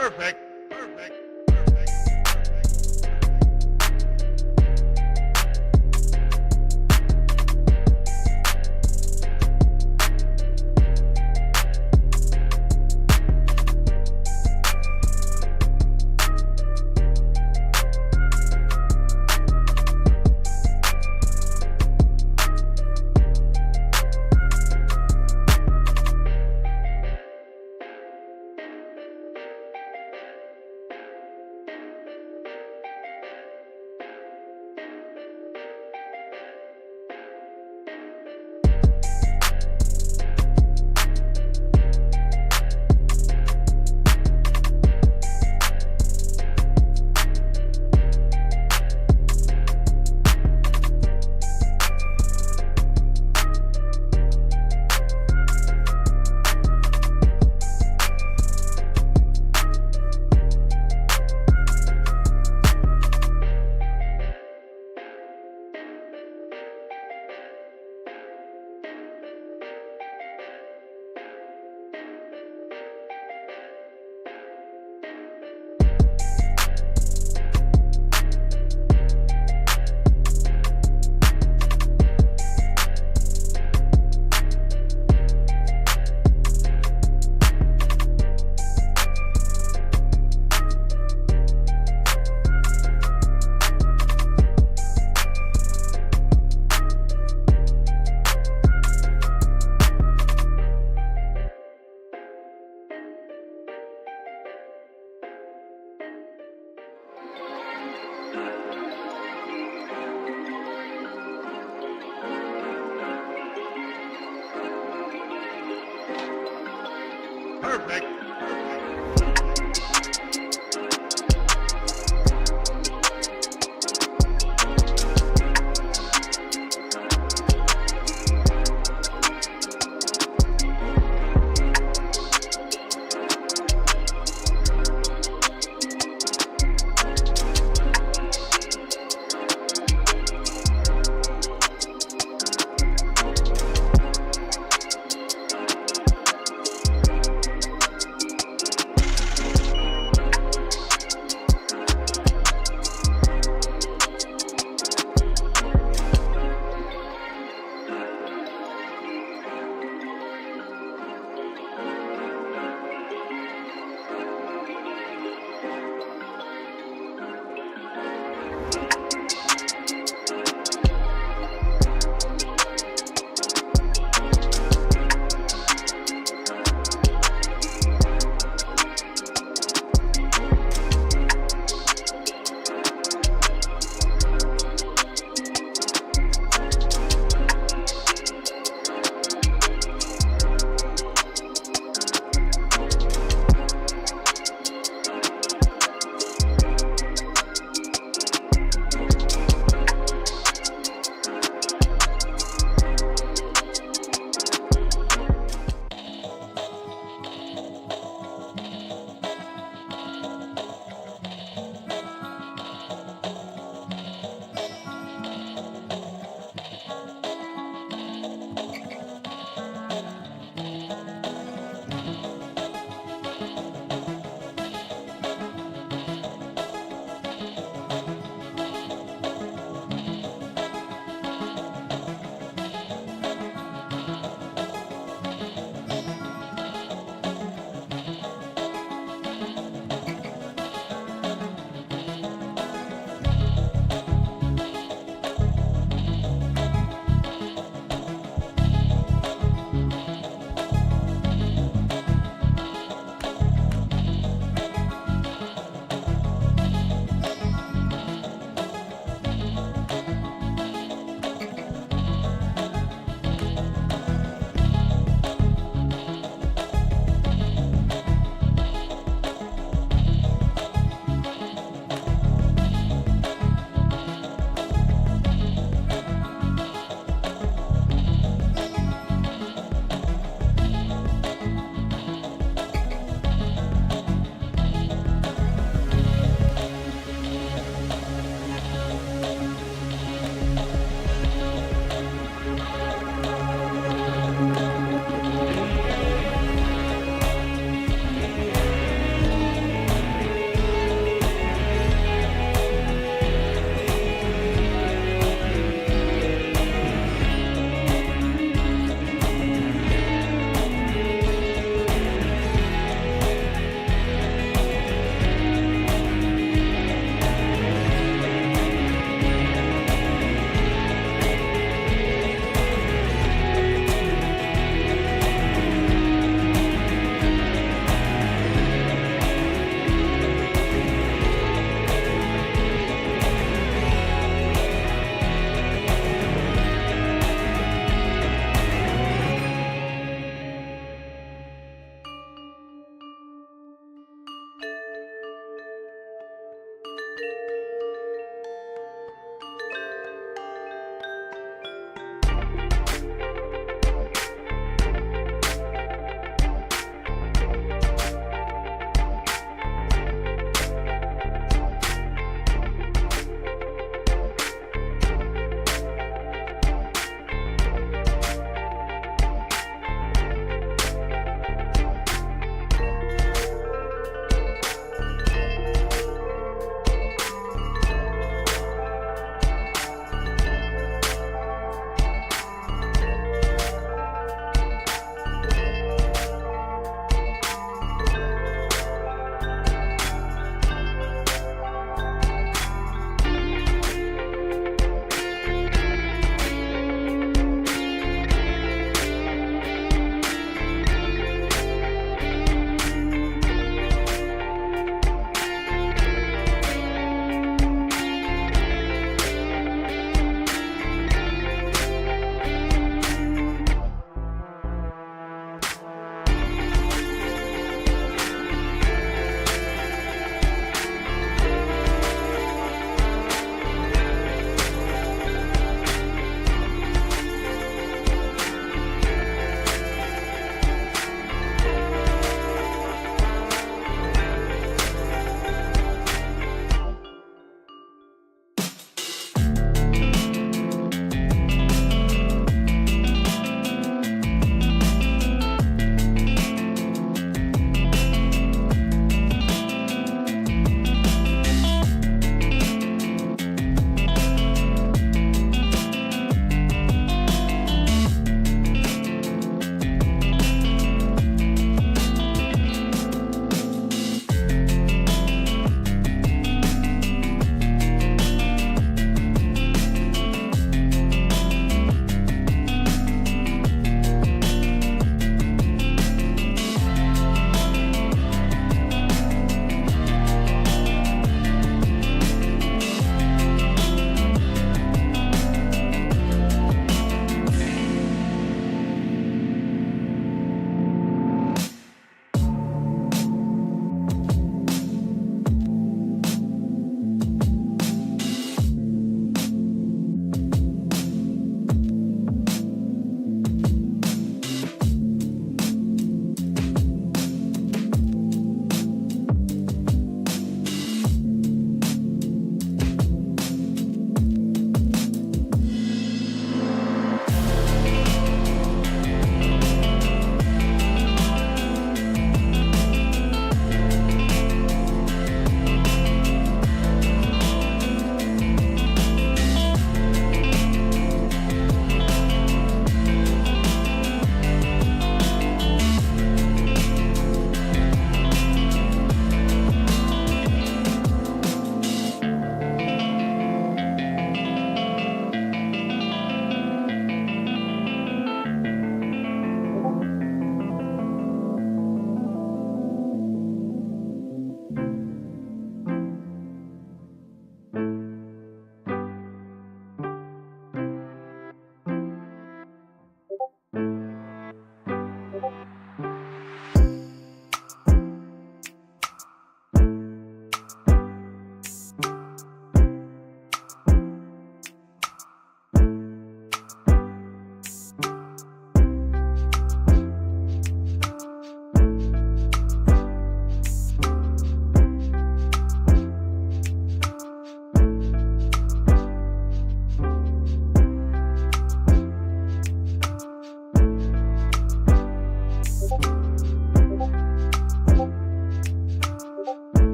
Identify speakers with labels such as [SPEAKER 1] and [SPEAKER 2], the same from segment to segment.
[SPEAKER 1] Perfect. Perfect.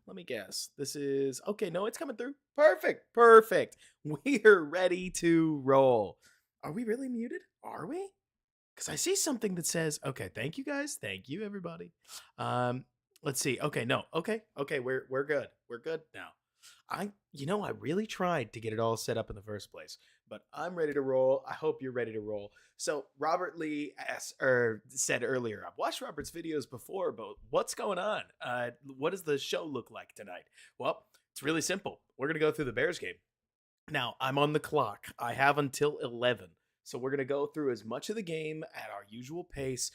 [SPEAKER 1] Let me guess. This is okay. No, it's coming through. Perfect. Perfect. We're ready to roll. Are we really muted? Are we? Because I see something that says, okay, thank you guys. Thank you, everybody. Um, let's see. Okay, no. Okay, we're good. We're good now. I really tried to get it all set up in the first place, but I'm ready to roll. I hope you're ready to roll. So Robert Lee said earlier, I've watched Robert's videos before, but what's going on? What does the show look like tonight? Well, it's really simple. We're gonna go through the Bears game. Now, I'm on the clock. I have until 11. So we're going to go through as much of the game at our usual pace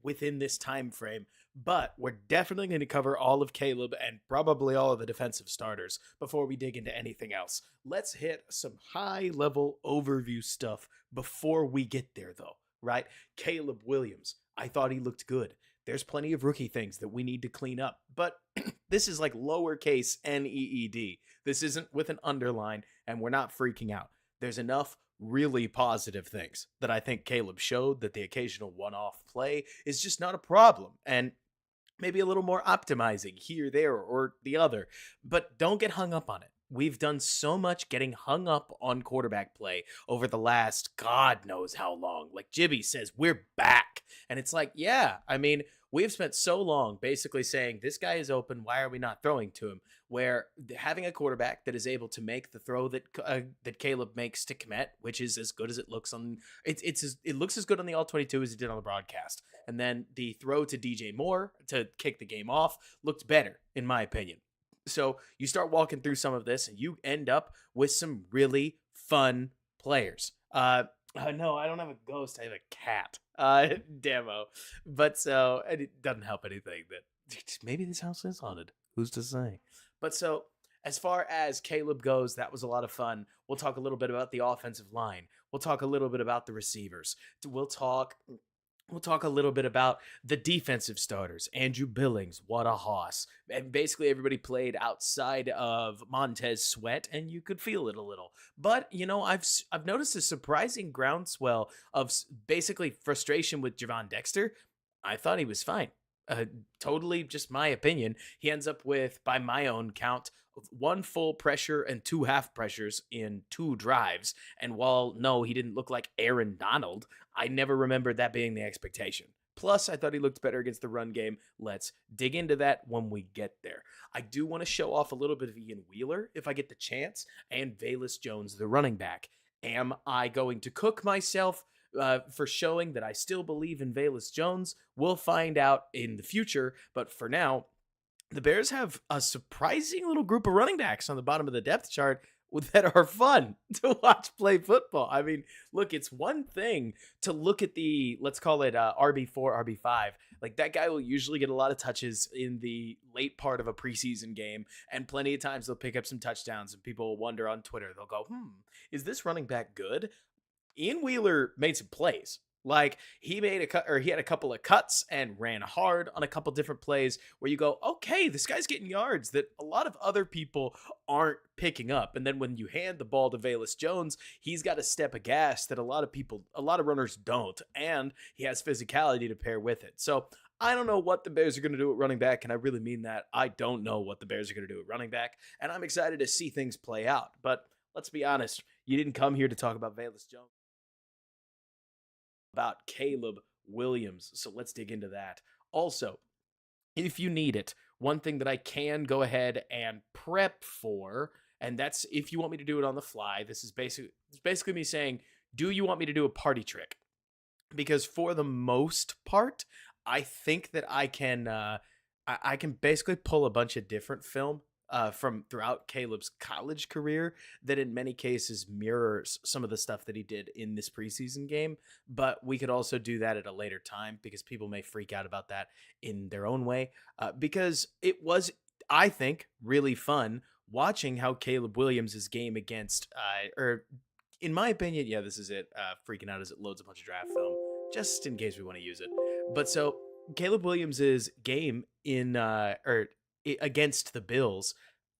[SPEAKER 1] within this time frame, but we're definitely going to cover all of Caleb and probably all of the defensive starters before we dig into anything else. Let's hit some high-level overview stuff before we get there, though, right? Caleb Williams, I thought he looked good. There's plenty of rookie things that we need to clean up, but this is like lowercase NEED. This isn't with an underline, and we're not freaking out. There's enough really positive things that I think Caleb showed that the occasional one-off play is just not a problem. And maybe a little more optimizing here, there, or the other. But don't get hung up on it. We've done so much getting hung up on quarterback play over the last God knows how long. Like Jibby says, we're back. And it's like, yeah, I mean, we've spent so long basically saying this guy is open. Why are we not throwing to him? Where having a quarterback that is able to make the throw that Caleb makes to Kmet, which is as good as it looks on it looks as good on the All-22 as it did on the broadcast. And then the throw to DJ Moore to kick the game off looked better, in my opinion. So you start walking through some of this and you end up with some really fun players. No, I don't have a ghost. I have a cat. Demo. But so, and it doesn't help anything that maybe this house is haunted. Who's to say? But so, as far as Caleb goes, that was a lot of fun. We'll talk a little bit about the offensive line. We'll talk a little bit about the receivers. We'll talk a little bit about the defensive starters. Andrew Billings, what a hoss. And basically everybody played outside of Montez Sweat, and you could feel it a little. But, I've noticed a surprising groundswell of basically frustration with Javon Dexter. I thought he was fine. Totally just my opinion. He ends up with, by my own count, one full pressure and two half pressures in 2 drives. And while, no, he didn't look like Aaron Donald, I never remembered that being the expectation. Plus, I thought he looked better against the run game. Let's dig into that when we get there. I do want to show off a little bit of Ian Wheeler if I get the chance, and Velus Jones, the running back. Am I going to cook myself for showing that I still believe in Velus Jones? We'll find out in the future, but for now, the Bears have a surprising little group of running backs on the bottom of the depth chart that are fun to watch play football. I mean, look, it's one thing to look at the, let's call it RB4, RB5. Like that guy will usually get a lot of touches in the late part of a preseason game, and plenty of times they'll pick up some touchdowns, and people will wonder on Twitter, they'll go, is this running back good? Ian Wheeler made some plays. Like he made a cut, or he had a couple of cuts and ran hard on a couple different plays where you go, okay, this guy's getting yards that a lot of other people aren't picking up. And then when you hand the ball to Velus Jones, he's got a step of gas that a lot of runners don't. And he has physicality to pair with it. So I don't know what the Bears are going to do at running back. And I really mean that. I don't know what the Bears are going to do at running back. And I'm excited to see things play out. But let's be honest. You didn't come here to talk about Velus Jones. About Caleb Williams. So let's dig into that. Also, if you need it, one thing that I can go ahead and prep for, and that's if you want me to do it on the fly, it's basically me saying, do you want me to do a party trick? Because for the most part, I think that I can basically pull a bunch of different film from throughout Caleb's college career that in many cases mirrors some of the stuff that he did in this preseason game. But we could also do that at a later time because people may freak out about that in their own way. Because it was, I think, really fun watching how Caleb Williams' game against, or in my opinion, yeah, this is it, freaking out as it loads a bunch of draft film, just in case we want to use it. But so Caleb Williams' game against the Bills,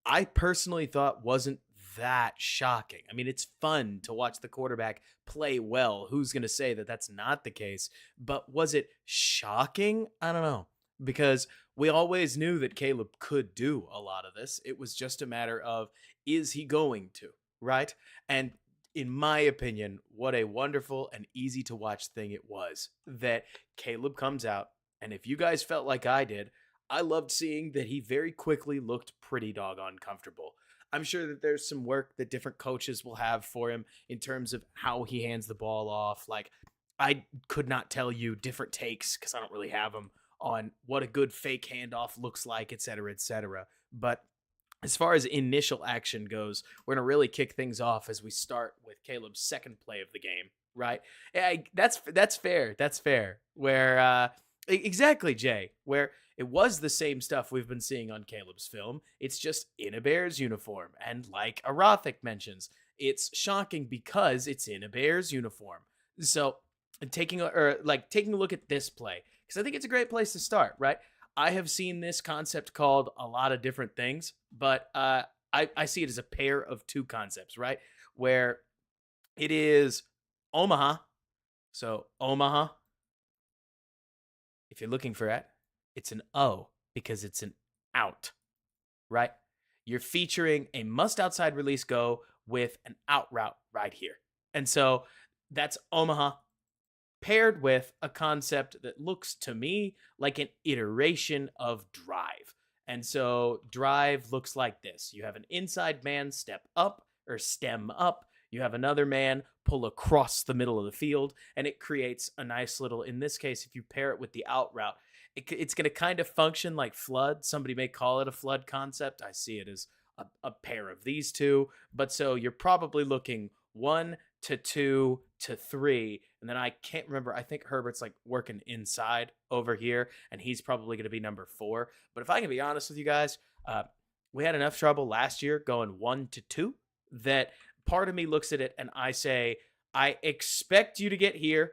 [SPEAKER 1] I personally thought wasn't that shocking. I mean, it's fun to watch the quarterback play well. Who's going to say that that's not the case? But was it shocking? I don't know. because we always knew that Caleb could do a lot of this. It was just a matter of, is he going to, right? And in my opinion, what a wonderful and easy to watch thing it was that Caleb comes out. And if you guys felt like I did, I loved seeing that he very quickly looked pretty doggone comfortable. I'm sure that there's some work that different coaches will have for him in terms of how he hands the ball off. Like, I could not tell you different takes because I don't really have them on what a good fake handoff looks like, et cetera, et cetera. But as far as initial action goes, we're going to really kick things off as we start with Caleb's second play of the game, right? Yeah, that's fair. That's fair. Where exactly, Jay, where it was the same stuff we've been seeing on Caleb's film. It's just in a Bears uniform. And like Arothic mentions, it's shocking because it's in a Bears uniform. So taking a look at this play, because I think it's a great place to start, right? I have seen this concept called a lot of different things, but I see it as a pair of two concepts, right? Where it is Omaha. So Omaha, if you're looking for it, it's an O because it's an out, right? You're featuring a must outside release go with an out route right here. And so that's Omaha paired with a concept that looks to me like an iteration of drive. And so drive looks like this. You have an inside man step up or stem up. You have another man pull across the middle of the field, and it creates a nice little, in this case, if you pair it with the out route, it's going to kind of function like flood. Somebody may call it a flood concept. I see it as a pair of these two. But so you're probably looking 1 to 2 to 3, and then I can't remember. I think Herbert's like working inside over here, and he's probably going to be number 4. But if I can be honest with you guys, we had enough trouble last year going 1 to 2 that part of me looks at it and I say, I expect you to get here.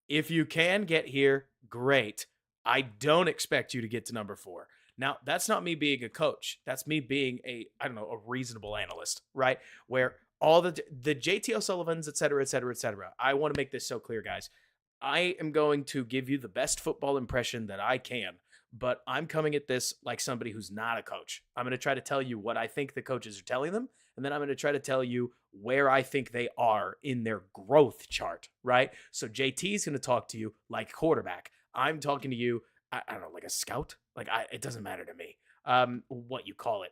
[SPEAKER 1] If you can get here, great. I don't expect you to get to number 4. Now, that's not me being a coach. That's me being a reasonable analyst, right? Where all the JT O'Sullivans, et cetera, et cetera, et cetera. I want to make this so clear, guys. I am going to give you the best football impression that I can, but I'm coming at this like somebody who's not a coach. I'm going to try to tell you what I think the coaches are telling them, and then I'm going to try to tell you where I think they are in their growth chart, right? So JT is going to talk to you like quarterback. I'm talking to you, I don't know, like a scout? It doesn't matter to me what you call it.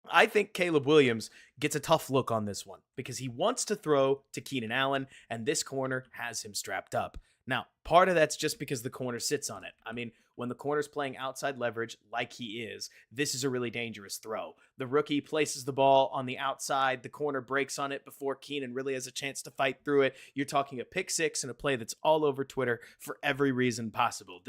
[SPEAKER 1] I think Caleb Williams gets a tough look on this one because he wants to throw to Keenan Allen, and this corner has him strapped up. Now, part of that's just because the corner sits on it. I mean, when the corner's playing outside leverage like he is, this is a really dangerous throw. The rookie places the ball on the outside. The corner breaks on it before Keenan really has a chance to fight through it. You're talking a pick six and a play that's all over Twitter for every reason possible.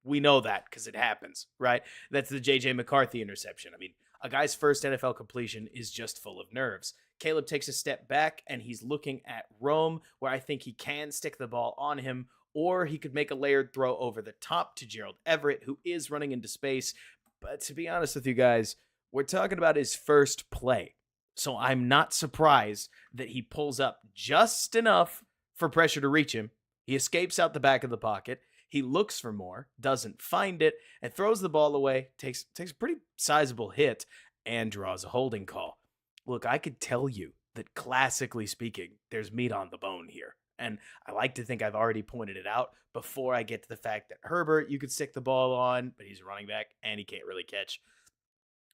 [SPEAKER 1] We know that because it happens, right? That's the J.J. McCarthy interception. I mean, a guy's first NFL completion is just full of nerves. Caleb takes a step back, and he's looking at Rome, where I think he can stick the ball on him, or he could make a layered throw over the top to Gerald Everett, who is running into space. But to be honest with you guys, we're talking about his first play. So I'm not surprised that he pulls up just enough for pressure to reach him. He escapes out the back of the pocket. He looks for more, doesn't find it, and throws the ball away, takes a pretty sizable hit, and draws a holding call. Look, I could tell you that classically speaking, there's meat on the bone here. And I like to think I've already pointed it out before I get to the fact that Herbert, you could stick the ball on, but he's a running back and he can't really catch.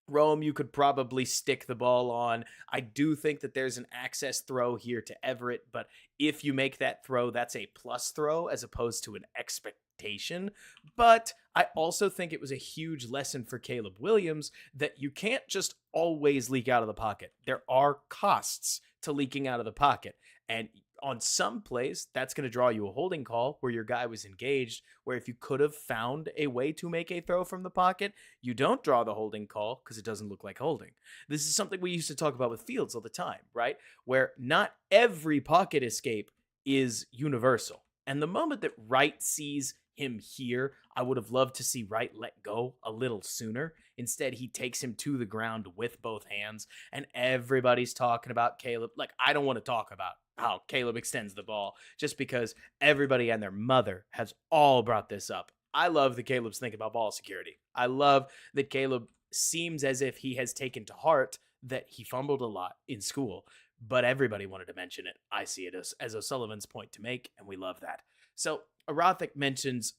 [SPEAKER 1] Rome, you could probably stick the ball on. I do think that there's an access throw here to Everett, but if you make that throw, that's a plus throw as opposed to an expectation. But I also think it was a huge lesson for Caleb Williams that you can't just always leak out of the pocket. There are costs to leaking out of the pocket. And on some plays, that's going to draw you a holding call where your guy was engaged, where if you could have found a way to make a throw from the pocket, you don't draw the holding call because it doesn't look like holding. This is something we used to talk about with Fields all the time, right? Where not every pocket escape is universal. And the moment that Wright sees him here, I would have loved to see Wright let go a little sooner. Instead, he takes him to the ground with both hands, and everybody's talking about Caleb. Like, I don't want to talk about how Caleb extends the ball just because everybody and their mother has all brought this up. I love that Caleb's thinking about ball security. I love that Caleb seems as if he has taken to heart that he fumbled a lot in school, but everybody wanted to mention it. I see it as O'Sullivan's point to make, and we love that. So Arathic mentions,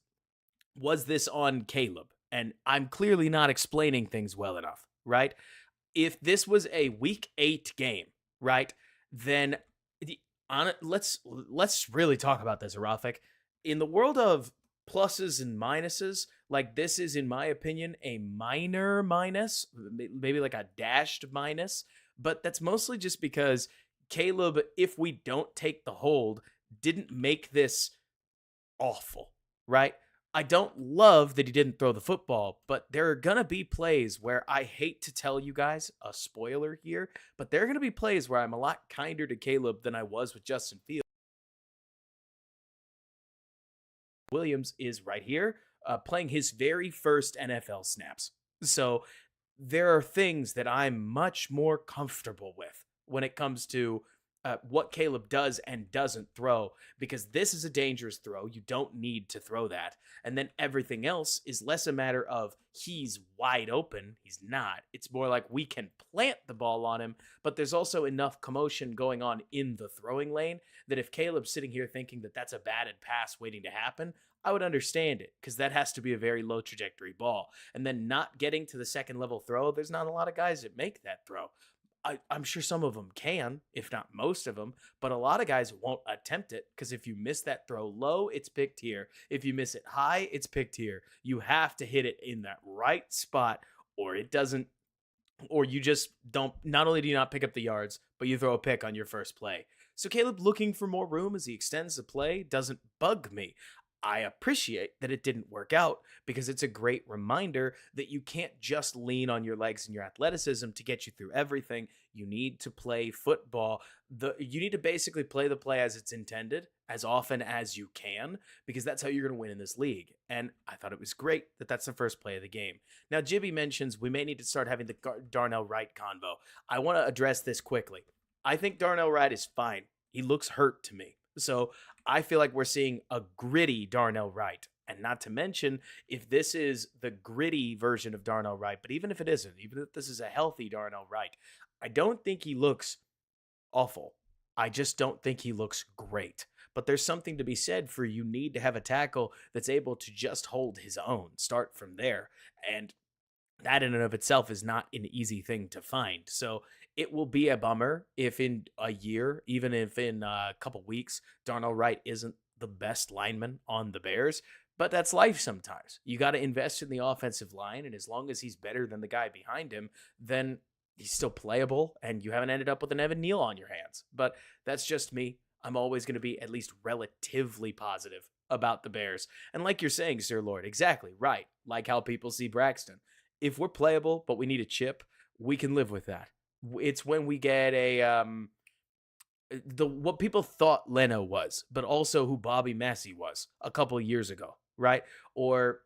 [SPEAKER 1] was this on Caleb? And I'm clearly not explaining things well enough, right? If this was a week 8 game, right, then let's really talk about this, Arathic. In the world of pluses and minuses, like this is, in my opinion, a minor minus, maybe like a dashed minus, but that's mostly just because Caleb, if we don't take the hold, didn't make this awful, right? I don't love that he didn't throw the football, but there are going to be plays where I hate to tell you guys a spoiler here, but there are going to be plays where I'm a lot kinder to Caleb than I was with Justin Fields. Williams is right here playing his very first NFL snaps. So there are things that I'm much more comfortable with when it comes to what Caleb does and doesn't throw, because this is a dangerous throw. You don't need to throw that. And then everything else is less a matter of he's wide open. He's not. It's more like we can plant the ball on him, but there's also enough commotion going on in the throwing lane that if Caleb's sitting here thinking that that's a batted pass waiting to happen, I would understand it, because that has to be a very low trajectory ball. And then not getting to the second level throw, there's not a lot of guys that make that throw. I'm sure some of them can, if not most of them, but a lot of guys won't attempt it, because if you miss that throw low, it's picked here. If you miss it high, it's picked here. You have to hit it in that right spot, or it doesn't, or you just don't. Not only do you not pick up the yards, but you throw a pick on your first play. So Caleb looking for more room as he extends the play doesn't bug me. I appreciate that it didn't work out, because it's a great reminder that you can't just lean on your legs and your athleticism to get you through everything. You need to play football. You need to basically play the play as it's intended as often as you can, because that's how you're going to win in this league. And I thought it was great that that's the first play of the game. Now, Jibby mentions we may need to start having the Darnell Wright convo. I want to address this quickly. I think Darnell Wright is fine. He looks hurt to me. So I feel like we're seeing a gritty Darnell Wright. And not to mention, if this is the gritty version of Darnell Wright, but even if it isn't, even if this is a healthy Darnell Wright, I don't think he looks awful. I just don't think he looks great. But there's something to be said for, you need to have a tackle that's able to just hold his own, start from there. And that in and of itself is not an easy thing to find. So it will be a bummer if in a year, even if in a couple weeks, Darnell Wright isn't the best lineman on the Bears. But that's life sometimes. You got to invest in the offensive line, and as long as he's better than the guy behind him, then he's still playable, and you haven't ended up with an Evan Neal on your hands. But that's just me. I'm always going to be at least relatively positive about the Bears. And like you're saying, Sir Lord, exactly right. Like how people see Braxton. If we're playable, but we need a chip, we can live with that. It's when we get what people thought Leno was, but also who Bobby Massey was a couple of years ago, right? Or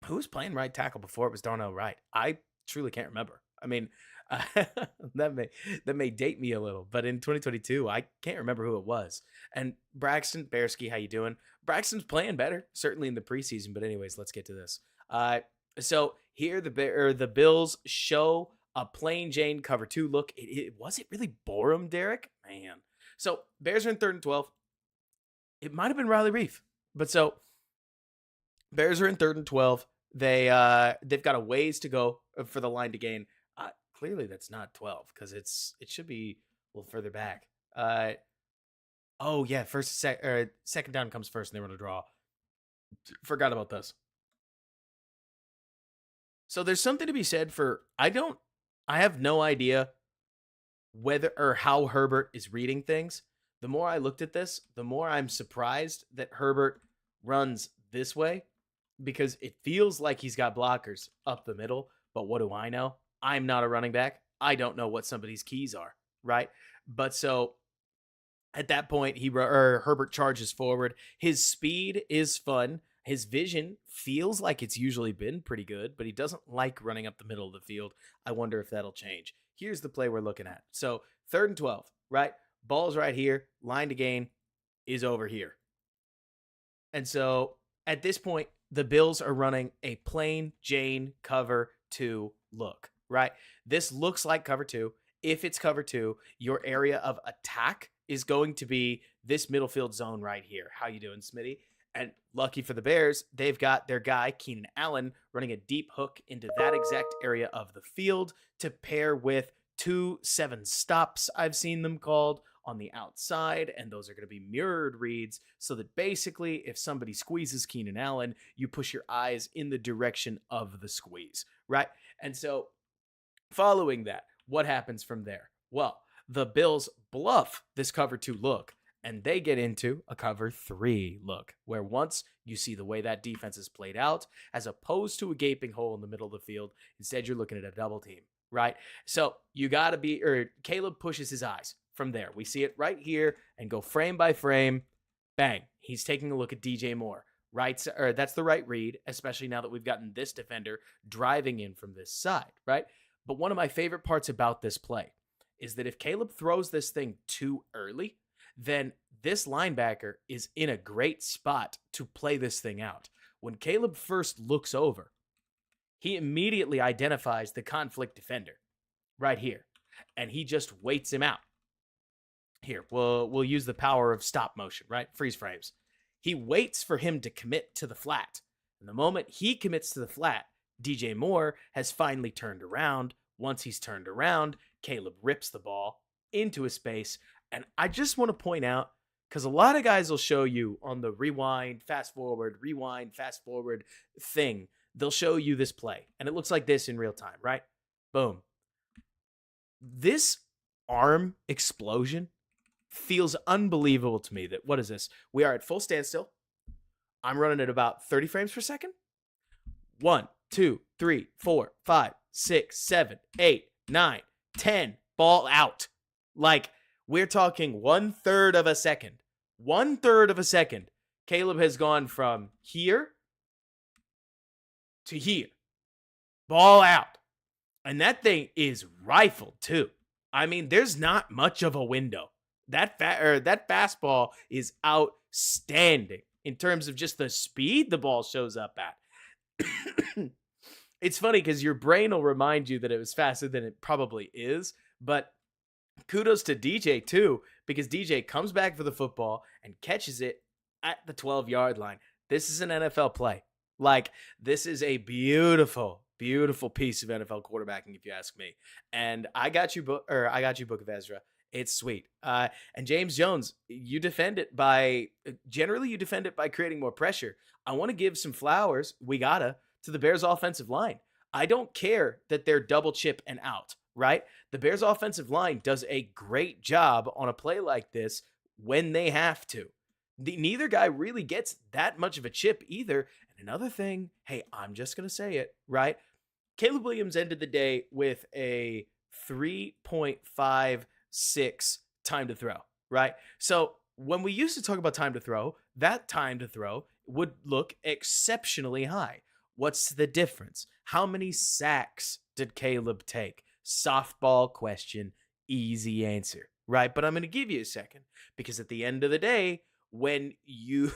[SPEAKER 1] who was playing right tackle before it was Darnell Wright? I truly can't remember. I mean, that may date me a little, but in 2022, I can't remember who it was. And Braxton Bearski, how you doing? Braxton's playing better, certainly in the preseason. But anyways, let's get to this. So here the Bills show a plain Jane cover 2 look. Was it really Borum, Derek? Man. So Bears are in 3rd and 12. It might have been Riley Reef, but so Bears are in 3rd and 12. They've got a ways to go for the line to gain. Clearly that's not 12, because it should be a little further back. Oh yeah, second down comes first, and they run a draw. Forgot about this. So there's something to be said for, I have no idea whether or how Herbert is reading things. The more I looked at this, the more I'm surprised that Herbert runs this way, because it feels like he's got blockers up the middle. But what do I know? I'm not a running back. I don't know what somebody's keys are, right? But so at that point, Herbert charges forward. His speed is fun. His vision feels like it's usually been pretty good, but he doesn't like running up the middle of the field. I wonder if that'll change. Here's the play we're looking at. So 3rd and 12, right? Ball's right here. Line to gain is over here. And so at this point, the Bills are running a plain Jane cover 2 look, right? This looks like cover 2. If it's cover 2, your area of attack is going to be this middle field zone right here. How you doing, Smitty? And lucky for the Bears, they've got their guy, Keenan Allen, running a deep hook into that exact area of the field to pair with 2 7 stops, I've seen them called, on the outside, and those are going to be mirrored reads so that basically if somebody squeezes Keenan Allen, you push your eyes in the direction of the squeeze, right? And so following that, what happens from there? Well, the Bills bluff this cover 2 look, and they get into a cover 3 look, where once you see the way that defense is played out, as opposed to a gaping hole in the middle of the field, instead you're looking at a double team, right? So you got to be, or Caleb pushes his eyes from there. We see it right here and go frame by frame. Bang. He's taking a look at DJ Moore. Right, or that's the right read, especially now that we've gotten this defender driving in from this side, right? But one of my favorite parts about this play is that if Caleb throws this thing too early, then this linebacker is in a great spot to play this thing out. When Caleb first looks over, he immediately identifies the conflict defender right here, and he just waits him out. Here, we'll use the power of stop motion, right? Freeze frames. He waits for him to commit to the flat. And the moment he commits to the flat, DJ Moore has finally turned around. Once he's turned around, Caleb rips the ball into a space. And I just want to point out, because a lot of guys will show you on the rewind, fast forward thing, they'll show you this play. And it looks like this in real time, right? Boom. This arm explosion feels unbelievable to me. That, what is this? We are at full standstill. I'm running at about 30 frames per second. 1, 2, 3, 4, 5, 6, 7, 8, 9, 10. Ball out. Like, we're talking 1/3 of a second. 1/3 of a second. Caleb has gone from here to here. Ball out. And that thing is rifled too. I mean, there's not much of a window. That fastball is outstanding in terms of just the speed the ball shows up at. It's funny because your brain will remind you that it was faster than it probably is, but kudos to DJ too, because DJ comes back for the football and catches it at the 12-yard line. This is an NFL play. Like, this is a beautiful, beautiful piece of NFL quarterbacking, if you ask me. And I got you, Book of Ezra. It's sweet. And James Jones, you defend it by creating more pressure. I want to give some flowers, to the Bears offensive line. I don't care that they're double chip and out, right? The Bears offensive line does a great job on a play like this when they have to. Neither guy really gets that much of a chip either. And another thing, hey, I'm just going to say it, right? Caleb Williams ended the day with a 3.56 time to throw, right? So when we used to talk about time to throw, that time to throw would look exceptionally high. What's the difference? How many sacks did Caleb take? Softball question, easy answer, right? But I'm going to give you a second, because at the end of the day, when you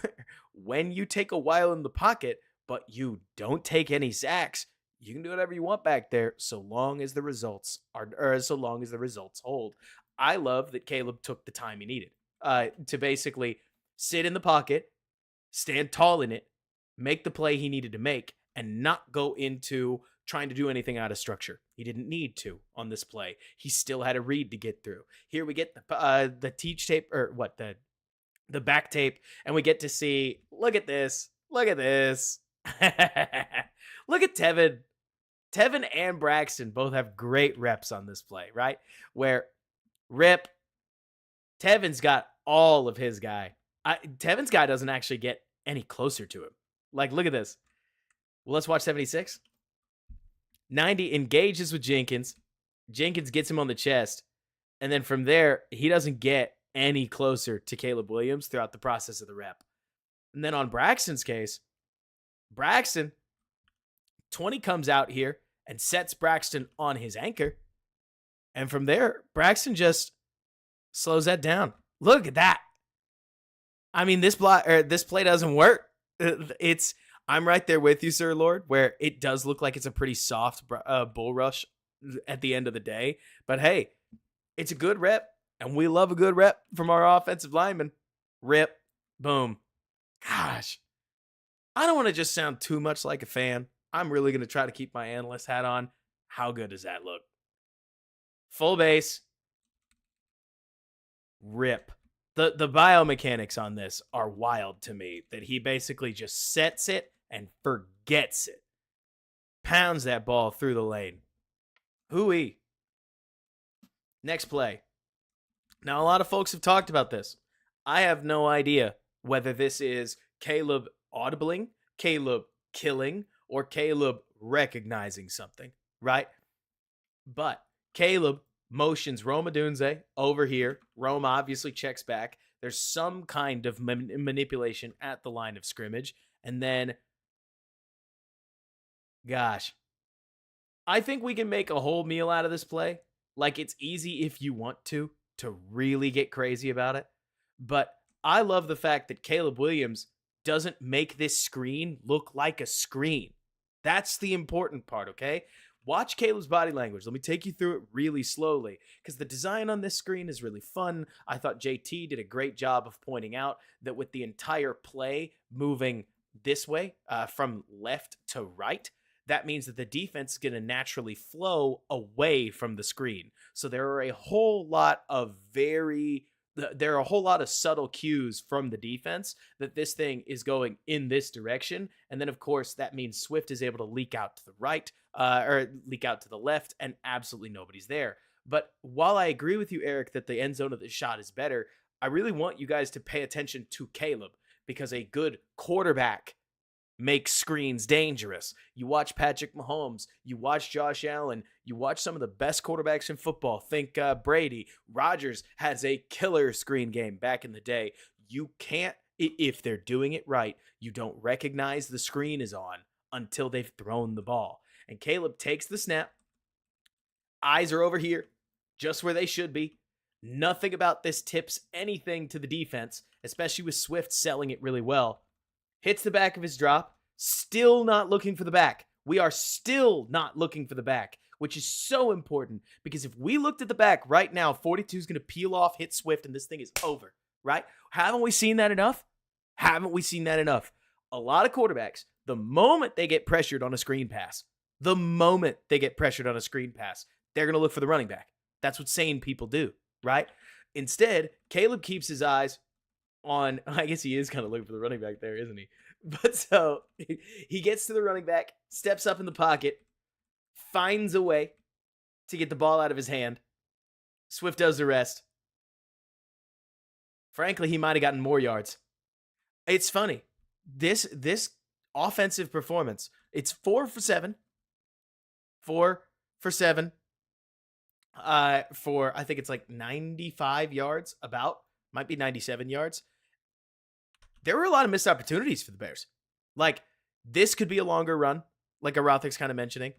[SPEAKER 1] take a while in the pocket, but you don't take any sacks, you can do whatever you want back there, so long as the results hold. I love that Caleb took the time he needed to basically sit in the pocket, stand tall in it, make the play he needed to make, and not go into trying to do anything out of structure. He didn't need to on this play. He still had a read to get through. Here we get the teach tape, or what, the back tape, and we get to see, look at this. Look at Tevin. Tevin and Braxton both have great reps on this play, right? Where Tevin's got all of his guy. Tevin's guy doesn't actually get any closer to him. Like, look at this. Well, let's watch 76. 90 engages with Jenkins. Jenkins gets him on the chest. And then from there, he doesn't get any closer to Caleb Williams throughout the process of the rep. And then on Braxton's case, 20 comes out here and sets Braxton on his anchor. And from there, Braxton just slows that down. Look at that. I mean, this play doesn't work. I'm right there with you, Sir Lord, where it does look like it's a pretty soft bull rush at the end of the day. But hey, it's a good rep, and we love a good rep from our offensive linemen. Rip, boom. Gosh, I don't want to just sound too much like a fan. I'm really going to try to keep my analyst hat on. How good does that look? Full base, rip. The biomechanics on this are wild to me, that he basically just sets it and forgets it. Pounds that ball through the lane. Hooey. Next play. Now, a lot of folks have talked about this. I have no idea whether this is Caleb audibling, Caleb killing, or Caleb recognizing something, right? But Caleb motions Roma Dunze over here. Roma obviously checks back. There's some kind of manipulation at the line of scrimmage. And then, gosh, I think we can make a whole meal out of this play. Like, it's easy if you want to really get crazy about it. But I love the fact that Caleb Williams doesn't make this screen look like a screen. That's the important part, okay? Watch Caleb's body language. Let me take you through it really slowly, because the design on this screen is really fun. I thought JT did a great job of pointing out that with the entire play moving this way, from left to right, that means that the defense is going to naturally flow away from the screen. So there are a whole lot of subtle cues from the defense that this thing is going in this direction. And then, of course, that means Swift is able to leak out to the right, or leak out to the left, and absolutely nobody's there. But while I agree with you, Eric, that the end zone of the shot is better, I really want you guys to pay attention to Caleb, because a good quarterback makes screens dangerous. You watch Patrick Mahomes, you watch Josh Allen, you watch some of the best quarterbacks in football. Think Brady. Rodgers has a killer screen game back in the day. You can't, if they're doing it right, you don't recognize the screen is on until they've thrown the ball. And Caleb takes the snap. Eyes are over here, just where they should be. Nothing about this tips anything to the defense, especially with Swift selling it really well. Hits the back of his drop, still not looking for the back. We are still not looking for the back, which is so important, because if we looked at the back right now, 42 is going to peel off, hit Swift, and this thing is over, right? Haven't we seen that enough? Haven't we seen that enough? A lot of quarterbacks, the moment they get pressured on a screen pass, they're going to look for the running back. That's what sane people do, right? Instead, Caleb keeps his eyes on, I guess he is kind of looking for the running back there, isn't he? But so he gets to the running back, steps up in the pocket, finds a way to get the ball out of his hand. Swift does the rest. Frankly, he might have gotten more yards. It's funny. This offensive performance, it's 4 for 7. 4 for 7. For, I think it's like 95 yards, about. Might be 97 yards. There were a lot of missed opportunities for the Bears. Like, this could be a longer run, like a Rothik's kind of mentioning.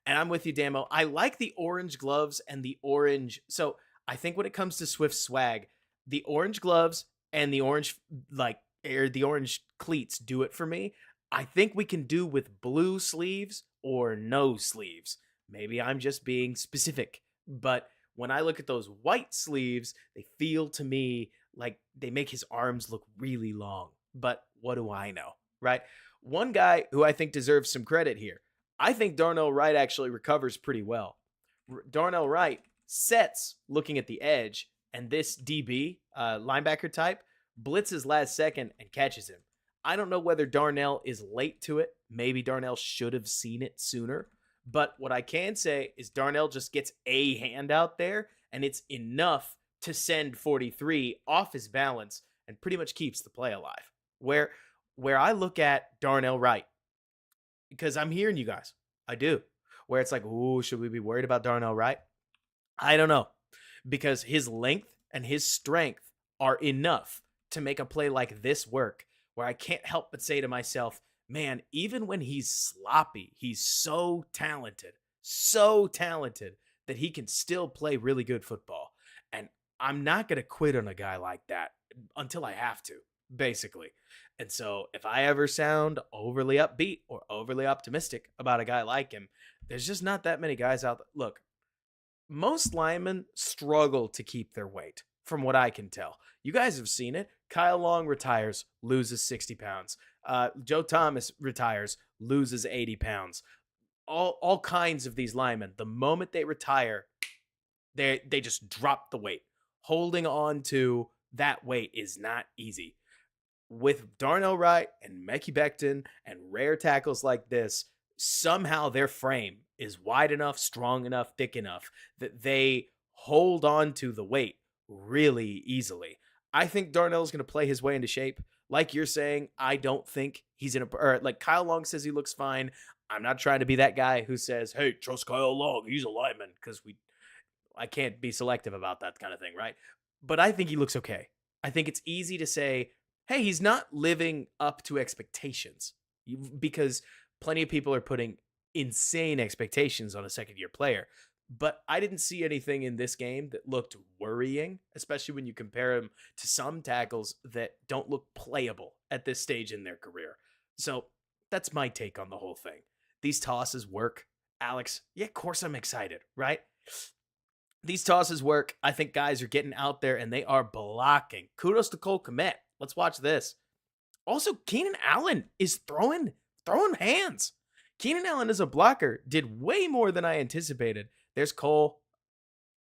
[SPEAKER 1] And I'm with you, Damo. I like the orange gloves and the orange. So I think when it comes to Swift swag, the orange gloves and the orange, the orange cleats do it for me. I think we can do with blue sleeves or no sleeves. Maybe I'm just being specific. But when I look at those white sleeves, they feel to me like they make his arms look really long. But what do I know, right? One guy who I think deserves some credit here, I think Darnell Wright actually recovers pretty well. Darnell Wright sets looking at the edge, and this DB, linebacker type, blitzes last second and catches him. I don't know whether Darnell is late to it. Maybe Darnell should have seen it sooner. But what I can say is Darnell just gets a hand out there, and it's enough to send 43 off his balance and pretty much keeps the play alive. Where I look at Darnell Wright, because I'm hearing you guys, I do, where it's like, ooh, should we be worried about Darnell Wright? I don't know, because his length and his strength are enough to make a play like this work, where I can't help but say to myself, man, even when he's sloppy, he's so talented that he can still play really good football. And I'm not going to quit on a guy like that until I have to, basically. And so if I ever sound overly upbeat or overly optimistic about a guy like him, there's just not that many guys out there. Look, most linemen struggle to keep their weight, from what I can tell. You guys have seen it. Kyle Long retires, loses 60 pounds. Joe Thomas retires, loses 80 pounds. All kinds of these linemen, the moment they retire, they just drop the weight. Holding on to that weight is not easy. With Darnell Wright and Mekhi Becton and rare tackles like this, somehow their frame is wide enough, strong enough, thick enough that they hold on to the weight really easily. I think Darnell's going to play his way into shape. Like you're saying, I don't think he's in a, or like Kyle Long says he looks fine. I'm not trying to be that guy who says, hey, trust Kyle Long, he's a lineman, because I can't be selective about that kind of thing, right? But I think he looks okay. I think it's easy to say, hey, he's not living up to expectations, because plenty of people are putting insane expectations on a second-year player. But I didn't see anything in this game that looked worrying, especially when you compare him to some tackles that don't look playable at this stage in their career. So that's my take on the whole thing. These tosses work. Alex, yeah, of course I'm excited, right? These tosses work. I think guys are getting out there and they are blocking. Kudos to Cole Kmet. Let's watch this. Also, Keenan Allen is throwing hands. Keenan Allen as a blocker did way more than I anticipated. There's Cole.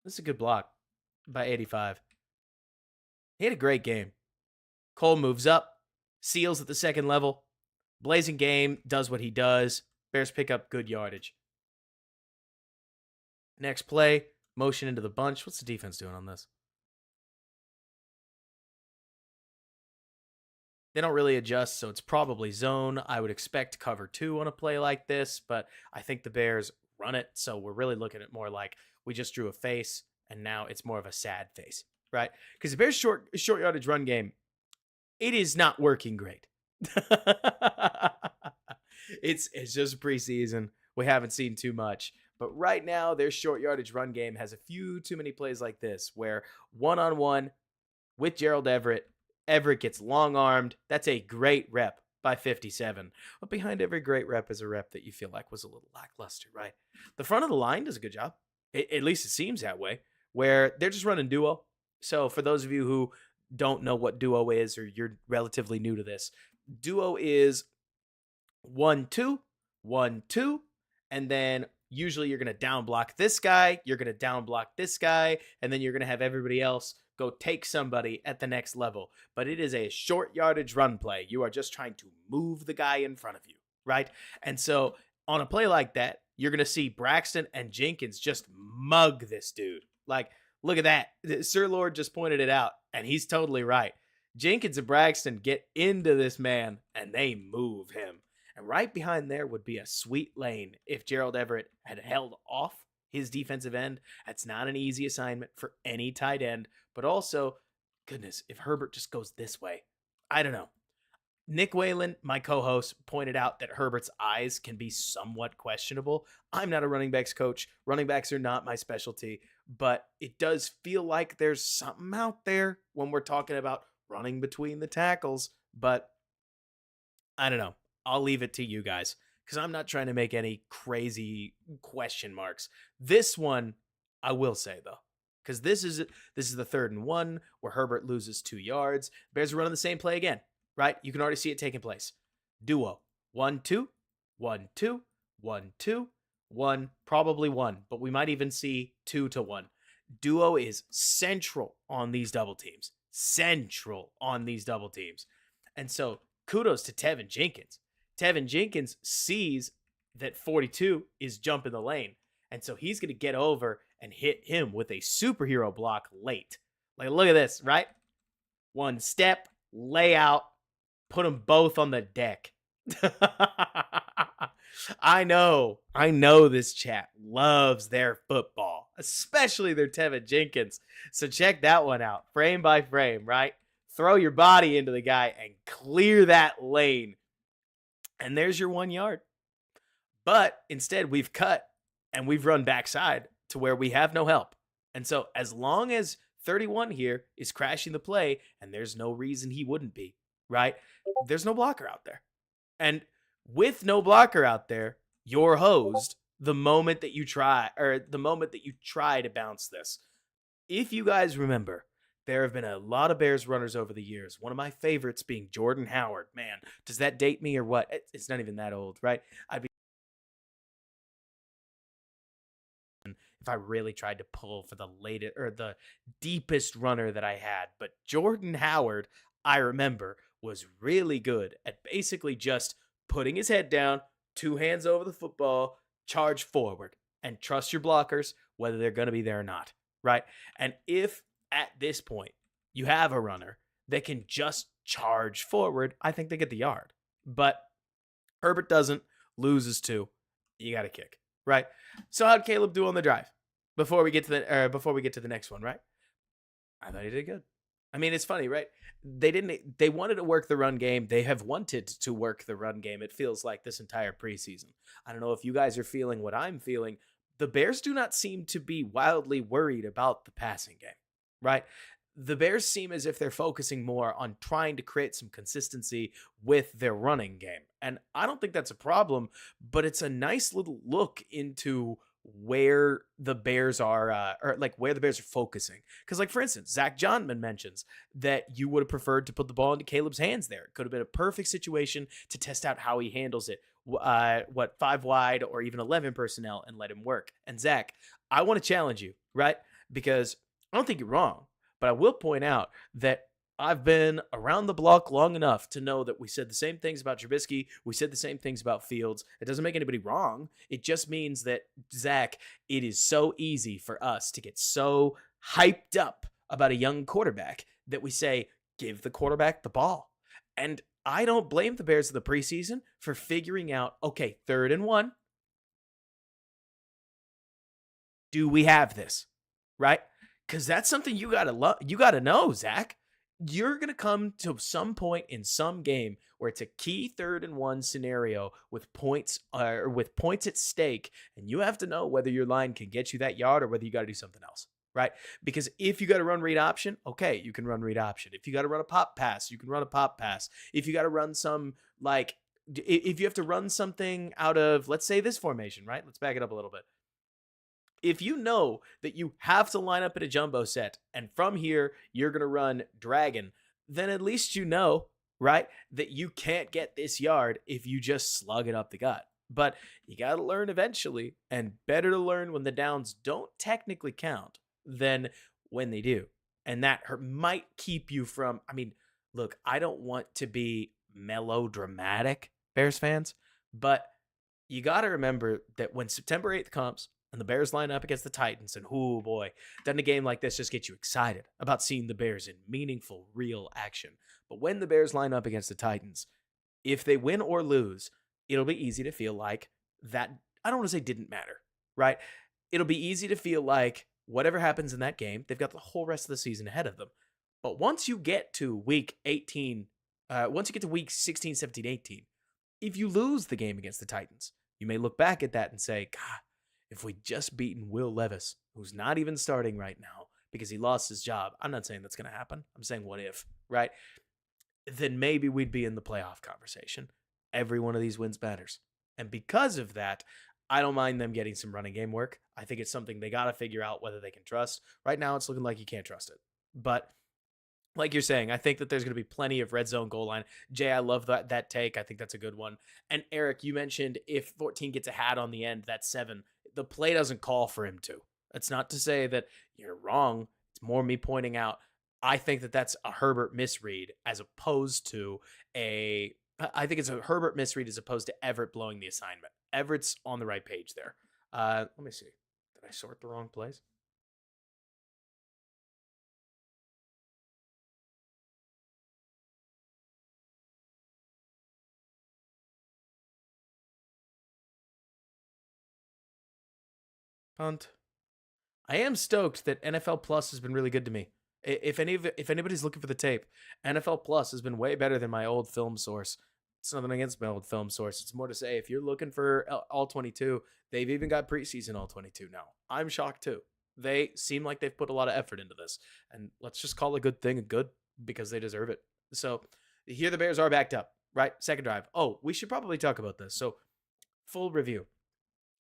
[SPEAKER 1] This is a good block by 85. He had a great game. Cole moves up, seals at the second level. Blazing game, does what he does. Bears pick up good yardage. Next play, motion into the bunch. What's the defense doing on this? They don't really adjust, so it's probably zone. I would expect cover 2 on a play like this, but I think the Bears run it, so we're really looking at more like we just drew a face, and now it's more of a sad face, right? Because the Bears' short yardage run game, it is not working great. It's just preseason. We haven't seen too much. But right now, their short yardage run game has a few too many plays like this, where one-on-one with Gerald Everett, Everett gets long-armed. That's a great rep by 57. But behind every great rep is a rep that you feel like was a little lackluster, right? The front of the line does a good job. At least it seems that way, where they're just running duo. So for those of you who don't know what duo is, or you're relatively new to this, duo is 1-2, 1-2, and then usually you're going to down block this guy, you're going to down block this guy, and then you're going to have everybody else go take somebody at the next level. But it is a short yardage run play. You are just trying to move the guy in front of you, right? And so on a play like that, you're going to see Braxton and Jenkins just mug this dude. Like, look at that. Sir Lord just pointed it out, and he's totally right. Jenkins and Braxton get into this man, and they move him. And right behind there would be a sweet lane if Gerald Everett had held off his defensive end. That's not an easy assignment for any tight end. But also, goodness, if Herbert just goes this way, I don't know. Nick Whalen, my co-host, pointed out that Herbert's eyes can be somewhat questionable. I'm not a running backs coach. Running backs are not my specialty. But it does feel like there's something out there when we're talking about running between the tackles. But I don't know. I'll leave it to you guys, because I'm not trying to make any crazy question marks. This one, I will say, though, because this is the 3rd and 1 where Herbert loses 2 yards. Bears are running the same play again, right? You can already see it taking place. Duo, 1-2, 1-2, 1-2, 1, probably 1, but we might even see 2-1. Duo is central on these double teams. And so kudos to Tevin Jenkins. Tevin Jenkins sees that 42 is jumping the lane. And so he's going to get over and hit him with a superhero block late. Like, look at this, right? One step, layout, put them both on the deck. I know this chat loves their football, especially their Tevin Jenkins. So check that one out, frame by frame, right? Throw your body into the guy and clear that lane. And there's your 1 yard. But instead, we've cut and we've run backside to where we have no help. And so as long as 31 here is crashing the play, and there's no reason he wouldn't be, right? There's no blocker out there. And with no blocker out there, you're hosed the moment that you try, or the moment that you try to bounce this. If you guys remember, there have been a lot of Bears runners over the years. One of my favorites being Jordan Howard. Man, does that date me or what? It's not even that old, right? I'd be if I really tried to pull for the latest or the deepest runner that I had. But Jordan Howard, I remember, was really good at basically just putting his head down, two hands over the football, charge forward, and trust your blockers, whether they're going to be there or not, right? And if at this point you have a runner that can just charge forward, I think they get the yard. But Herbert doesn't, loses two. You got to kick, right? So how'd Caleb do on the drive? Before we get to the next one, right? I thought he did good. I mean, it's funny, right? They wanted to work the run game. They have wanted to work the run game. It feels like this entire preseason. I don't know if you guys are feeling what I'm feeling. The Bears do not seem to be wildly worried about the passing game, right? The Bears seem as if they're focusing more on trying to create some consistency with their running game. And I don't think that's a problem, but it's a nice little look into where the Bears are, or like where the Bears are focusing. Because, like, for instance, Zach Johnman mentions that you would have preferred to put the ball into Caleb's hands there. It could have been a perfect situation to test out how he handles it. Five wide or even 11 personnel and let him work. And Zach, I want to challenge you, right? Because I don't think you're wrong, but I will point out that I've been around the block long enough to know that we said the same things about Trubisky. We said the same things about Fields. It doesn't make anybody wrong. It just means that, Zach, it is so easy for us to get so hyped up about a young quarterback that we say, give the quarterback the ball. And I don't blame the Bears of the preseason for figuring out, okay, 3rd and 1. Do we have this? Right? Because that's something you gotta know, Zach. You're gonna come to some point in some game where it's a key 3rd and 1 scenario with points at stake, and you have to know whether your line can get you that yard or whether you got to do something else, right? Because if you got to run read option, okay, you can run read option. If you got to run a pop pass, you can run a pop pass. If you got to run if you have to run something out of, let's say, this formation, right? Let's back it up a little bit. If you know that you have to line up in a jumbo set and from here you're going to run dragon, then at least you know, right, that you can't get this yard if you just slug it up the gut. But you got to learn eventually, and better to learn when the downs don't technically count than when they do. And that might keep you from, I mean, look, I don't want to be melodramatic, Bears fans, but you got to remember that when September 8th comes, and the Bears line up against the Titans, and oh boy, doesn't a game like this just get you excited about seeing the Bears in meaningful, real action? But when the Bears line up against the Titans, if they win or lose, it'll be easy to feel like that, I don't want to say didn't matter, right? It'll be easy to feel like whatever happens in that game, they've got the whole rest of the season ahead of them. But once you get to week 18, once you get to week 16, 17, 18, if you lose the game against the Titans, you may look back at that and say, God, if we'd just beaten Will Levis, who's not even starting right now because he lost his job, I'm not saying that's going to happen. I'm saying what if, right? Then maybe we'd be in the playoff conversation. Every one of these wins matters. And because of that, I don't mind them getting some running game work. I think it's something they got to figure out whether they can trust. Right now, it's looking like you can't trust it. But like you're saying, I think that there's going to be plenty of red zone goal line. Jay, I love that take. I think that's a good one. And Eric, you mentioned if 14 gets a hat on the end, that's 7. The play doesn't call for him to. It's not to say that you're wrong. It's more me pointing out, I think that that's a Herbert misread as opposed to I think it's a Herbert misread as opposed to Everett blowing the assignment. Everett's on the right page there. Let me see. Did I sort the wrong plays? Punt. I am stoked that NFL Plus has been really good to me. If anybody's looking for the tape, NFL Plus has been way better than my old film source. It's nothing against my old film source. It's more to say if you're looking for All-22, they've even got preseason All-22 now. I'm shocked too. They seem like they've put a lot of effort into this, and let's just call a good thing a good because they deserve it. So Here the Bears are backed up, right? Second drive. Oh, we should probably talk about this. So, full review.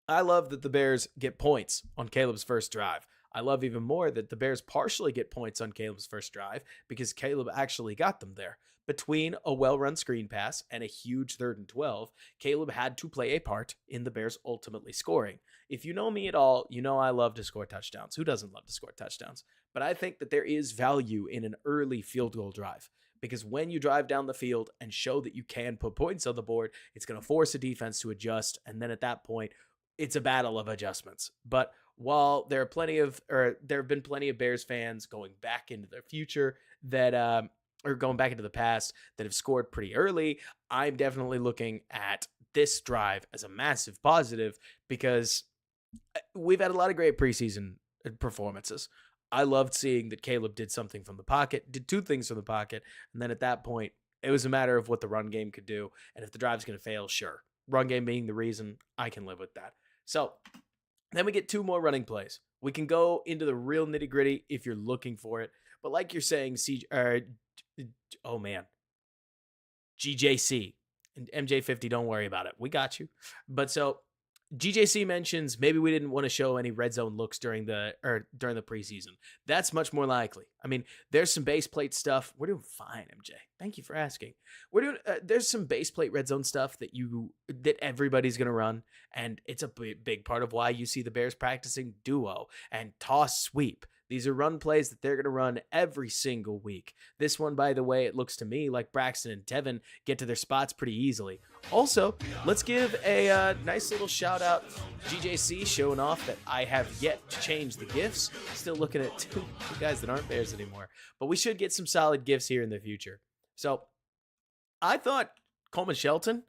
[SPEAKER 1] I love that the Bears get points on Caleb's first drive. I love even more that the Bears partially get points on Caleb's first drive because Caleb actually got them there. Between a well-run screen pass and a huge 3rd and 12, Caleb had to play a part in the Bears ultimately scoring. If you know me at all, you know I love to score touchdowns. Who doesn't love to score touchdowns? But I think that there is value in an early field goal drive because when you drive down the field and show that you can put points on the board, it's going to force a defense to adjust. And then at that point, it's a battle of adjustments. But while there have been plenty of Bears fans going back into their future that or going back into the past that have scored pretty early, I'm definitely looking at this drive as a massive positive because we've had a lot of great preseason performances. I loved seeing that Caleb did something from the pocket, did 2 things from the pocket, and then at that point, it was a matter of what the run game could do. And if the drive's going to fail, sure. Run game being the reason, I can live with that. So then we get 2 more running plays. We can go into the real nitty gritty if you're looking for it. But like you're saying, GJC and MJ50, don't worry about it. We got you. But so GJC mentions maybe we didn't want to show any red zone looks during the preseason. That's much more likely. I mean, there's some base plate stuff. We're doing fine, MJ. Thank you for asking. We're doing. There's some base plate red zone stuff that everybody's gonna run, and it's a big part of why you see the Bears practicing duo and toss sweep. These are run plays that they're going to run every single week. This one, by the way, it looks to me like Braxton and Tevin get to their spots pretty easily. Also, let's give a nice little shout out GJC showing off that I have yet to change the GIFs. Still looking at two guys that aren't Bears anymore. But we should get some solid GIFs here in the future. So I thought Coleman Shelton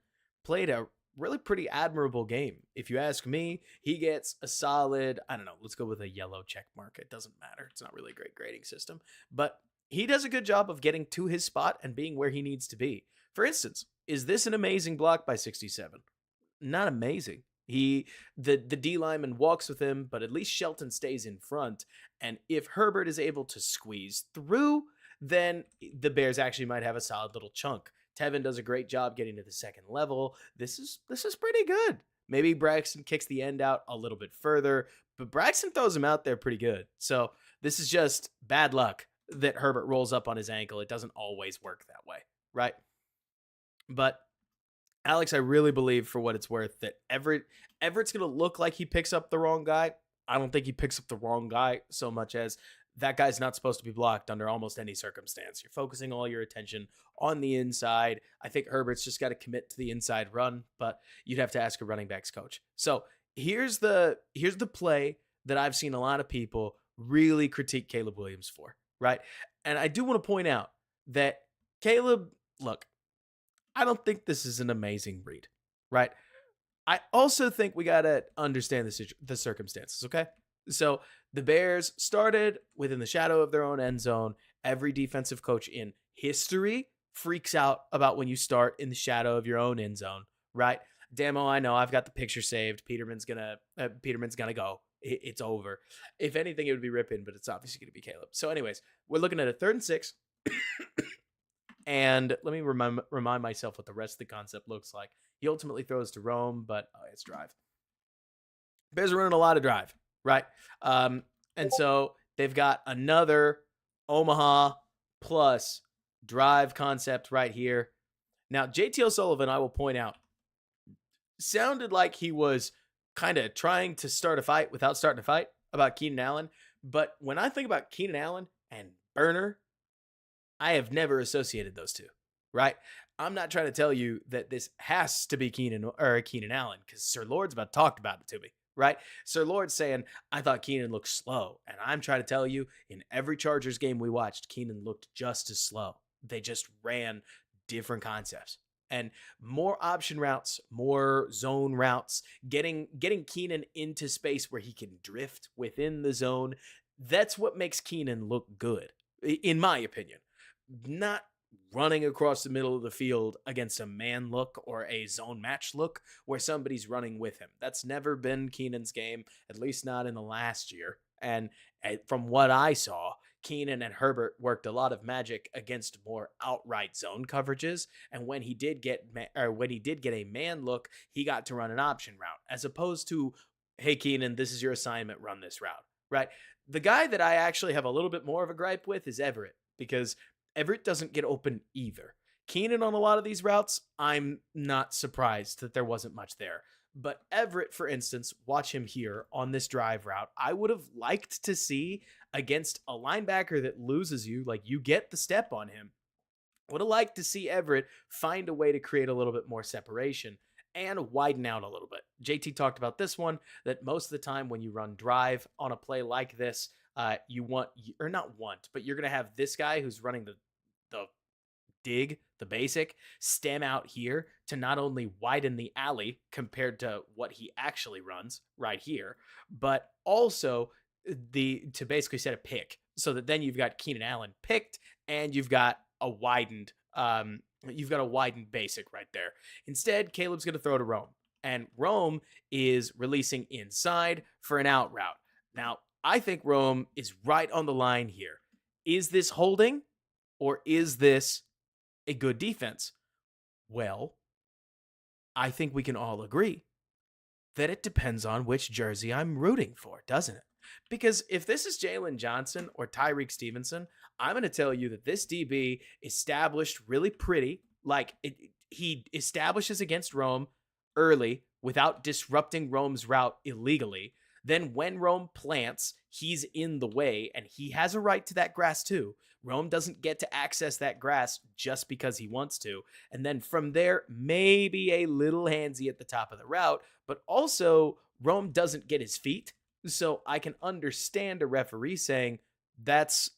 [SPEAKER 1] played a really pretty admirable game. If you ask me, he gets a solid, I don't know, let's go with a yellow check mark. It doesn't matter. It's not really a great grading system, but he does a good job of getting to his spot and being where he needs to be. For instance, is this an amazing block by 67? Not amazing. The D lineman walks with him, but at least Shelton stays in front. And if Herbert is able to squeeze through, then the Bears actually might have a solid little chunk. Tevin does a great job getting to the second level. This is pretty good. Maybe Braxton kicks the end out a little bit further, but Braxton throws him out there pretty good. So this is just bad luck that Herbert rolls up on his ankle. It doesn't always work that way, right? But Alex, I really believe, for what it's worth, that Everett's going to look like he picks up the wrong guy. I don't think he picks up the wrong guy so much as that guy's not supposed to be blocked under almost any circumstance. You're focusing all your attention on the inside. I think Herbert's just got to commit to the inside run, but you'd have to ask a running backs coach. So here's the play that I've seen a lot of people really critique Caleb Williams for, right? And I do want to point out that Caleb, look, I don't think this is an amazing read, right? I also think we got to understand the circumstances, okay? So the Bears started within the shadow of their own end zone. Every defensive coach in history freaks out about when you start in the shadow of your own end zone, right? Damo, I know I've got the picture saved. Peterman's gonna go. It's over. If anything, it would be Rippin, but it's obviously gonna be Caleb. So, anyways, we're looking at a 3rd and 6. And let me remind myself what the rest of the concept looks like. He ultimately throws to Rome, but it's drive. Bears are running a lot of drive, right? And so they've got another Omaha plus drive concept right here. Now, JT O'Sullivan, I will point out, sounded like he was kind of trying to start a fight without starting a fight about Keenan Allen. But when I think about Keenan Allen and Burner, I have never associated those two, right? I'm not trying to tell you that this has to be Keenan Allen, because Sir Lord's about to talk about it to me, right? Sir Lord's saying, I thought Keenan looked slow. And I'm trying to tell you, in every Chargers game we watched, Keenan looked just as slow. They just ran different concepts. And more option routes, more zone routes, getting Keenan into space where he can drift within the zone. That's what makes Keenan look good, in my opinion. Not running across the middle of the field against a man look or a zone match look where somebody's running with him. That's never been Keenan's game, at least not in the last year. And from what I saw, Keenan and Herbert worked a lot of magic against more outright zone coverages, and when he did get when he did get a man look, he got to run an option route as opposed to, hey Keenan, this is your assignment, run this route, right? The guy that I actually have a little bit more of a gripe with is Everett, because Everett doesn't get open either. Keenan on a lot of these routes, I'm not surprised that there wasn't much there. But Everett, for instance, watch him here on this drive route. I would have liked to see against a linebacker that loses you, like you get the step on him. Would have liked to see Everett find a way to create a little bit more separation and widen out a little bit. JT talked about this one, that most of the time when you run drive on a play like this, you want, or not want, but you're going to have this guy who's running the dig, the basic, stem out here to not only widen the alley compared to what he actually runs right here, but also to basically set a pick so that then you've got Keenan Allen picked and you've got a widened basic right there. Instead, Caleb's going to throw to Rome, and Rome is releasing inside for an out route. Now, I think Rome is right on the line here. Is this holding or is this a good defense? Well, I think we can all agree that it depends on which jersey I'm rooting for, doesn't it? Because if this is Jalen Johnson or Tyreek Stevenson, I'm going to tell you that this DB established really pretty. Like he establishes against Rome early without disrupting Rome's route illegally. Then when Rome plants, he's in the way, and he has a right to that grass too. Rome doesn't get to access that grass just because he wants to. And then from there, maybe a little handsy at the top of the route, but also Rome doesn't get his feet. So I can understand a referee saying that's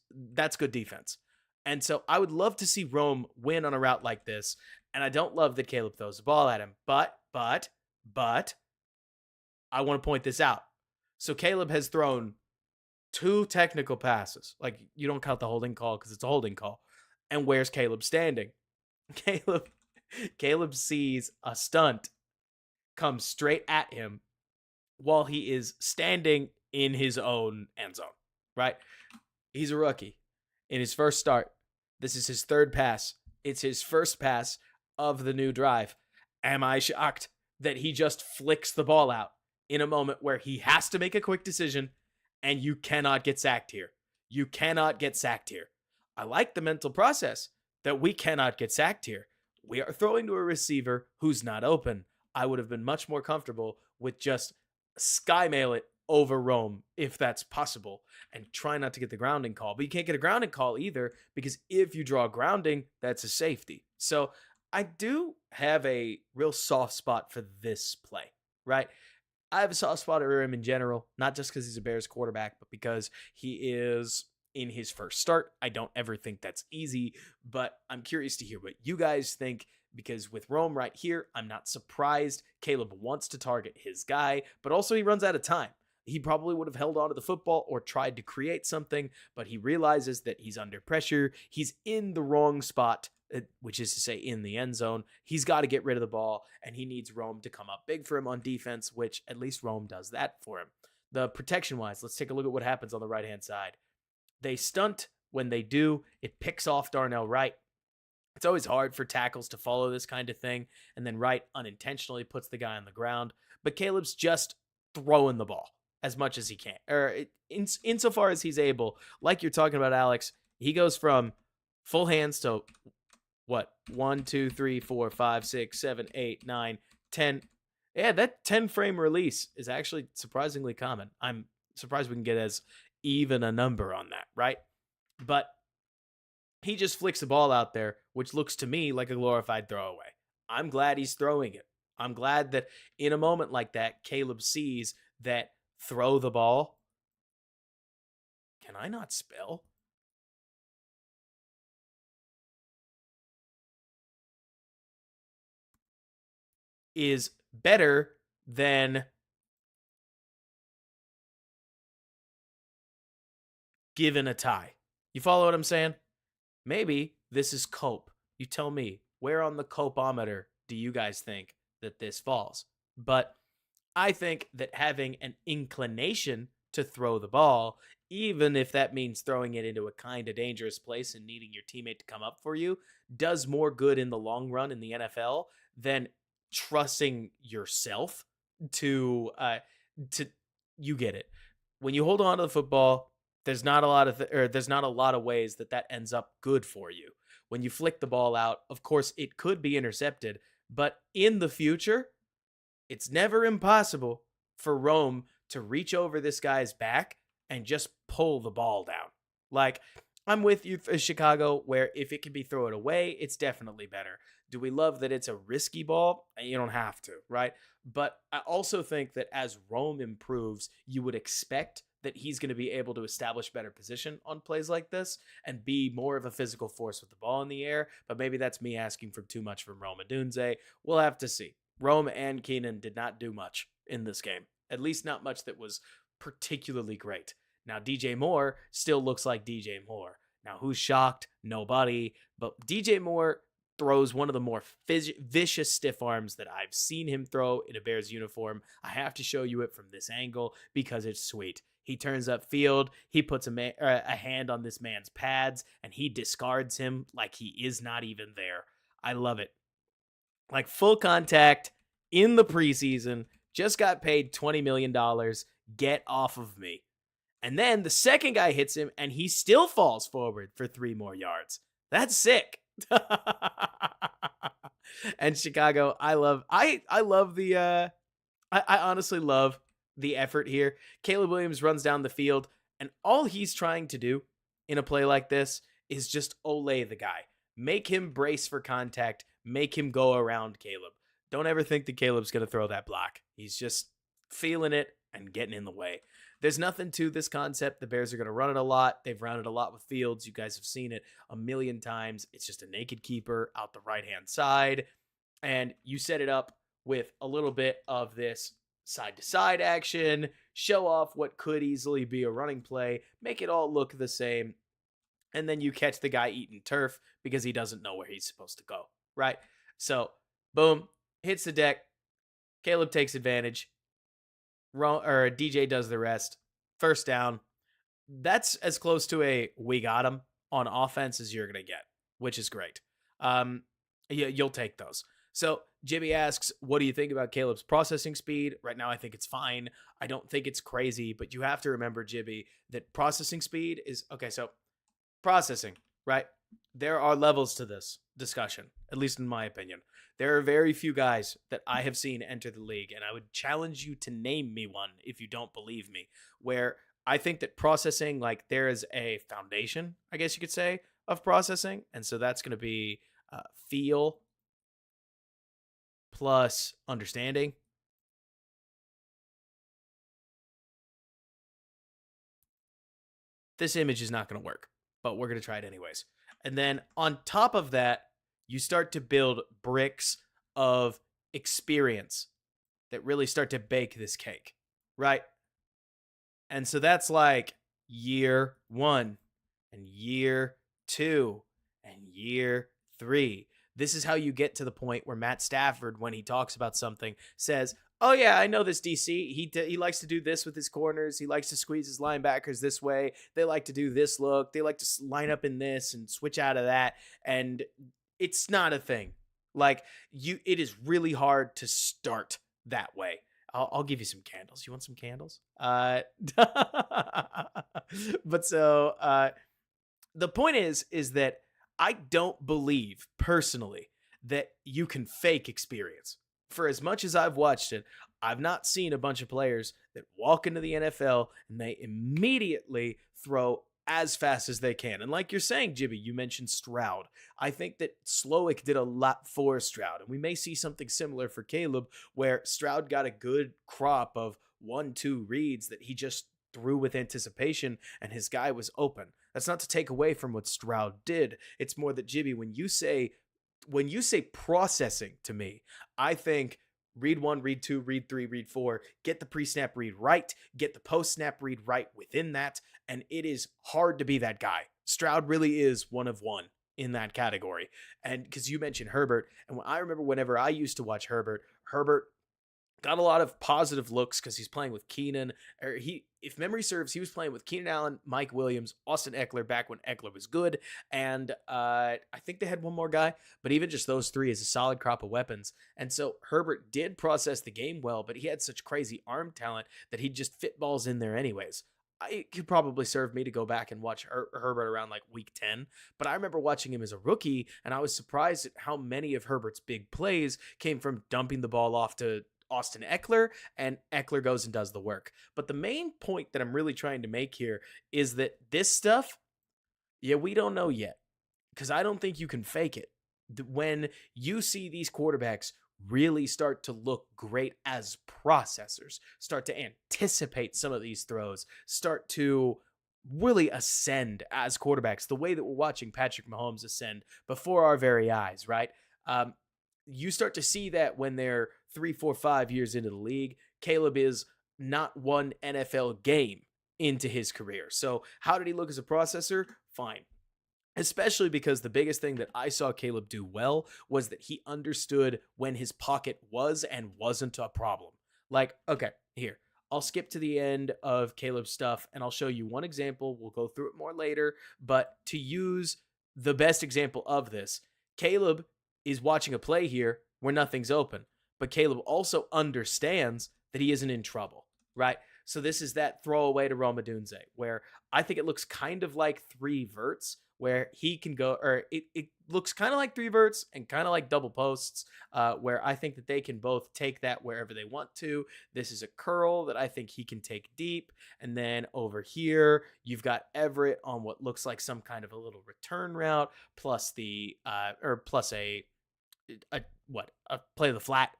[SPEAKER 1] good defense. And so I would love to see Rome win on a route like this. And I don't love that Caleb throws the ball at him, but I want to point this out. So Caleb has thrown 2 technical passes. Like, you don't count the holding call because it's a holding call. And where's Caleb standing? Caleb sees a stunt come straight at him while he is standing in his own end zone, right? He's a rookie in his first start. This is his 3rd pass. It's his first pass of the new drive. Am I shocked that he just flicks the ball out in a moment where he has to make a quick decision, and you cannot get sacked here? You cannot get sacked here. I like the mental process that we cannot get sacked here. We are throwing to a receiver who's not open. I would have been much more comfortable with just skymail it over Rome if that's possible and try not to get the grounding call. But you can't get a grounding call either, because if you draw grounding, that's a safety. So I do have a real soft spot for this play, right? I have a soft spot for him in general, not just because he's a Bears quarterback, but because he is in his first start. I don't ever think that's easy, but I'm curious to hear what you guys think, because with Rome right here, I'm not surprised. Caleb wants to target his guy, but also he runs out of time. He probably would have held on to the football or tried to create something, but he realizes that he's under pressure. He's in the wrong spot, which is to say in the end zone. He's got to get rid of the ball, and he needs Rome to come up big for him on defense, which at least Rome does that for him. The protection-wise, let's take a look at what happens on the right-hand side. They stunt. When they do, it picks off Darnell Wright. It's always hard for tackles to follow this kind of thing, and then Wright unintentionally puts the guy on the ground. But Caleb's just throwing the ball as much as he can, or insofar as he's able. Like you're talking about, Alex, he goes from full hands to what? 1, 2, 3, 4, 5, 6, 7, 8, 9, 10. Yeah, that 10 frame release is actually surprisingly common. I'm surprised we can get as even a number on that, right? But he just flicks the ball out there, which looks to me like a glorified throwaway. I'm glad he's throwing it. I'm glad that in a moment like that, Caleb sees that throw the ball. Can I not spell? Is better than given a tie. You follow what I'm saying? Maybe this is cope. You tell me, where on the copeometer do you guys think that this falls? But I think that having an inclination to throw the ball even if that means throwing it into a kind of dangerous place and needing your teammate to come up for you, does more good in the long run in the NFL than trusting yourself to you get it. When you hold on to the football, there's not a lot of there's not a lot of ways that that ends up good for you. When you flick the ball out, of course it could be intercepted, but in the future, it's never impossible for Rome to reach over this guy's back and just pull the ball down. Like, I'm with you, Chicago, where if it can be thrown away, it's definitely better. Do we love that it's a risky ball? You don't have to, right? But I also think that as Rome improves, you would expect that he's going to be able to establish better position on plays like this and be more of a physical force with the ball in the air. But maybe that's me asking for too much from Rome Odunze. We'll have to see. Rome and Keenan did not do much in this game, at least not much that was particularly great. Now, DJ Moore still looks like DJ Moore. Now, who's shocked? Nobody. But DJ Moore throws one of the more vicious stiff arms that I've seen him throw in a Bears uniform. I have to show you it from this angle because it's sweet. He turns up field, he puts a hand on this man's pads, and he discards him like he is not even there. I love it. Like, full contact in the preseason, just got paid $20 million. Get off of me. And then the second guy hits him, and he still falls forward for 3 more yards. That's sick. And Chicago, I honestly love the effort here. Caleb Williams runs down the field, and all he's trying to do in a play like this is just Olay the guy. Make him brace for contact. Make him go around Caleb. Don't ever think that Caleb's going to throw that block. He's just feeling it and getting in the way. There's nothing to this concept. The Bears are going to run it a lot. They've run it a lot with Fields. You guys have seen it a million times. It's just a naked keeper out the right-hand side. And you set it up with a little bit of this side-to-side action, show off what could easily be a running play, make it all look the same, and then you catch the guy eating turf because he doesn't know where he's supposed to go, right? So, boom, hits the deck. Caleb takes advantage. DJ does the rest. First down. That's as close to a we got him on offense as you're going to get, which is great. You'll take those. So Jimmy asks, what do you think about Caleb's processing speed? Right now, I think it's fine. I don't think it's crazy, but you have to remember, Jimmy, that processing speed is, okay, so processing, right? There are levels to this discussion, at least in my opinion. There are very few guys that I have seen enter the league, and I would challenge you to name me one if you don't believe me, where I think that processing, like, there is a foundation, I guess you could say, of processing, and so that's going to be feel plus understanding. This image is not going to work, but we're going to try it anyways. And then on top of that, you start to build bricks of experience that really start to bake this cake, right? And so that's like year 1 and year 2 and year 3. This is how you get to the point where Matt Stafford, when he talks about something, says, oh yeah, I know this DC. He likes to do this with his corners. He likes to squeeze his linebackers this way. They like to do this look. They like to line up in this and switch out of that. And it's not a thing. Like, it is really hard to start that way. I'll give you some candles. You want some candles? But so the point is that I don't believe personally that you can fake experience. For as much as I've watched it, I've not seen a bunch of players that walk into the NFL and they immediately throw as fast as they can. And like you're saying, Jimmy, you mentioned Stroud. I think that Slowick did a lot for Stroud. And we may see something similar for Caleb, where Stroud got a good crop of 1-2 reads that he just threw with anticipation and his guy was open. That's not to take away from what Stroud did. It's more that, Jimmy, when you say processing to me, I think read 1, read 2, read 3, read 4, get the pre-snap read right, get the post-snap read right within that, and it is hard to be that guy. Stroud really is one of one in that category. And because you mentioned Herbert, and I remember whenever I used to watch Herbert got a lot of positive looks because he's playing with Keenan. If memory serves, he was playing with Keenan Allen, Mike Williams, Austin Eckler back when Eckler was good, and I think they had one more guy. But even just those three is a solid crop of weapons. And so Herbert did process the game well, but he had such crazy arm talent that he'd just fit balls in there anyways. It could probably serve me to go back and watch Herbert around like week 10. But I remember watching him as a rookie, and I was surprised at how many of Herbert's big plays came from dumping the ball off to Austin Eckler, and Eckler goes and does the work. But the main point that I'm really trying to make here is that this stuff, yeah, we don't know yet, because I don't think you can fake it. When you see these quarterbacks really start to look great as processors, start to anticipate some of these throws, start to really ascend as quarterbacks, the way that we're watching Patrick Mahomes ascend before our very eyes, right? You start to see that when they're 3, 4, 5 years into the league. Caleb is not one NFL game into his career. So how did he look as a processor? Fine. Especially because the biggest thing that I saw Caleb do well was that he understood when his pocket was and wasn't a problem. Like, okay, here, I'll skip to the end of Caleb's stuff and I'll show you one example. We'll go through it more later. But to use the best example of this, Caleb is watching a play here where nothing's open. But Caleb also understands that he isn't in trouble, right? So this is that throwaway to Rome Odunze, where I think it looks kind of like three verts, where he can go, or it looks kind of like three verts and kind of like double posts, where I think that they can both take that wherever they want to. This is a curl that I think he can take deep. And then over here, you've got Everett on what looks like some kind of a little return route, plus the, plus a play of the flat.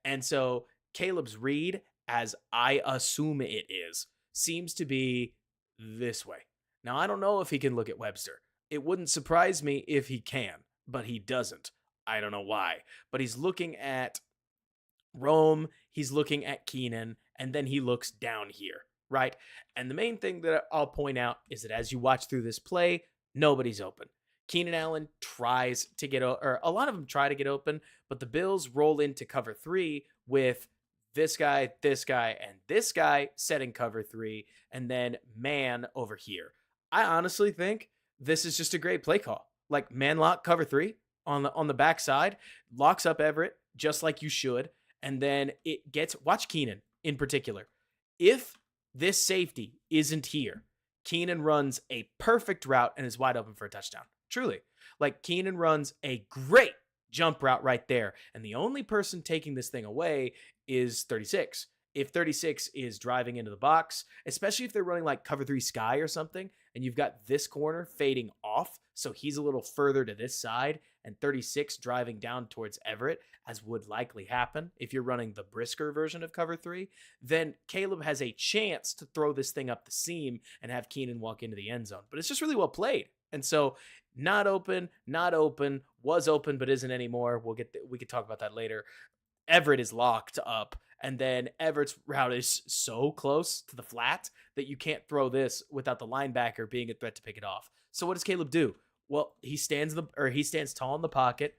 [SPEAKER 1] And so Caleb's read, as I assume it is, seems to be this way. Now, I don't know if he can look at Webster. It wouldn't surprise me if he can, but he doesn't. I don't know why. But he's looking at Rome, he's looking at Keenan, and then he looks down here, right? And the main thing that I'll point out is that as you watch through this play, nobody's open. Keenan Allen tries to get, or a lot of them try to get open, but the Bills roll into cover 3 with this guy, and this guy setting cover 3, and then man over here. I honestly think this is just a great play call. Like man lock cover 3 on the backside, locks up Everett just like you should, and then it gets, watch Keenan in particular. If this safety isn't here, Keenan runs a perfect route and is wide open for a touchdown. Truly. Like Keenan runs a great jump route right there. And the only person taking this thing away is 36. If 36 is driving into the box, especially if they're running like cover 3 sky or something, and you've got this corner fading off, so he's a little further to this side, and 36 driving down towards Everett, as would likely happen if you're running the brisker version of cover 3, then Caleb has a chance to throw this thing up the seam and have Keenan walk into the end zone. But it's just really well played. And so not open, was open but isn't anymore. We could talk about that later. Everett is locked up, and then Everett's route is so close to the flat that you can't throw this without the linebacker being a threat to pick it off. So what does Caleb do? Well, he stands tall in the pocket,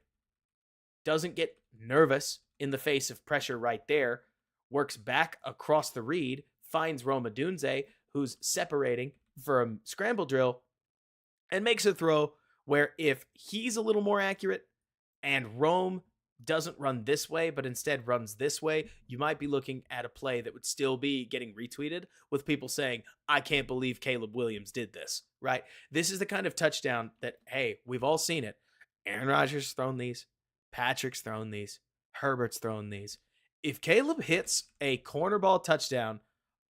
[SPEAKER 1] doesn't get nervous in the face of pressure right there, works back across the read, finds Rome Odunze, who's separating for a scramble drill, and makes a throw where if he's a little more accurate and Rome doesn't run this way, but instead runs this way, you might be looking at a play that would still be getting retweeted with people saying, I can't believe Caleb Williams did this, right? This is the kind of touchdown that, hey, we've all seen it. Aaron Rodgers thrown these. Patrick's thrown these. Herbert's thrown these. If Caleb hits a corner ball touchdown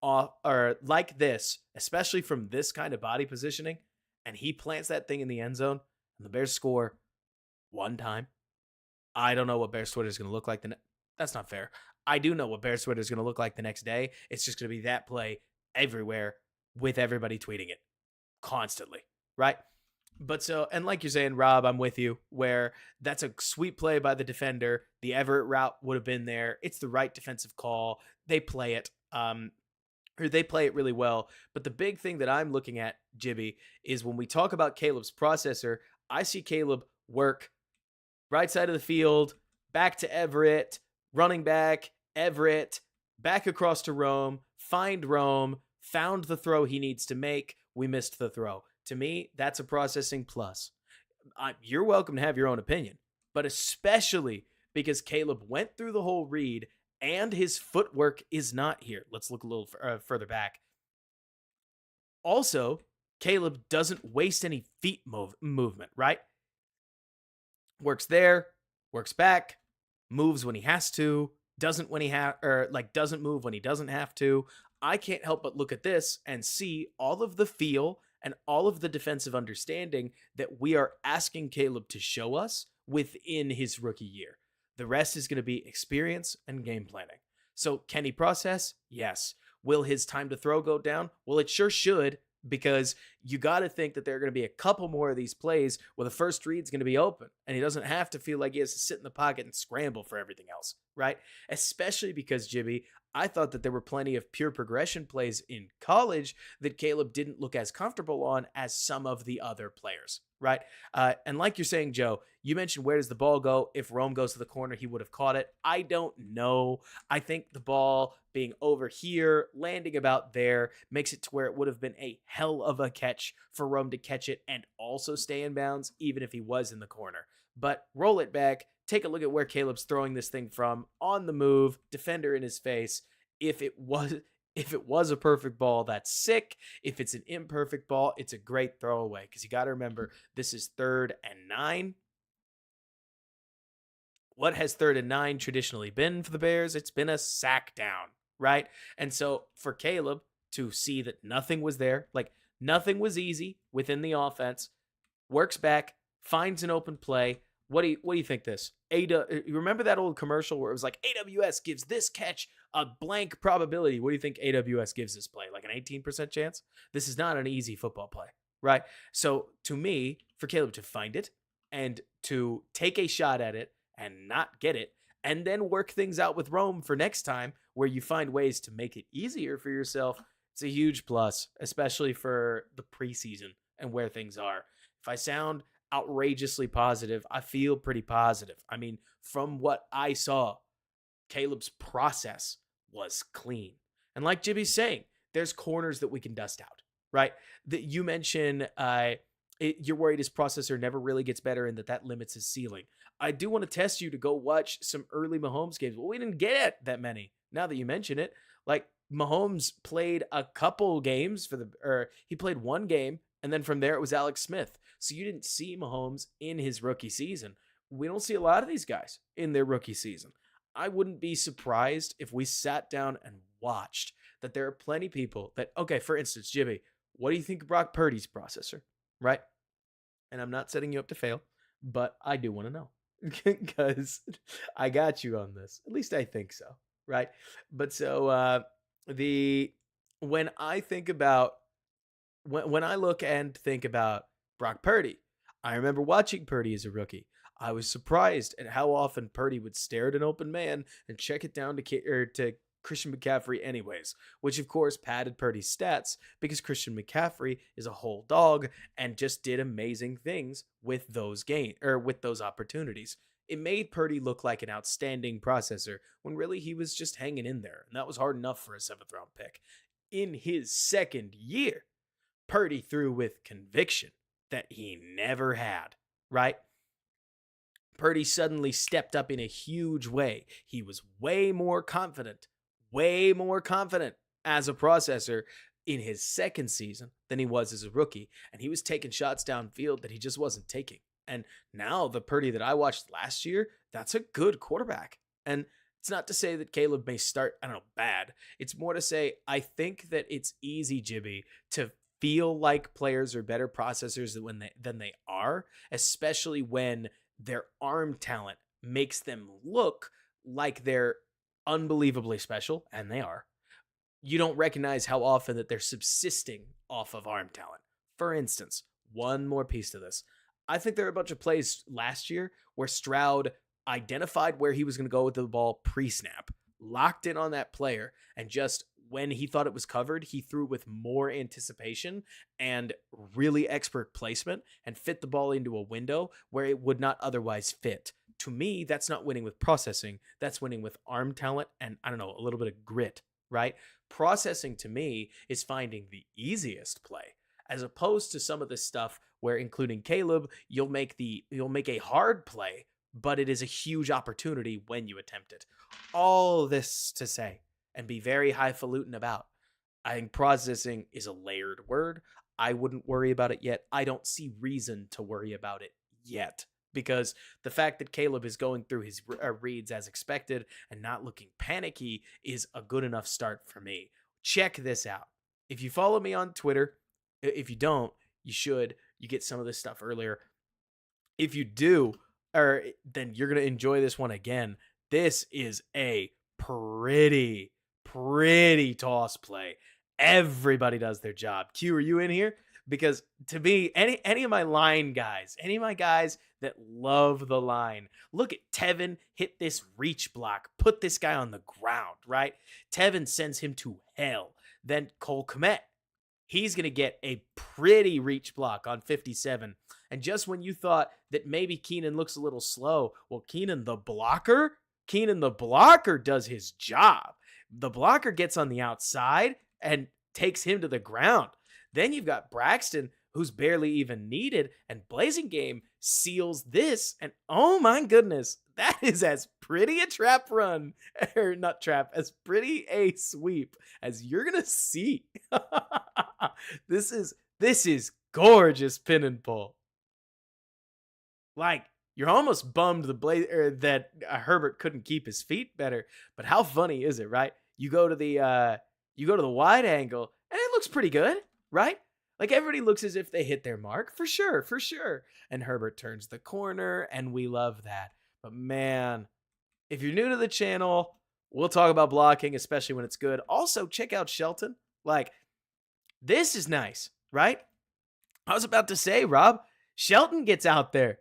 [SPEAKER 1] or like this, especially from this kind of body positioning, and he plants that thing in the end zone, and the Bears score one time, I don't know what Bears Twitter is going to look like. That's not fair. I do know what Bears Twitter is going to look like the next day. It's just going to be that play everywhere with everybody tweeting it constantly, right? But so, and like you're saying, Rob, I'm with you, where that's a sweet play by the defender. The Everett route would have been there. It's the right defensive call. They play it. They play it really well. But the big thing that I'm looking at, Jibby, is when we talk about Caleb's processor, I see Caleb work right side of the field, back to Everett, running back, Everett, back across to Rome, find Rome, found the throw he needs to make. We missed the throw. To me, that's a processing plus. You're welcome to have your own opinion, but especially because Caleb went through the whole read and his footwork is not here. Let's look a little further back. Also, Caleb doesn't waste any feet movement, right? Works there, works back, moves when he has to, doesn't move when he doesn't have to. I can't help but look at this and see all of the feel and all of the defensive understanding that we are asking Caleb to show us within his rookie year. The rest is going to be experience and game planning. So can he process? Yes. Will his time to throw go down? Well, it sure should, because you got to think that there are going to be a couple more of these plays where the first read's going to be open and he doesn't have to feel like he has to sit in the pocket and scramble for everything else, right? Especially because, Jibby, I thought that there were plenty of pure progression plays in college that Caleb didn't look as comfortable on as some of the other players, right? And like you're saying, Joe, you mentioned where does the ball go? If Rome goes to the corner, he would have caught it. I don't know. I think the ball being over here, landing about there, makes it to where it would have been a hell of a catch for Rome to catch it and also stay in bounds, even if he was in the corner. But roll it back. Take a look at where Caleb's throwing this thing from, on the move, defender in his face. If it was a perfect ball, that's sick. If it's an imperfect ball, it's a great throwaway, because you got to remember, this is 3rd and 9. What has 3rd and 9 traditionally been for the Bears? It's been a sack down, right? And so for Caleb to see that nothing was there, like nothing was easy within the offense, works back, finds an open play. What do you think this? You remember that old commercial where it was like AWS gives this catch a blank probability? What do you think AWS gives this play? Like an 18% chance? This is not an easy football play, right? So to me, for Caleb to find it and to take a shot at it and not get it, and then work things out with Rome for next time where you find ways to make it easier for yourself, it's a huge plus, especially for the preseason and where things are. If I sound outrageously positive, I feel pretty positive. I mean, from what I saw, Caleb's process was clean. And like Jibby's saying, there's corners that we can dust out, right? That you mentioned, you're worried his processor never really gets better and that limits his ceiling. I do want to test you to go watch some early Mahomes games. Well, we didn't get that many. Now that you mention it, like Mahomes played a couple games he played one game, and then from there it was Alex Smith. So you didn't see Mahomes in his rookie season. We don't see a lot of these guys in their rookie season. I wouldn't be surprised if we sat down and watched that there are plenty of people that, okay, for instance, Jimmy, what do you think of Brock Purdy's processor, right? And I'm not setting you up to fail, but I do want to know because I got you on this. At least I think so, right? But so when I think about when I look and think about Brock Purdy, I remember watching Purdy as a rookie. I was surprised at how often Purdy would stare at an open man and check it down to Christian McCaffrey anyways, which of course padded Purdy's stats because Christian McCaffrey is a whole dog and just did amazing things with those with those opportunities. It made Purdy look like an outstanding processor when really he was just hanging in there, and that was hard enough for a 7th round pick. In his second year, Purdy threw with conviction that he never had, right? Purdy suddenly stepped up in a huge way. He was way more confident as a processor in his second season than he was as a rookie. And he was taking shots downfield that he just wasn't taking. And now the Purdy that I watched last year, that's a good quarterback. And it's not to say that Caleb may start, bad. It's more to say, I think that it's easy, Jibby, to feel like players are better processors than they are, especially when their arm talent makes them look like they're unbelievably special, and they are. You don't recognize how often that they're subsisting off of arm talent. For instance, one more piece to this. I think there are a bunch of plays last year where Stroud identified where he was going to go with the ball pre-snap, locked in on that player, and just when he thought it was covered, he threw with more anticipation and really expert placement and fit the ball into a window where it would not otherwise fit. to me, that's not winning with processing. That's winning with arm talent and, I don't know, a little bit of grit, right? Processing to me is finding the easiest play, as opposed to some of this stuff where, including Caleb, you'll make a hard play, but it is a huge opportunity when you attempt it. All this to say, and be very highfalutin about, I think processing is a layered word. I wouldn't worry about it yet. I don't see reason to worry about it yet, because the fact that Caleb is going through his reads as expected and not looking panicky is a good enough start for me. Check this out. If you follow me on Twitter, if you don't, you should. You get some of this stuff earlier. If you do, then you're going to enjoy this one again. This is a pretty toss play. Everybody does their job. Q, are you in here? Because to me, any of my line guys, any of my guys that love the line, look at Tevin hit this reach block, put this guy on the ground, right? Tevin sends him to hell. Then Cole Kmet, he's going to get a pretty reach block on 57. And just when you thought that maybe Keenan looks a little slow, well, Keenan the blocker does his job. The blocker gets on the outside and takes him to the ground. Then you've got Braxton, who's barely even needed, and Blazing Game seals this. And oh my goodness, that is as pretty a trap run, or not trap, as pretty a sweep as you're going to see. This is gorgeous pin and pull. Like, you're almost bummed that Herbert couldn't keep his feet better, but how funny is it, right? You go to the wide angle, and it looks pretty good, right? Like, everybody looks as if they hit their mark, for sure. And Herbert turns the corner, and we love that. But man, if you're new to the channel, we'll talk about blocking, especially when it's good. Also, check out Shelton. Like, this is nice, right? I was about to say, Rob, Shelton gets out there.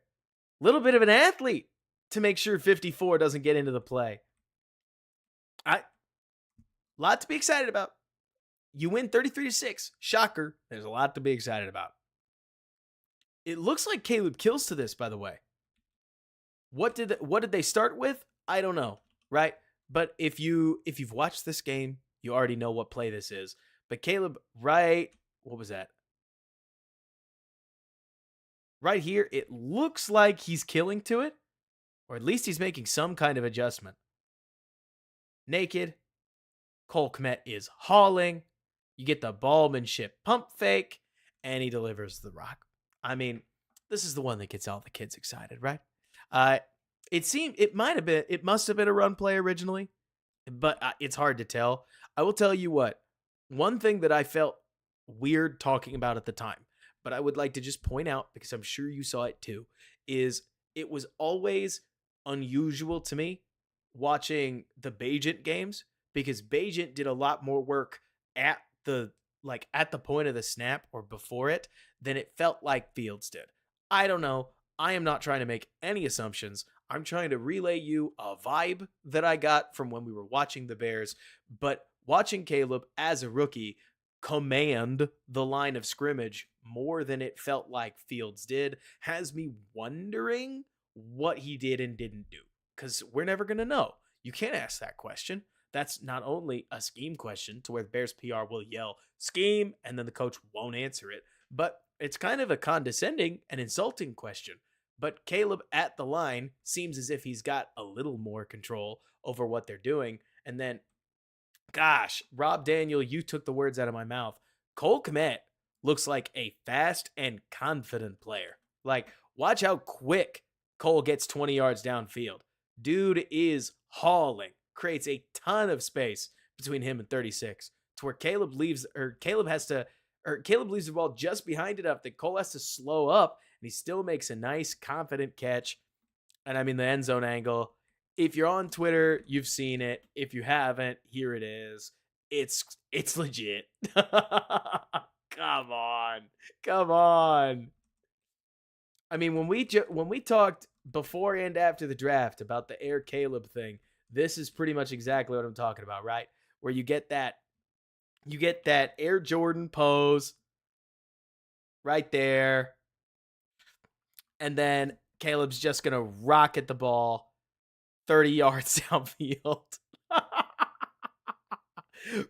[SPEAKER 1] Little bit of an athlete to make sure 54 doesn't get into the play. Lot to be excited about. You win 33-6. Shocker. There's a lot to be excited about. It looks like Caleb kills to this, by the way. What did they start with? I don't know, right? But if you've watched this game, you already know what play this is. But Caleb, right, what was that? Right here, it looks like he's killing to it, or at least he's making some kind of adjustment. Naked. Cole Kmet is hauling. You get the ballmanship pump fake, and he delivers the rock. I mean, this is the one that gets all the kids excited, right? It must have been a run play originally, but it's hard to tell. I will tell you what, one thing that I felt weird talking about at the time, but I would like to just point out, because I'm sure you saw it too, is it was always unusual to me watching the Bajent games, because Bajent did a lot more work at the point of the snap or before it than it felt like Fields did. I don't know. I am not trying to make any assumptions. I'm trying to relay you a vibe that I got from when we were watching the Bears, but watching Caleb as a rookie command the line of scrimmage more than it felt like Fields did has me wondering what he did and didn't do, because we're never going to know. You can't ask that question. That's not only a scheme question to where the Bears PR will yell scheme and then the coach won't answer it, but it's kind of a condescending and insulting question. But Caleb at the line seems as if he's got a little more control over what they're doing. And then, gosh, Rob Daniel, you took the words out of my mouth. Cole Kmet looks like a fast and confident player. Like, watch how quick Cole gets 20 yards downfield. Dude is hauling, creates a ton of space between him and 36 to where Caleb leaves the ball just behind enough that Cole has to slow up, and he still makes a nice, confident catch. And I mean, the end zone angle, if you're on Twitter, you've seen it. If you haven't, here it is. It's legit. Come on. I mean, when we talked before and after the draft about the Air Caleb thing, this is pretty much exactly what I'm talking about, right? Where you get that Air Jordan pose right there. And then Caleb's just going to rocket the ball 30 yards downfield,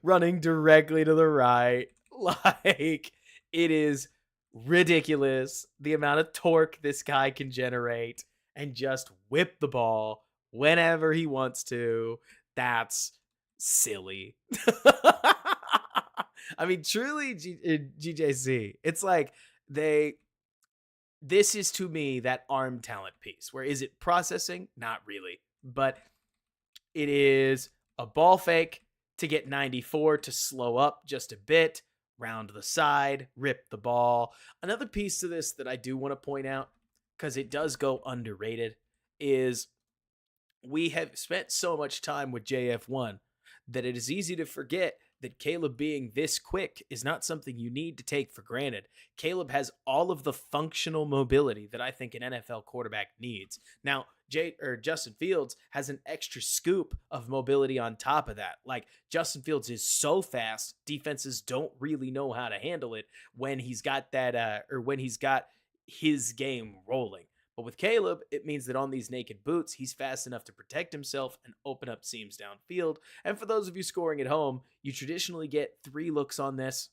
[SPEAKER 1] running directly to the right. Like, it is ridiculous the amount of torque this guy can generate and just whip the ball whenever he wants to. That's silly. I mean, truly, GJC, it's like they this is to me that arm talent piece. Where is it processing? Not really. But it is a ball fake to get 94 to slow up just a bit, round the side, rip the ball. Another piece to this that I do want to point out, because it does go underrated, is we have spent so much time with JF1 that it is easy to forget that Caleb being this quick is not something you need to take for granted. Caleb has all of the functional mobility that I think an NFL quarterback needs. Now, Justin Fields has an extra scoop of mobility on top of that. Like, Justin Fields is so fast, defenses don't really know how to handle it when he's got that or when he's got his game rolling. But with Caleb, it means that on these naked boots, he's fast enough to protect himself and open up seams downfield. And for those of you scoring at home, you traditionally get 3 looks on this.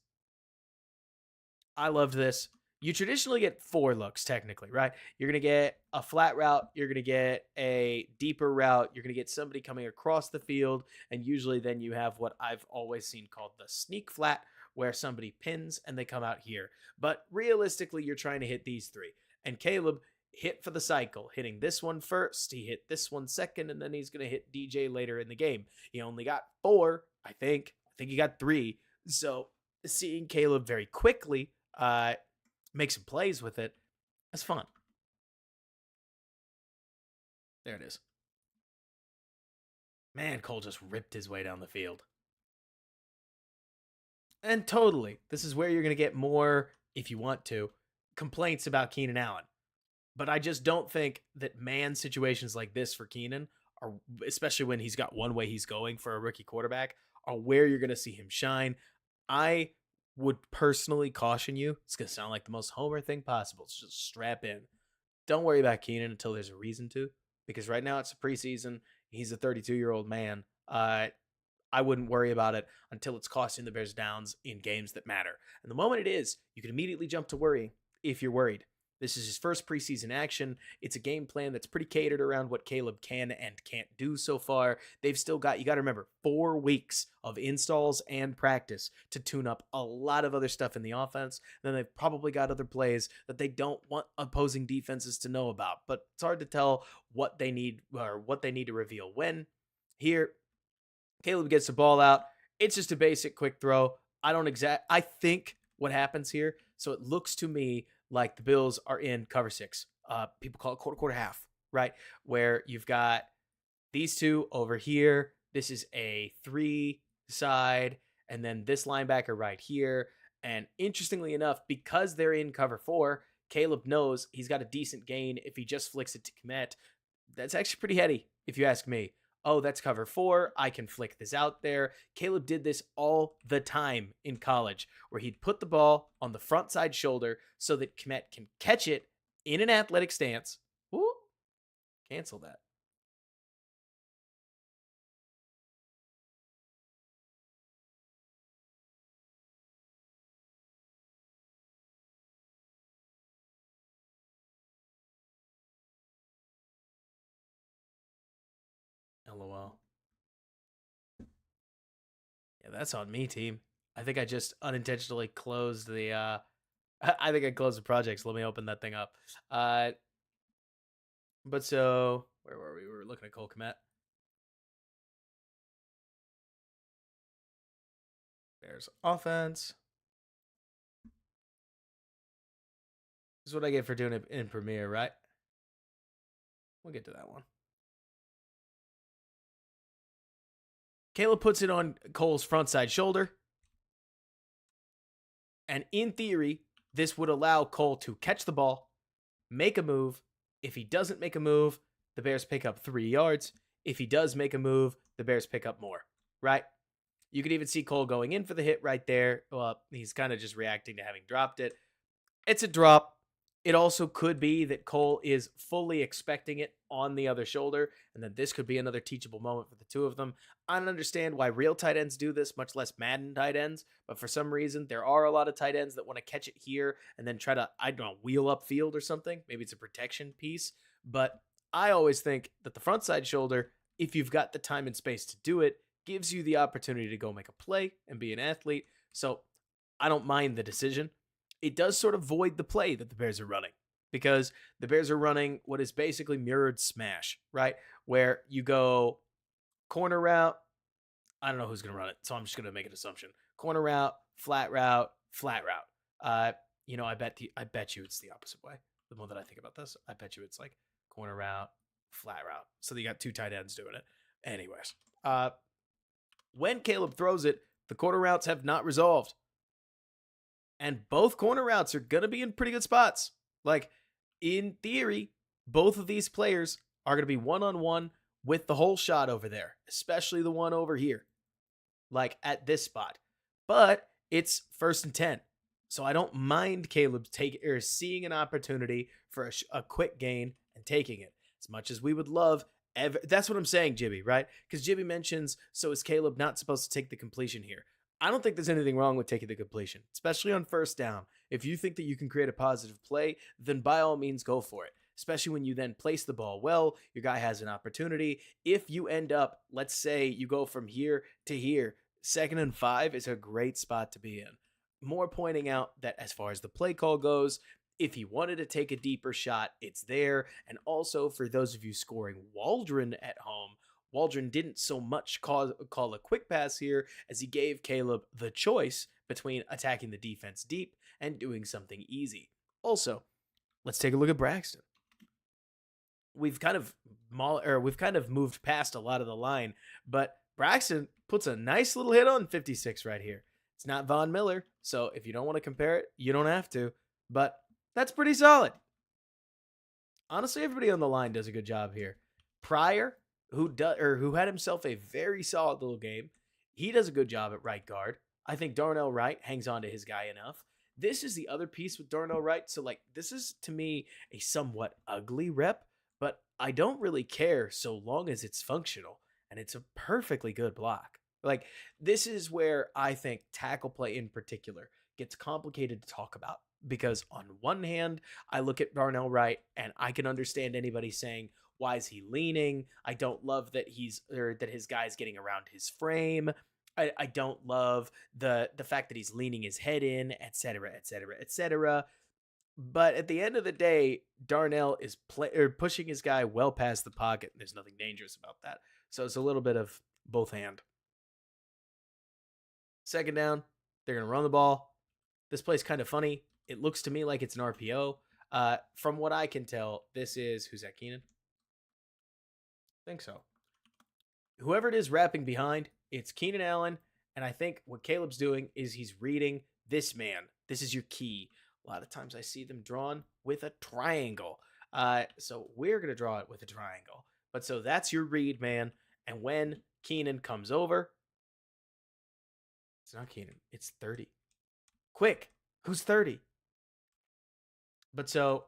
[SPEAKER 1] I loved this. You traditionally get 4 looks, technically, right? You're going to get a flat route. You're going to get a deeper route. You're going to get somebody coming across the field. And usually then you have what I've always seen called the sneak flat, where somebody pins and they come out here. But realistically, you're trying to hit these 3. And Caleb hit for the cycle, hitting this one first, he hit this one second, and then he's going to hit DJ later in the game. He only got 4, I think he got 3. So seeing Caleb very quickly make some plays with it, that's fun. There it is. Man, Cole just ripped his way down the field. And totally, this is where you're going to get more, if you want to, complaints about Keenan Allen. But I just don't think that man situations like this for Keenan are, especially when he's got one way he's going for a rookie quarterback, are where you're going to see him shine. I would personally caution you. It's going to sound like the most homer thing possible. It's just strap in. Don't worry about Keenan until there's a reason to, because right now it's a preseason. He's a 32-year-old man. I wouldn't worry about it until it's costing the Bears downs in games that matter. And the moment it is, you can immediately jump to worry if you're worried. This is his first preseason action. It's a game plan that's pretty catered around what Caleb can and can't do so far. They've still got, you got to remember, 4 weeks of installs and practice to tune up a lot of other stuff in the offense. Then they've probably got other plays that they don't want opposing defenses to know about. But it's hard to tell what they need or what they need to reveal when. Here, Caleb gets the ball out. It's just a basic quick throw. I think what happens here, so it looks to me like the Bills are in cover 6. People call it quarter half, right? Where you've got these 2 over here. This is a 3 side, and then this linebacker right here. And interestingly enough, because they're in cover 4, Caleb knows he's got a decent gain if he just flicks it to Kmet. That's actually pretty heady, if you ask me. Oh, that's cover 4. I can flick this out there. Caleb did this all the time in college, where he'd put the ball on the front side shoulder so that Kmet can catch it in an athletic stance. Ooh, cancel that. LOL. Yeah, that's on me, team. I think I just unintentionally closed the I think I closed the project, so let me open that thing up. But so where were we? We were looking at Cole Kmet. Bears offense. This is what I get for doing it in Premiere, right? We'll get to that one. Caleb puts it on Cole's front side shoulder. And in theory, this would allow Cole to catch the ball, make a move. If he doesn't make a move, the Bears pick up 3 yards. If he does make a move, the Bears pick up more, right? You could even see Cole going in for the hit right there. Well, he's kind of just reacting to having dropped it. It's a drop. It also could be that Cole is fully expecting it on the other shoulder, and then this could be another teachable moment for the two of them. I don't understand why real tight ends do this, much less Madden tight ends, but for some reason, there are a lot of tight ends that want to catch it here and then try to, I don't know, wheel up field or something. Maybe it's a protection piece, but I always think that the front side shoulder, if you've got the time and space to do it, gives you the opportunity to go make a play and be an athlete. So I don't mind the decision. It does sort of void the play that the Bears are running because the Bears are running what is basically mirrored smash, right? Where you go corner route. I don't know who's going to run it, so I'm just going to make an assumption. Corner route, flat route, flat route. I bet you it's the opposite way. The more that I think about this, I bet you it's like corner route, flat route. So you got two tight ends doing it. Anyways, when Caleb throws it, the corner routes have not resolved. And both corner routes are going to be in pretty good spots. Like, in theory, both of these players are going to be one-on-one with the whole shot over there, especially the one over here, like at this spot. But it's 1st and 10. So I don't mind Caleb seeing an opportunity for a quick gain and taking it. As much as we would love, that's what I'm saying, Jibby, right? Because Jibby mentions, so is Caleb not supposed to take the completion here? I don't think there's anything wrong with taking the completion, especially on 1st down. If you think that you can create a positive play, then by all means go for it. Especially when you then place the ball well, your guy has an opportunity. If you end up, let's say you go from here to here, 2nd and 5 is a great spot to be in. More pointing out that as far as the play call goes, if he wanted to take a deeper shot, it's there. And also for those of you scoring Waldron at home, Waldron didn't so much call a quick pass here as he gave Caleb the choice between attacking the defense deep and doing something easy. Also, let's take a look at Braxton. We've kind of moved past a lot of the line, but Braxton puts a nice little hit on 56 right here. It's not Von Miller, so if you don't want to compare it, you don't have to, but that's pretty solid. Honestly, everybody on the line does a good job here. Pryor, who had himself a very solid little game, he does a good job at right guard. I think Darnell Wright hangs on to his guy enough. This is the other piece with Darnell Wright. So, this is, to me, a somewhat ugly rep, but I don't really care so long as it's functional, and it's a perfectly good block. This is where I think tackle play in particular gets complicated to talk about, because on one hand, I look at Darnell Wright, and I can understand anybody saying, why is he leaning? I don't love that that his guy's getting around his frame. I don't love the fact that he's leaning his head in, etc., etc., etc. But at the end of the day, Darnell is pushing his guy well past the pocket. And there's nothing dangerous about that. So it's a little bit of both hand. 2nd down, they're going to run the ball. This play's kind of funny. It looks to me like it's an RPO. From what I can tell, this is, who's that, Keenan? I think so. Whoever it is wrapping behind, it's Keenan Allen. And I think what Caleb's doing is he's reading this man. This is your key. A lot of times I see them drawn with a triangle. So we're going to draw it with a triangle. But so that's your read, man. And when Keenan comes over, it's not Keenan. It's 30. Quick. Who's 30? But so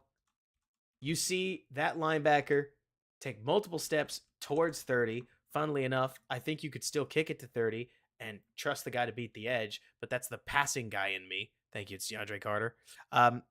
[SPEAKER 1] you see that linebacker take multiple steps towards 30. Funnily enough, I think you could still kick it to 30 and trust the guy to beat the edge, but that's the passing guy in me. Thank you. It's DeAndre Carter. Well,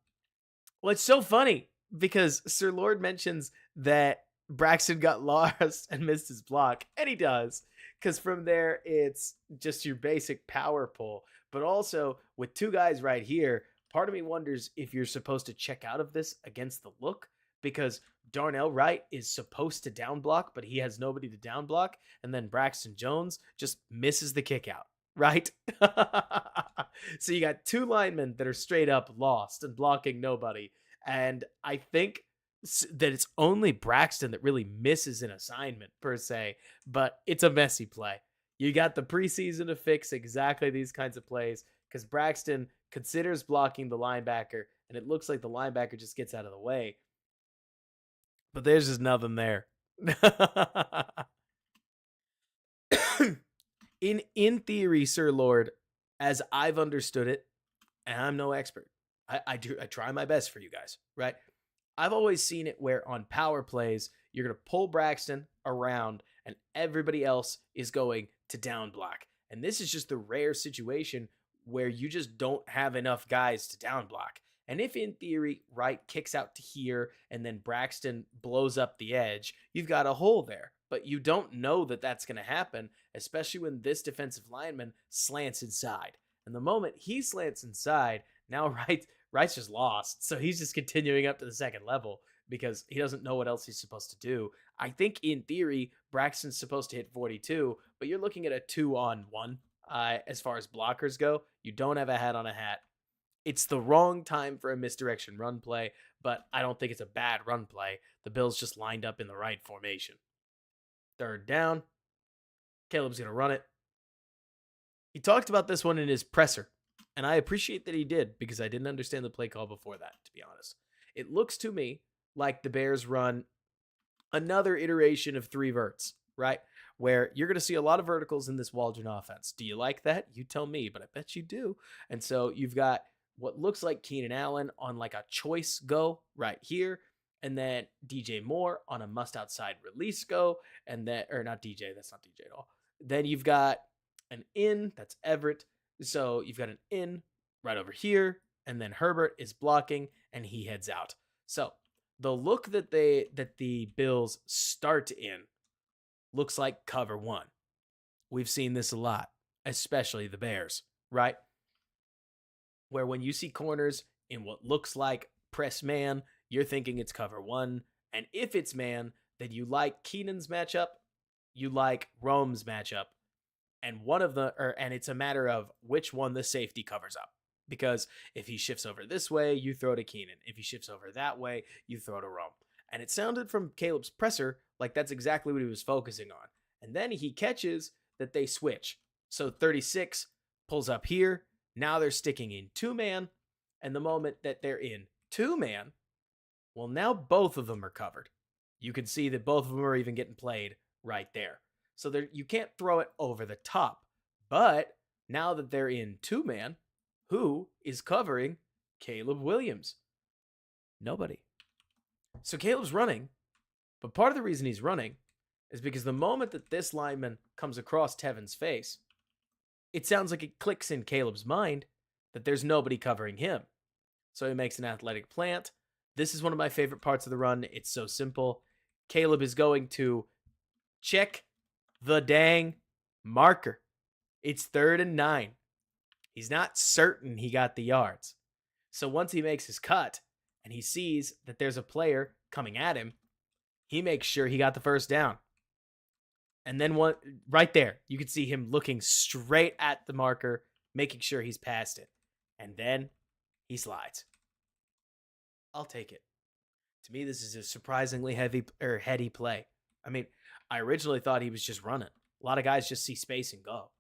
[SPEAKER 1] it's so funny because Sir Lord mentions that Braxton got lost and missed his block, and he does, because from there, it's just your basic power pull. But also, with two guys right here, part of me wonders if you're supposed to check out of this against the look, because Darnell Wright is supposed to down block, but he has nobody to down block, and then Braxton Jones just misses the kick out, right? So you got two linemen that are straight up lost and blocking nobody, and I think that it's only Braxton that really misses an assignment per se, but it's a messy play. You got the preseason to fix exactly these kinds of plays, because Braxton considers blocking the linebacker, and it looks like the linebacker just gets out of the way. But there's just nothing there. In theory, Sir Lord, as I've understood it, and I'm no expert, I try my best for you guys, right? I've always seen it where on power plays, you're going to pull Braxton around and everybody else is going to down block. And this is just the rare situation where you just don't have enough guys to down block. And if in theory, Wright kicks out to here and then Braxton blows up the edge, you've got a hole there. But you don't know that that's going to happen, especially when this defensive lineman slants inside. And the moment he slants inside, now Wright's just lost. So he's just continuing up to the second level because he doesn't know what else he's supposed to do. I think in theory, Braxton's supposed to hit 42, but you're looking at a 2-on-1 as far as blockers go. You don't have a hat on a hat. It's the wrong time for a misdirection run play, but I don't think it's a bad run play. The Bills just lined up in the right formation. Third down. Caleb's going to run it. He talked about this one in his presser, and I appreciate that he did because I didn't understand the play call before that, to be honest. It looks to me like the Bears run another iteration of 3 verts, right? Where you're going to see a lot of verticals in this Waldron offense. Do you like that? You tell me, but I bet you do. And so you've got what looks like Keenan Allen on like a choice go right here, and then DJ Moore on a must outside release go, and then, or not DJ, that's not DJ at all. Then you've got an in, that's Everett. So you've got an in right over here, and then Herbert is blocking, and he heads out. So the look that the Bills start in looks like cover 1. We've seen this a lot, especially the Bears, right? Where when you see corners in what looks like press man, you're thinking it's cover 1. And if it's man, then you like Keenan's matchup, you like Rome's matchup, and and it's a matter of which one the safety covers up. Because if he shifts over this way, you throw to Keenan. If he shifts over that way, you throw to Rome. And it sounded from Caleb's presser like that's exactly what he was focusing on. And then he catches that they switch. So 36 pulls up here. Now they're sticking in 2-man. And the moment that they're in 2-man, well, now both of them are covered. You can see that both of them are even getting played right there. So you can't throw it over the top. But now that they're in 2-man, who is covering Caleb Williams? Nobody. So Caleb's running, but part of the reason he's running is because the moment that this lineman comes across Tevin's face, it sounds like it clicks in Caleb's mind that there's nobody covering him. So he makes an athletic plant. This is one of my favorite parts of the run. It's so simple. Caleb is going to check the dang marker. It's 3rd and 9. He's not certain he got the yards. So once he makes his cut and he sees that there's a player coming at him, he makes sure he got the first down. And then right there, you can see him looking straight at the marker, making sure he's past it. And then he slides. I'll take it. To me, this is a surprisingly heady play. I mean, I originally thought he was just running. A lot of guys just see space and go.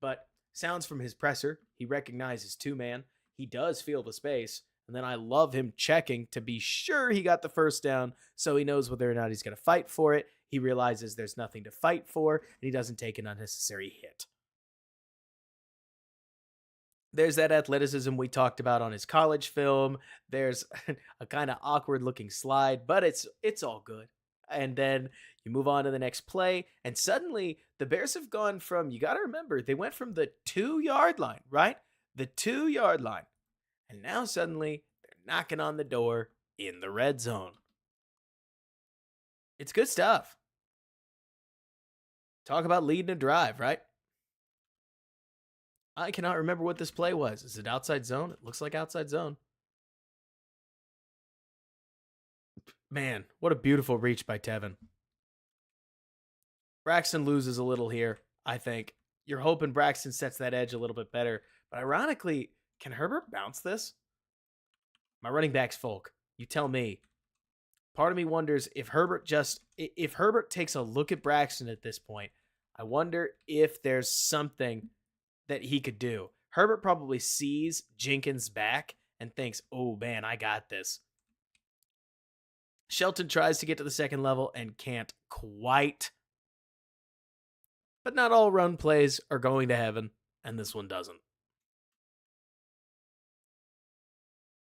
[SPEAKER 1] But sounds from his presser, he recognizes 2-man. He does feel the space. And then I love him checking to be sure he got the first down so he knows whether or not he's going to fight for it. He realizes there's nothing to fight for, and he doesn't take an unnecessary hit. There's that athleticism we talked about on his college film. There's a kind of awkward looking slide, but it's all good. And then you move on to the next play, and suddenly the Bears have gone from, you got to remember, they went from the 2-yard line, right? The 2-yard line. And now suddenly they're knocking on the door in the red zone. It's good stuff. Talk about leading a drive, right? I cannot remember what this play was. Is it outside zone? It looks like outside zone. Man, what a beautiful reach by Tevin. Braxton loses a little here, I think. You're hoping Braxton sets that edge a little bit better. But ironically, can Herbert bounce this? My running back's Folk. You tell me. Part of me wonders if Herbert takes a look at Braxton at this point, I wonder if there's something that he could do. Herbert probably sees Jenkins back and thinks, oh man, I got this. Shelton tries to get to the second level and can't quite. But not all run plays are going to heaven, and this one doesn't.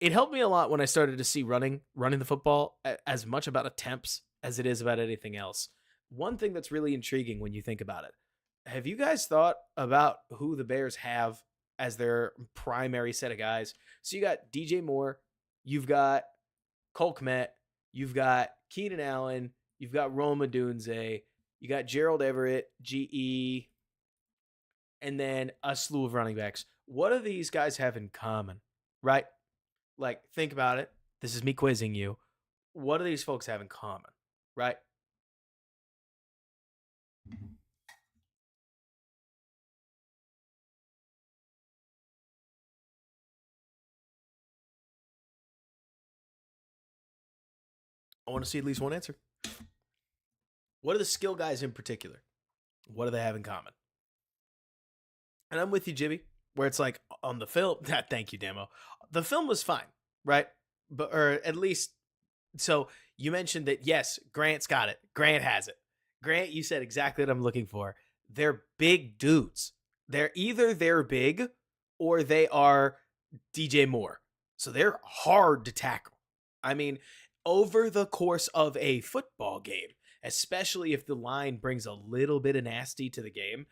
[SPEAKER 1] it helped me a lot when I started to see running the football as much about attempts as it is about anything else. One thing that's really intriguing when you think about it, have you guys thought about who the Bears have as their primary set of guys? So you got DJ Moore, you've got Cole Kmet, you've got Keenan Allen, you've got Rome Odunze, you got Gerald Everett, GE, and then a slew of running backs. What do these guys have in common? Right? Like, think about it. This is me quizzing you. What do these folks have in common? Right? I want to see at least one answer. What are the skill guys in particular? What do they have in common? And I'm with you, Jibby, where it's like on the film. Thank you, Demo. The film was fine, right? But or at least so you mentioned that yes, Grant's got it. Grant has it. Grant, you said exactly what I'm looking for. They're big dudes. They're big or they are DJ Moore. So they're hard to tackle. I mean, over the course of a football game, especially if the line brings a little bit of nasty to the game,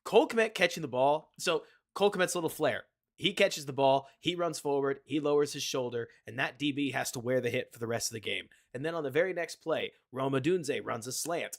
[SPEAKER 1] Cole Kmet catching the ball. So Cole Kmet's little flare. He catches the ball, he runs forward, he lowers his shoulder, and that DB has to wear the hit for the rest of the game. And then on the very next play, Rome Odunze runs a slant.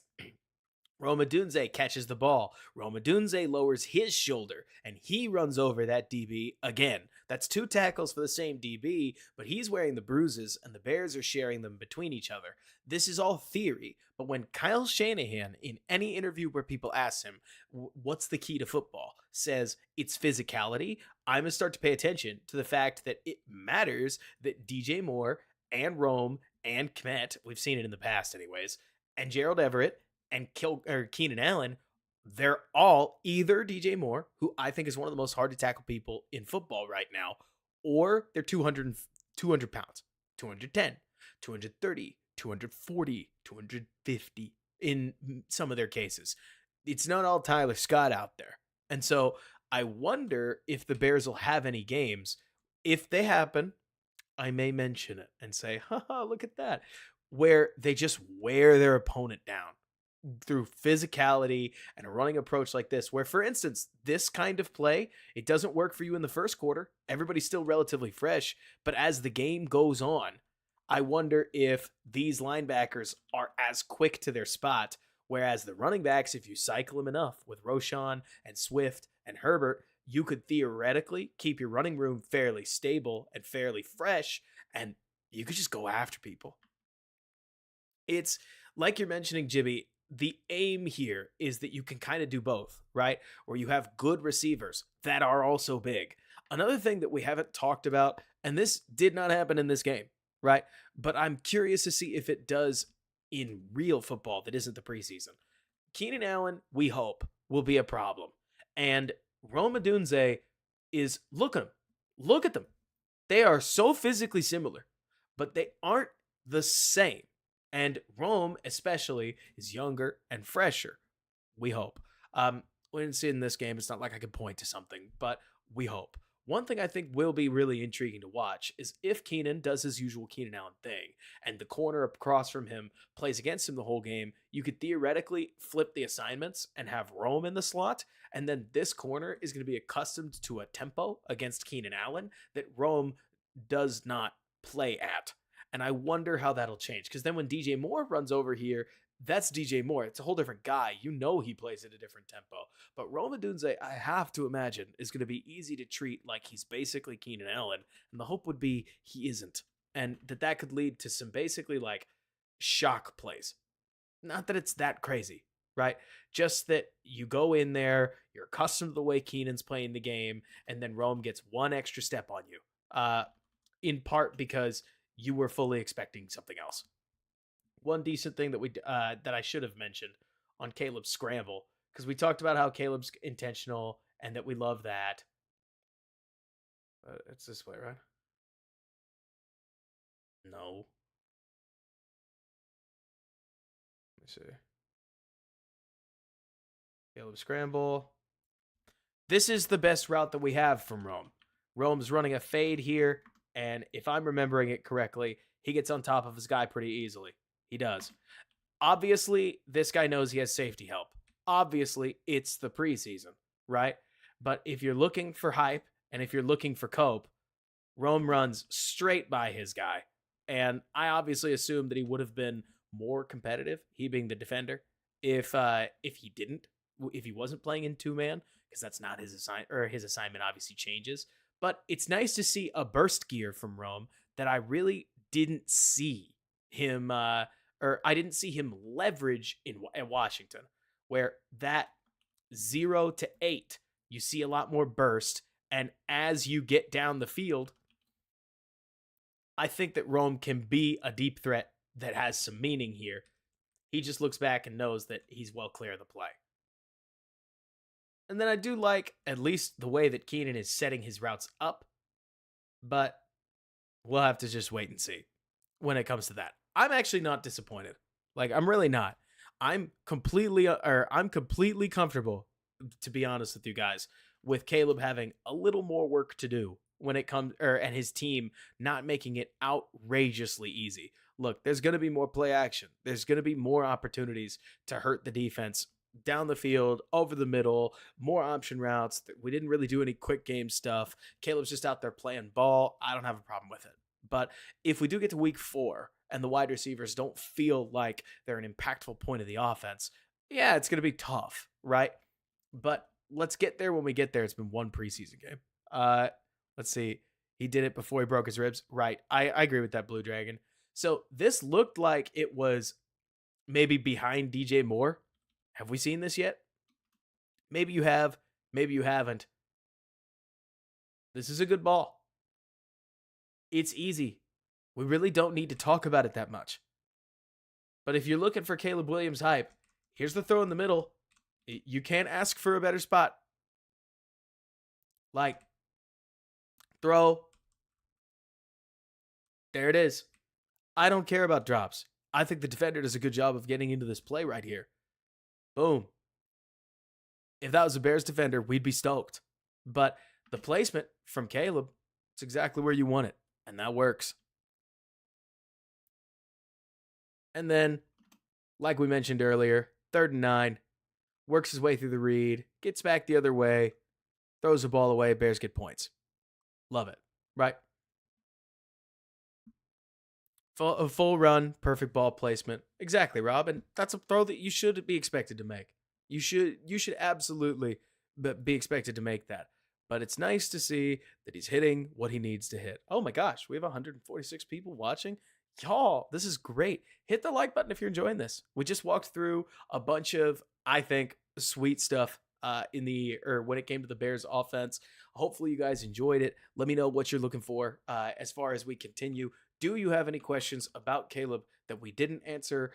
[SPEAKER 1] Rome Odunze catches the ball. Rome Odunze lowers his shoulder, and he runs over that DB again. That's two tackles for the same DB, but he's wearing the bruises, and the Bears are sharing them between each other. This is all theory, but when Kyle Shanahan, in any interview where people ask him, what's the key to football, says it's physicality, I'm going to start to pay attention to the fact that it matters that DJ Moore and Rome and Kmet, we've seen it in the past anyways, and Gerald Everett and Keenan Allen, they're all either DJ Moore, who I think is one of the most hard to tackle people in football right now, or they're 200 pounds, 210, 230, 240, 250 in some of their cases. It's not all Tyler Scott out there. And so I wonder if the Bears will have any games. If they happen, I may mention it and say, haha, look at that, where they just wear their opponent down through physicality and a running approach like this, where, for instance, this kind of play, it doesn't work for you in the first quarter. Everybody's still relatively fresh, but as the game goes on, I wonder if these linebackers are as quick to their spot, whereas the running backs, if you cycle them enough with Roschon and Swift and Herbert, you could theoretically keep your running room fairly stable and fairly fresh, and you could just go after people. It's like you're mentioning, Jibby, the aim here is that you can kind of do both, right? Where you have good receivers that are also big. Another thing that we haven't talked about, and this did not happen in this game, right? But I'm curious to see if it does in real football that isn't the preseason. Keenan Allen, we hope, will be a problem. And Rome Odunze is, look at them. Look at them. They are so physically similar, but they aren't the same. And Rome, especially, is younger and fresher. We hope. We didn't see it in this game. It's not like I could point to something, but we hope. One thing I think will be really intriguing to watch is if Keenan does his usual Keenan Allen thing and the corner across from him plays against him the whole game, you could theoretically flip the assignments and have Rome in the slot, and then this corner is going to be accustomed to a tempo against Keenan Allen that Rome does not play at. And I wonder how that'll change. Because then when DJ Moore runs over here, that's DJ Moore. It's a whole different guy. You know he plays at a different tempo. But Rome Odunze, I have to imagine, is going to be easy to treat like he's basically Keenan Allen. And the hope would be he isn't. And that could lead to some basically like shock plays. Not that it's that crazy, right? Just that you go in there, you're accustomed to the way Keenan's playing the game, and then Rome gets one extra step on you. In part because you were fully expecting something else. One decent thing that I should have mentioned on Caleb's scramble, because we talked about how Caleb's intentional and that we love that. It's this way, right? No. Let me see. Caleb scramble. This is the best route that we have from Rome. Rome's running a fade here. And if I'm remembering it correctly, he gets on top of his guy pretty easily. He does. Obviously, this guy knows he has safety help. Obviously, it's the preseason, right? But if you're looking for hype and if you're looking for cope, Rome runs straight by his guy. And I obviously assumed that he would have been more competitive, he being the defender, if he didn't, if he wasn't playing in two man, because that's not his his assignment obviously changes. But it's nice to see a burst gear from Rome that I really didn't see him or I didn't see him leverage at Washington, where that 0 to 8, you see a lot more burst. And as you get down the field, I think that Rome can be a deep threat that has some meaning here. He just looks back and knows that he's well clear of the play. And then I do like at least the way that Keenan is setting his routes up, but we'll have to just wait and see when it comes to that. I'm actually not disappointed. Like, I'm really not. I'm completely comfortable, to be honest with you guys, with Caleb having a little more work to do when it comes, and his team not making it outrageously easy. Look, there's going to be more play action. There's going to be more opportunities to hurt the defense down the field, over the middle, more option routes. We didn't really do any quick game stuff. Caleb's just out there playing ball. I don't have a problem with it. But if we do get to week 4 and the wide receivers don't feel like they're an impactful point of the offense, yeah, it's going to be tough, right? But let's get there when we get there. It's been one preseason game. Let's see. He did it before he broke his ribs. Right. I agree with that, Blue Dragon. So this looked like it was maybe behind DJ Moore. Have we seen this yet? Maybe you have. Maybe you haven't. This is a good ball. It's easy. We really don't need to talk about it that much. But if you're looking for Caleb Williams hype, here's the throw in the middle. You can't ask for a better spot. Like, throw. There it is. I don't care about drops. I think the defender does a good job of getting into this play right here. Boom. If that was a Bears defender, we'd be stoked. But the placement from Caleb, it's exactly where you want it. And that works. And then, like we mentioned earlier, 3rd and 9. Works his way through the read. Gets back the other way. Throws the ball away. Bears get points. Love it. Right? A full run, perfect ball placement. Exactly, Rob. And that's a throw that you should be expected to make. You should absolutely be expected to make that. But it's nice to see that he's hitting what he needs to hit. Oh my gosh, we have 146 people watching. Y'all, this is great. Hit the like button if you're enjoying this. We just walked through a bunch of, I think, sweet stuff when it came to the Bears offense. Hopefully you guys enjoyed it. Let me know what you're looking for as far as we continue. Do you have any questions about Caleb that we didn't answer?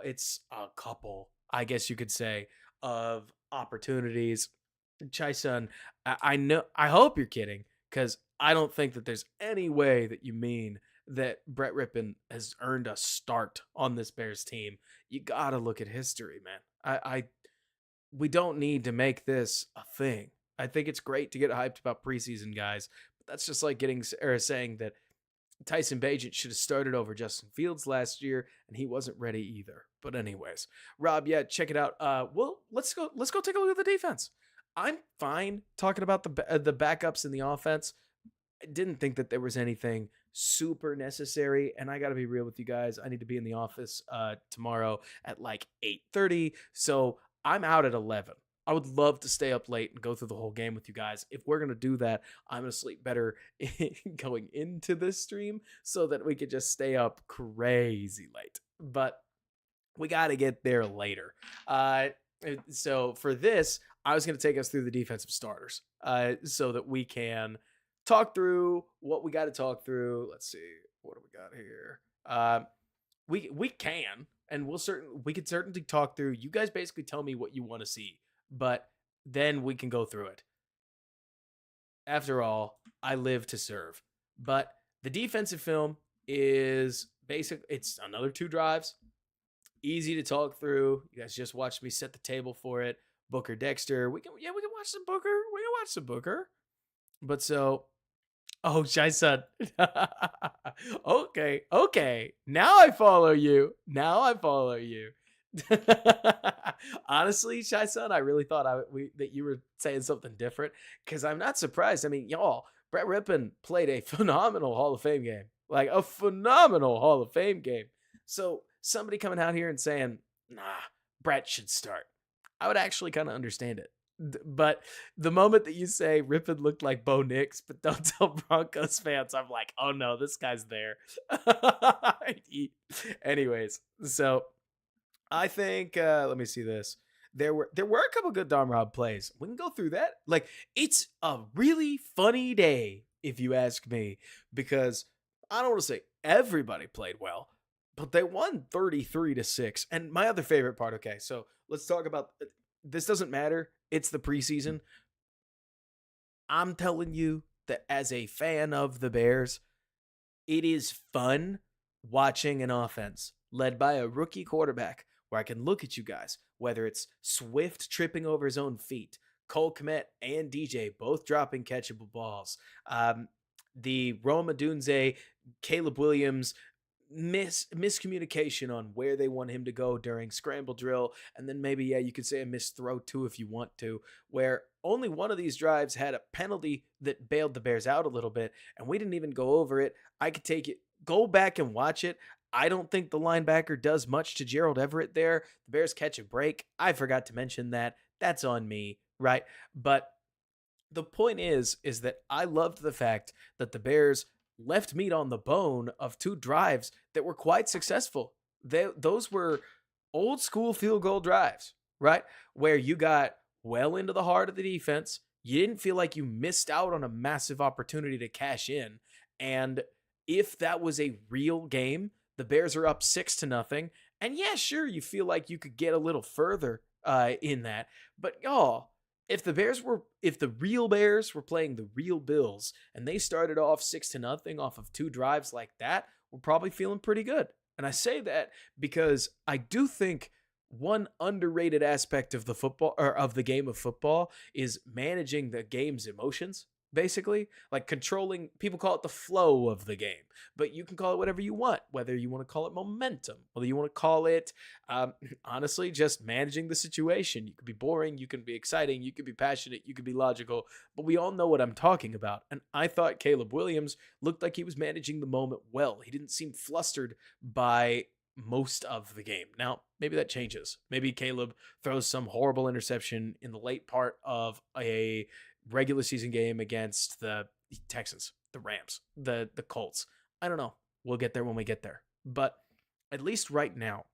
[SPEAKER 1] It's a couple, I guess you could say, of opportunities. Chai-sun, I hope you're kidding, because I don't think that there's any way that you mean that Brett Rippon has earned a start on this Bears team. You gotta look at history, man. We don't need to make this a thing. I think it's great to get hyped about preseason guys, but that's just like saying that Tyson Bagent should have started over Justin Fields last year, and he wasn't ready either. But anyways, Rob, yeah, check it out. Let's go take a look at the defense. I'm fine talking about the backups in the offense. I didn't think that there was anything super necessary, and I got to be real with you guys. I need to be in the office tomorrow at like 8:30, so I'm out at 11. I would love to stay up late and go through the whole game with you guys. If we're going to do that, I'm going to sleep better going into this stream so that we could just stay up crazy late. But we got to get there later. So for this, I was going to take us through the defensive starters so that we can talk through what we got to talk through. Let's see. What do we got here? We can, and we could certainly talk through. You guys basically tell me what you want to see, but then we can go through it. After all, I live to serve. But the defensive film is basic. It's another 2 drives. Easy to talk through. You guys just watched me set the table for it. Booker, Dexter. We can watch some Booker. But so Oh, Shy Son. Okay, okay. Now I follow you. Now I follow you. Honestly, Shy Son, I really thought that you were saying something different because I'm not surprised. I mean, y'all, Brett Rippon played a phenomenal Hall of Fame game, like a phenomenal Hall of Fame game. So somebody coming out here and saying, "Nah, Brett should start," I would actually kind of understand it. But the moment that you say Rippon looked like Bo Nix, but don't tell Broncos fans, I'm like, oh no, this guy's there. Anyways, so I think let me see this. There were a couple good Dom Rob plays. We can go through that. Like, it's a really funny day, if you ask me, because I don't want to say everybody played well, but they won 33-6. And my other favorite part, okay, so let's talk about this. Doesn't matter. It's the preseason. I'm telling you that as a fan of the Bears, it is fun watching an offense led by a rookie quarterback where I can look at you guys, whether it's Swift tripping over his own feet, Cole Kmet and DJ both dropping catchable balls, the Roma Dunze, Caleb Williams miscommunication on where they want him to go during scramble drill, and then maybe you could say a missed throw too if you want to, where only one of these drives had a penalty that bailed the Bears out a little bit, and we didn't even go over it. I could take it, go back and watch it. I don't think the linebacker does much to Gerald Everett there. The Bears catch a break. I forgot to mention that. That's on me, right? But the point is that I loved the fact that the Bears left meat on the bone of two drives that were quite successful. Those were old school field goal drives, right? Where you got well into the heart of the defense. You didn't feel like you missed out on a massive opportunity to cash in. And if that was a real game, the Bears are up 6-0. And yeah, sure, you feel like you could get a little further in that. But y'all, if the real Bears were playing the real Bills and they started off 6-0 off of two drives like that, we're probably feeling pretty good. And I say that because I do think one underrated aspect of the football or of the game of football is managing the game's emotions. Basically, like controlling, people call it the flow of the game, but you can call it whatever you want, whether you want to call it momentum, whether you want to call it, honestly, just managing the situation. You could be boring, you can be exciting, you could be passionate, you could be logical, but we all know what I'm talking about. And I thought Caleb Williams looked like he was managing the moment well. He didn't seem flustered by most of the game. Now, maybe that changes. Maybe Caleb throws some horrible interception in the late part of a regular season game against the Texans, the Rams, the Colts. I don't know. We'll get there when we get there. But at least right now,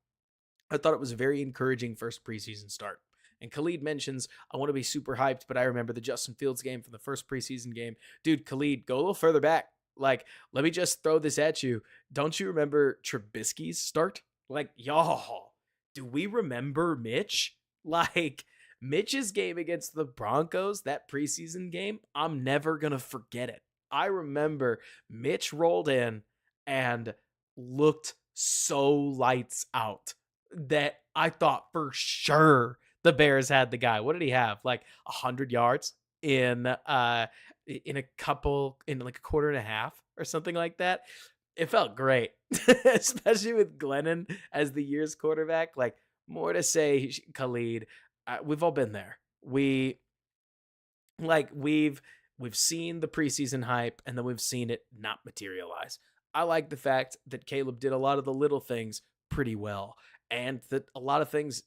[SPEAKER 1] I thought it was a very encouraging first preseason start. And Khalid mentions, I want to be super hyped, but I remember the Justin Fields game from the first preseason game. Dude, Khalid, go a little further back. Like, let me just throw this at you. Don't you remember Trubisky's start? Like, y'all, do we remember Mitch? Like, Mitch's game against the Broncos, that preseason game, I'm never going to forget it. I remember Mitch rolled in and looked so lights out that I thought for sure the Bears had the guy. What did he have? Like 100 yards in like a quarter and a half or something like that. It felt great, especially with Glennon as the year's quarterback. Like, more to say, Khalid, we've all been there. We've seen the preseason hype, and then we've seen it not materialize. I like the fact that Caleb did a lot of the little things pretty well, and that a lot of things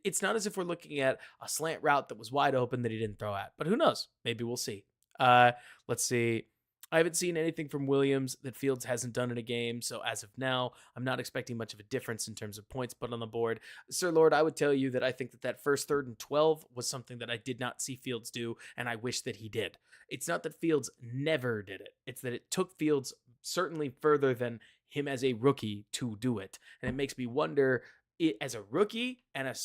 [SPEAKER 1] it's not as if we're looking at a slant route that was wide open that he didn't throw at, but who knows? Maybe we'll see. Let's see. I haven't seen anything from Williams that Fields hasn't done in a game, so as of now, I'm not expecting much of a difference in terms of points put on the board. Sir Lord, I would tell you that I think that first 3rd and 12 was something that I did not see Fields do, and I wish that he did. It's not that Fields never did it. It's that it took Fields certainly further than him as a rookie to do it, and it makes me wonder, as a rookie and a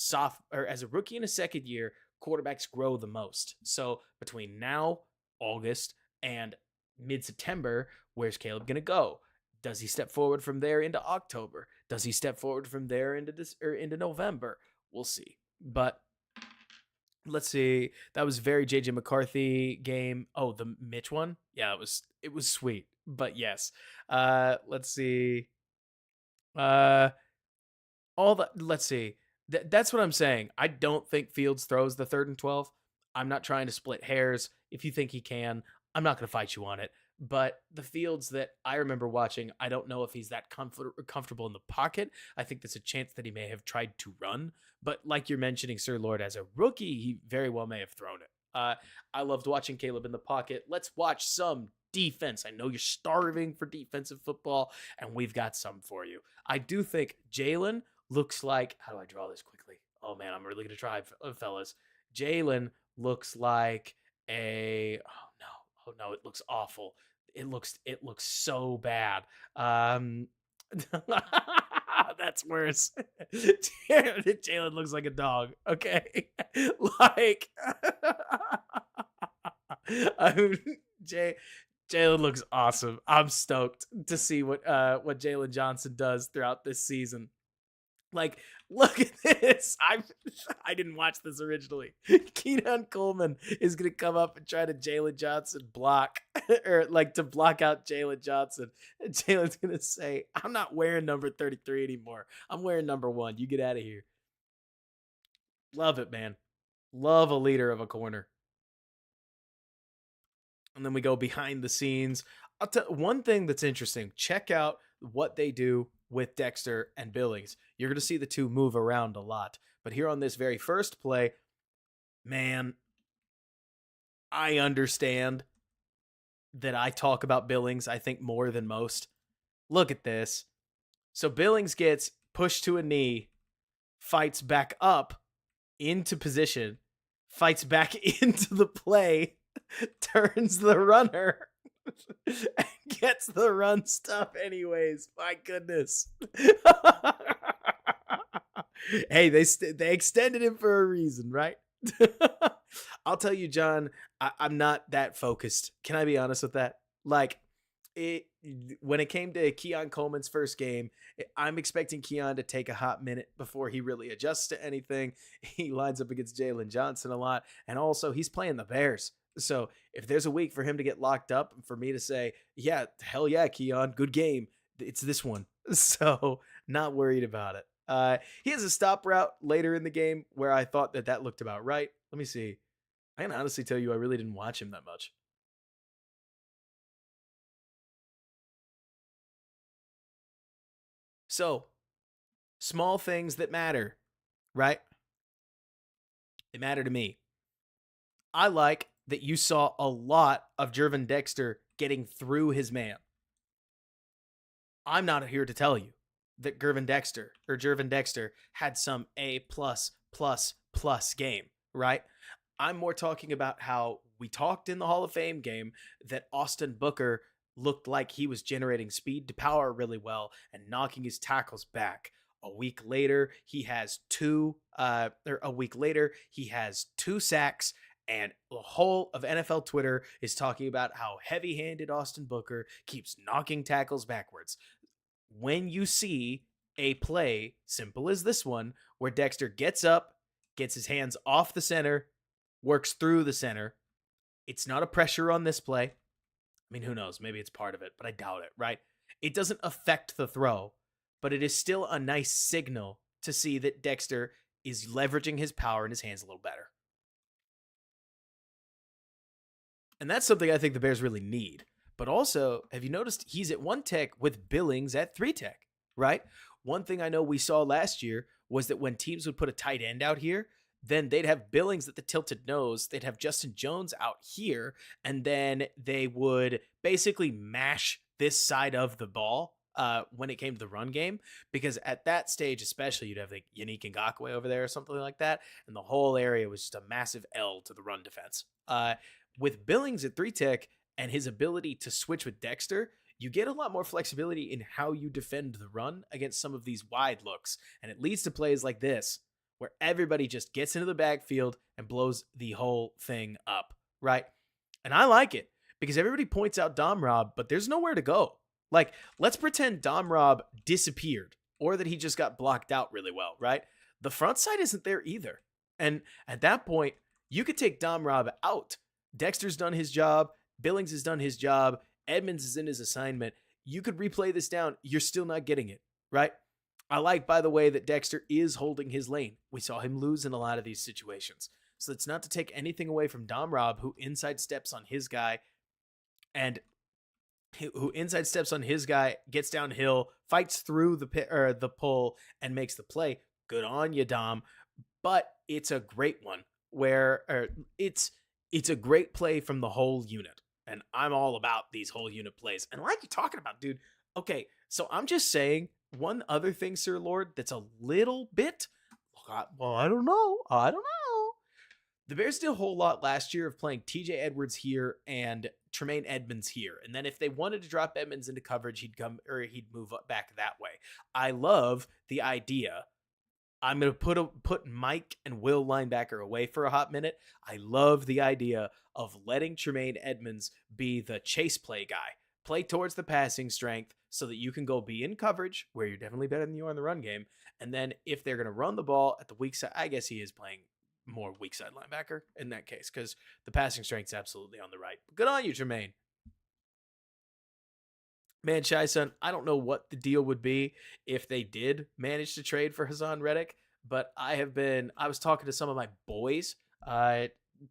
[SPEAKER 1] second year, quarterbacks grow the most. So between now, August, and mid-September, where's Caleb going to go? Does he step forward from there into October? Does he step forward from there into November? We'll see. But Let's see. That was very JJ McCarthy game. Oh, the Mitch one? Yeah, it was sweet. But yes. Let's see. Uh all the let's see. That's what I'm saying. I don't think Fields throws the 3rd and 12. I'm not trying to split hairs. If you think he can, I'm not going to fight you on it. But the Fields that I remember watching, I don't know if he's that comfortable in the pocket. I think there's a chance that he may have tried to run. But like you're mentioning, Sir Lord, as a rookie, he very well may have thrown it. I loved watching Caleb in the pocket. Let's watch some defense. I know you're starving for defensive football, and we've got some for you. I do think Jalen looks like, how do I draw this quickly? Oh man, I'm really gonna try, fellas. Jalen looks like a, oh no, it looks awful. It looks so bad. That's worse. Jalen looks like a dog. Okay, like I'm, Jay Jalen looks awesome. I'm stoked to see what Jalen Johnson does throughout this season. Like, look at this. I didn't watch this originally. Keenan Coleman is gonna come up and try to Jalen Johnson block, or like to block out Jalen Johnson. And Jalen's gonna say, "I'm not wearing number 33 anymore. I'm wearing number 1. You get out of here." Love it, man. Love a leader of a corner. And then we go behind the scenes. I'll tell one thing that's interesting. Check out what they do with Dexter and Billings. You're going to see the two move around a lot. But here on this very first play, man, I understand that I talk about Billings, I think, more than most. Look at this. So Billings gets pushed to a knee, fights back up into position, fights back into the play, turns the runner, and gets the run stuff anyways. My goodness. Hey, they extended him for a reason, right? I'll tell you, John, I'm not that focused. Can I be honest with that? Like, it when it came to Keon Coleman's first game, I'm expecting Keon to take a hot minute before he really adjusts to anything. He lines up against Jalen Johnson a lot, and also he's playing the Bears. So if there's a week for him to get locked up, and for me to say, yeah, hell yeah, Keon, good game, it's this one. So not worried about it. He has a stop route later in the game where I thought that looked about right. Let me see. I can honestly tell you I really didn't watch him that much. So, small things that matter, right? They matter to me. I like that you saw a lot of Jervin Dexter getting through his man. I'm not here to tell you that Jervin Dexter had some A plus plus plus game, right? I'm more talking about how we talked in the Hall of Fame game that Austin Booker looked like he was generating speed to power really well and knocking his tackles back. A week later, he has two sacks, and the whole of NFL Twitter is talking about how heavy-handed Austin Booker keeps knocking tackles backwards. When you see a play simple as this one, where Dexter gets up, gets his hands off the center, works through the center, it's not a pressure on this play. I mean, who knows? Maybe it's part of it, but I doubt it, right? It doesn't affect the throw, but it is still a nice signal to see that Dexter is leveraging his power in his hands a little better. And that's something I think the Bears really need. But also, have you noticed he's at 1 tech with Billings at 3 tech, right? One thing I know we saw last year was that when teams would put a tight end out here, then they'd have Billings at the tilted nose, they'd have Justin Jones out here, and then they would basically mash this side of the ball when it came to the run game, because at that stage especially, you'd have like Yannick Ngakoue over there or something like that, and the whole area was just a massive L to the run defense. With Billings at 3 tech and his ability to switch with Dexter, you get a lot more flexibility in how you defend the run against some of these wide looks, and it leads to plays like this, where everybody just gets into the backfield and blows the whole thing up, right? And I like it because everybody points out Dom Rob, but there's nowhere to go. Like, let's pretend Dom Rob disappeared or that he just got blocked out really well, right? The front side isn't there either. And at that point, You could take Dom Rob out. Dexter's done his job. Billings has done his job. Edmonds is in his assignment. You could replay this down. You're still not getting it, right? I like, by the way, that Dexter is holding his lane. We saw him lose in a lot of these situations. So it's not to take anything away from Dom Rob, who inside steps on his guy and gets downhill, fights through the pull, and makes the play. Good on you, Dom. But it's a great one it's a great play from the whole unit. And I'm all about these whole unit plays. And like you're talking about, dude. Okay, so I'm just saying one other thing, Sir Lord, that's a little bit. Well, I don't know. The Bears did a whole lot last year of playing TJ Edwards here and Tremaine Edmonds here. And then if they wanted to drop Edmonds into coverage, he'd move up back that way. I love the idea. I'm going to put Mike and Will linebacker away for a hot minute. I love the idea of letting Tremaine Edmonds be the chase play guy. Play towards the passing strength so that you can go be in coverage, where you're definitely better than you are in the run game. And then if they're going to run the ball at the weak side, I guess he is playing more weak side linebacker in that case, because the passing strength's absolutely on the right. Good on you, Tremaine. Man, Shy-Son, I don't know what the deal would be if they did manage to trade for Hassan Reddick, but I was talking to some of my boys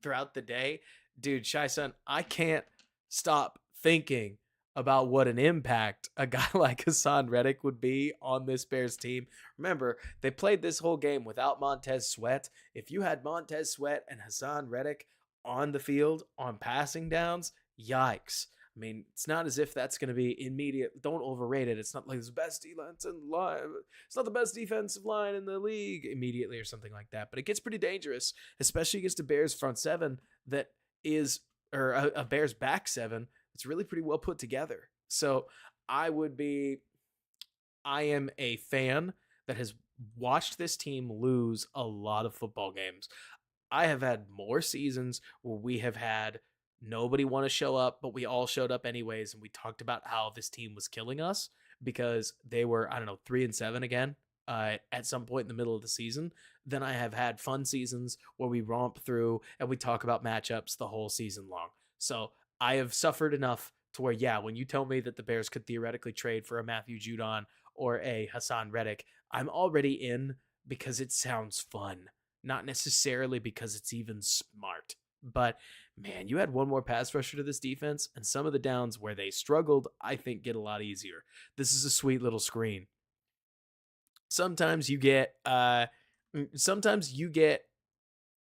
[SPEAKER 1] throughout the day. Dude, Shy-Son, I can't stop thinking about what an impact a guy like Hassan Reddick would be on this Bears team. Remember, they played this whole game without Montez Sweat. If you had Montez Sweat and Hassan Reddick on the field on passing downs, yikes. I mean, it's not as if that's going to be immediate. Don't overrate it. It's not like the best defense in line. It's not the best defensive line in the league immediately or something like that. But it gets pretty dangerous, especially against a Bears front seven that is, or a Bears back seven that's really pretty well put together. So I am a fan that has watched this team lose a lot of football games. I have had more seasons where we have had nobody want to show up, but we all showed up anyways. And we talked about how this team was killing us because they were, 3-7 again at some point in the middle of the season. Then I have had fun seasons where we romp through and we talk about matchups the whole season long. So I have suffered enough to where, yeah, when you tell me that the Bears could theoretically trade for a Matthew Judon or a Hassan Reddick, I'm already in because it sounds fun, not necessarily because it's even smart. But man, you had one more pass rusher to this defense, and some of the downs where they struggled, I think, get a lot easier. This is a sweet little screen. Sometimes you get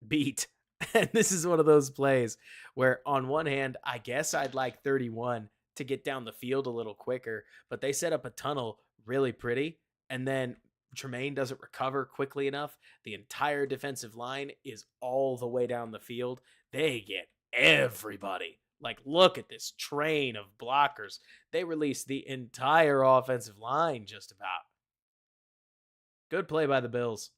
[SPEAKER 1] beat. And this is one of those plays where on one hand, I guess I'd like 31 to get down the field a little quicker, but they set up a tunnel really pretty. And then Tremaine doesn't recover quickly enough. The entire defensive line is all the way down the field. They get everybody. Like, look at this train of blockers. They release the entire offensive line just about. Good play by the Bills.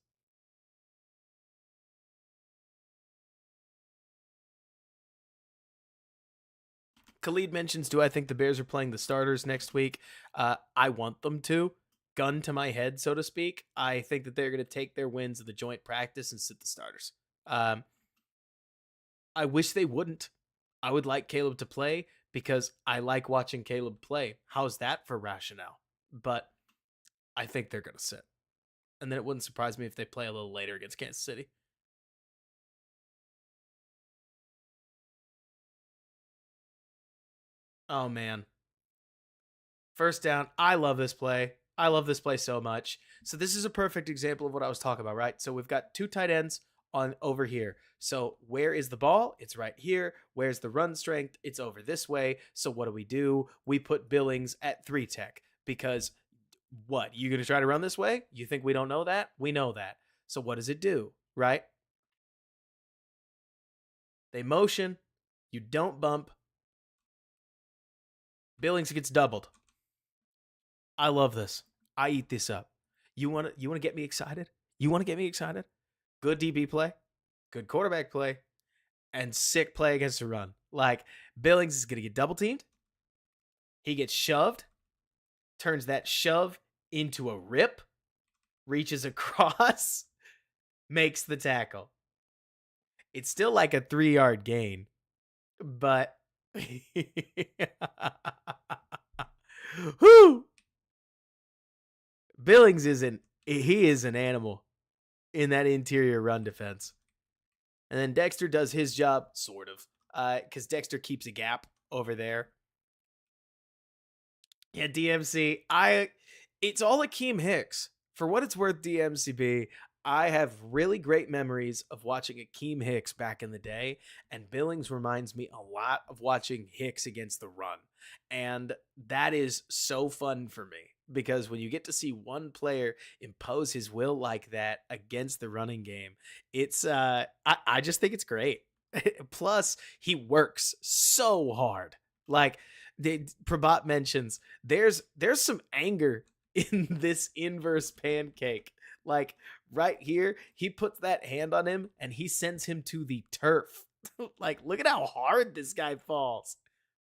[SPEAKER 1] Khalid mentions, do I think the Bears are playing the starters next week? I want them to. Gun to my head, so to speak. I think that they're going to take their wins of the joint practice and sit the starters. I wish they wouldn't. I would like Caleb to play because I like watching Caleb play. How's that for rationale? But I think they're going to sit. And then it wouldn't surprise me if they play a little later against Kansas City. Oh, man. First down. I love this play. I love this play so much. So this is a perfect example of what I was talking about, right? So we've got two tight ends on over here. So where is the ball? It's right here. Where's the run strength? It's over this way. So what do? We put Billings at 3 tech because what? You going to try to run this way? You think we don't know that? We know that. So what does it do, right? They motion. You don't bump. Billings gets doubled. I love this. I eat this up. You want to get me excited? You want to get me excited? Good DB play, good quarterback play, and sick play against the run. Like, Billings is going to get double teamed. He gets shoved, turns that shove into a rip, reaches across, makes the tackle. It's still like a 3-yard gain, but whoo, Billings he is an animal in that interior run defense. And then Dexter does his job, sort of, because Dexter keeps a gap over there. Yeah, DMC. It's all Akeem Hicks. For what it's worth, DMCB, I have really great memories of watching Akeem Hicks back in the day, and Billings reminds me a lot of watching Hicks against the run. And that is so fun for me because when you get to see one player impose his will like that against the running game, it's I just think it's great. Plus, he works so hard. Like Prabhat mentions, there's some anger in this inverse pancake. Like right here, he puts that hand on him and he sends him to the turf. Like, look at how hard this guy falls.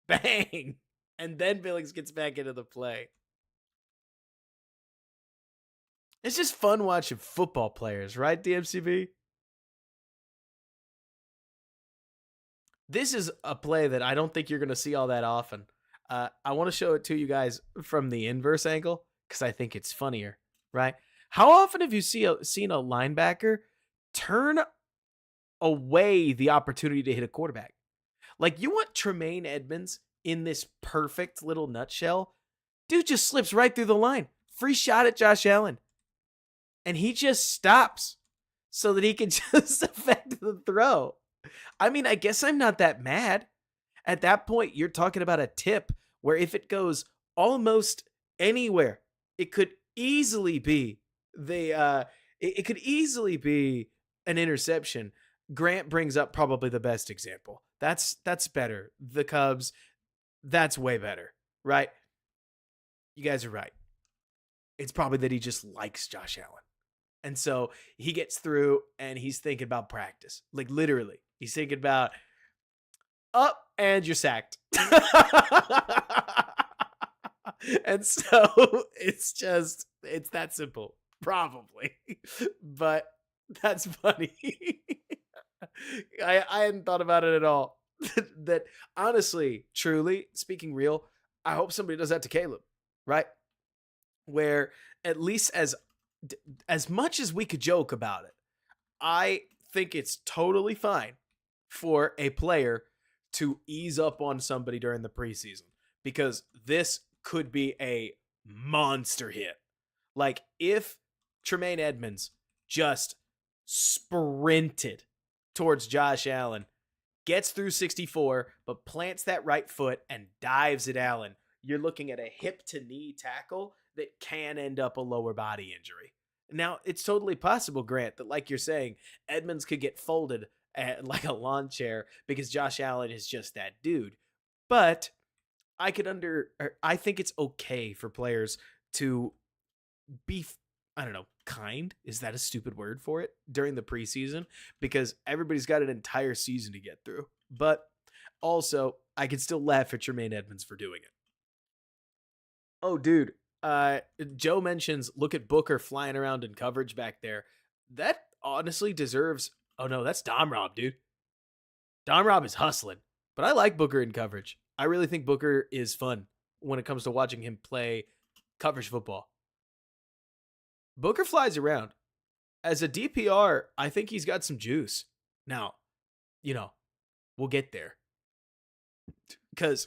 [SPEAKER 1] Bang! And then Billings gets back into the play. It's just fun watching football players, right, DMCB? This is a play that I don't think you're going to see all that often. I want to show it to you guys from the inverse angle because I think it's funnier, right? How often have you seen a linebacker turn away the opportunity to hit a quarterback? Like, you want Tremaine Edmonds in this perfect little nutshell? Dude just slips right through the line. Free shot at Josh Allen. And he just stops so that he can just effect the throw. I mean, I guess I'm not that mad. At that point, you're talking about a tip where if it goes almost anywhere, it could easily be it could easily be an interception. Grant brings up probably the best example. That's better. The Cubs, that's way better, right? You guys are right. It's probably that he just likes Josh Allen. And so he gets through and he's thinking about practice. Like literally, he's thinking about up and you're sacked. And so it's that simple, probably. But that's funny. I hadn't thought about it at all. That honestly, truly, speaking real, I hope somebody does that to Caleb, right? Where at least as much as we could joke about it, I think it's totally fine for a player to ease up on somebody during the preseason because this could be a monster hit. Like if Tremaine Edmonds just sprinted towards Josh Allen, gets through 64, but plants that right foot and dives at Allen, you're looking at a hip to knee tackle that can end up a lower body injury. Now, it's totally possible, Grant, that like you're saying, Edmonds could get folded like a lawn chair because Josh Allen is just that dude. But I think it's okay for players to be, I don't know, kind? Is that a stupid word for it? During the preseason? Because everybody's got an entire season to get through. But also, I can still laugh at Tremaine Edmonds for doing it. Oh, dude. Joe mentions, look at Booker flying around in coverage back there. That honestly deserves... Oh, no, that's Dom Rob, dude. Dom Rob is hustling. But I like Booker in coverage. I really think Booker is fun when it comes to watching him play coverage football. Booker flies around. As a DPR, I think he's got some juice. Now, we'll get there. Because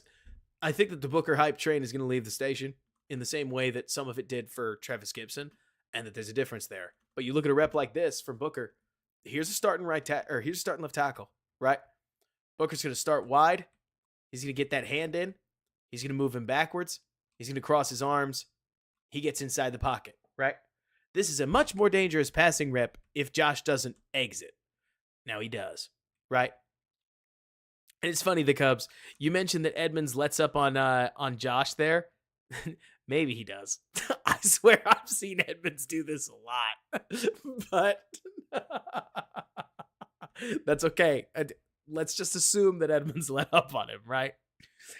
[SPEAKER 1] I think that the Booker hype train is going to leave the station in the same way that some of it did for Travis Gibson, and that there's a difference there. But you look at a rep like this from Booker. Here's a starting here's a starting left tackle, right? Booker's going to start wide. He's going to get that hand in. He's going to move him backwards. He's going to cross his arms. He gets inside the pocket, right? This is a much more dangerous passing rep if Josh doesn't exit. Now he does, right? And it's funny, the Cubs, you mentioned that Edmonds lets up on Josh there. Maybe he does. I swear I've seen Edmonds do this a lot. But that's okay. Let's just assume that Edmonds let up on him, right?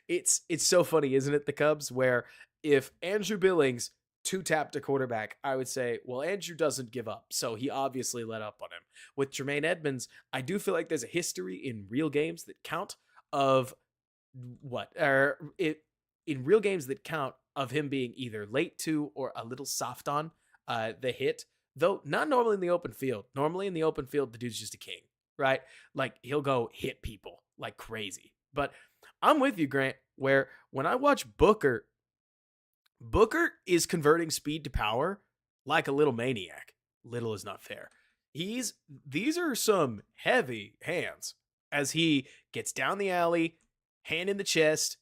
[SPEAKER 1] It's so funny, isn't it, the Cubs, where if Andrew Billings two tap to quarterback, I would say, well, Andrew doesn't give up, so he obviously let up on him. With Jermaine Edmonds, I do feel like there's a history in real games that count of what, or it in real games that count of him being either late to or a little soft on the hit, though not normally in the open field. Normally in the open field, the dude's just a king, right? Like he'll go hit people like crazy. But I'm with you, Grant, where when I watch Booker, Booker is converting speed to power like a little maniac. Little is not fair. These are some heavy hands as he gets down the alley, hand in the chest,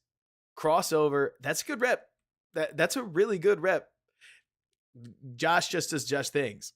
[SPEAKER 1] crossover. That's a good rep. That's a really good rep. Josh just does Josh things.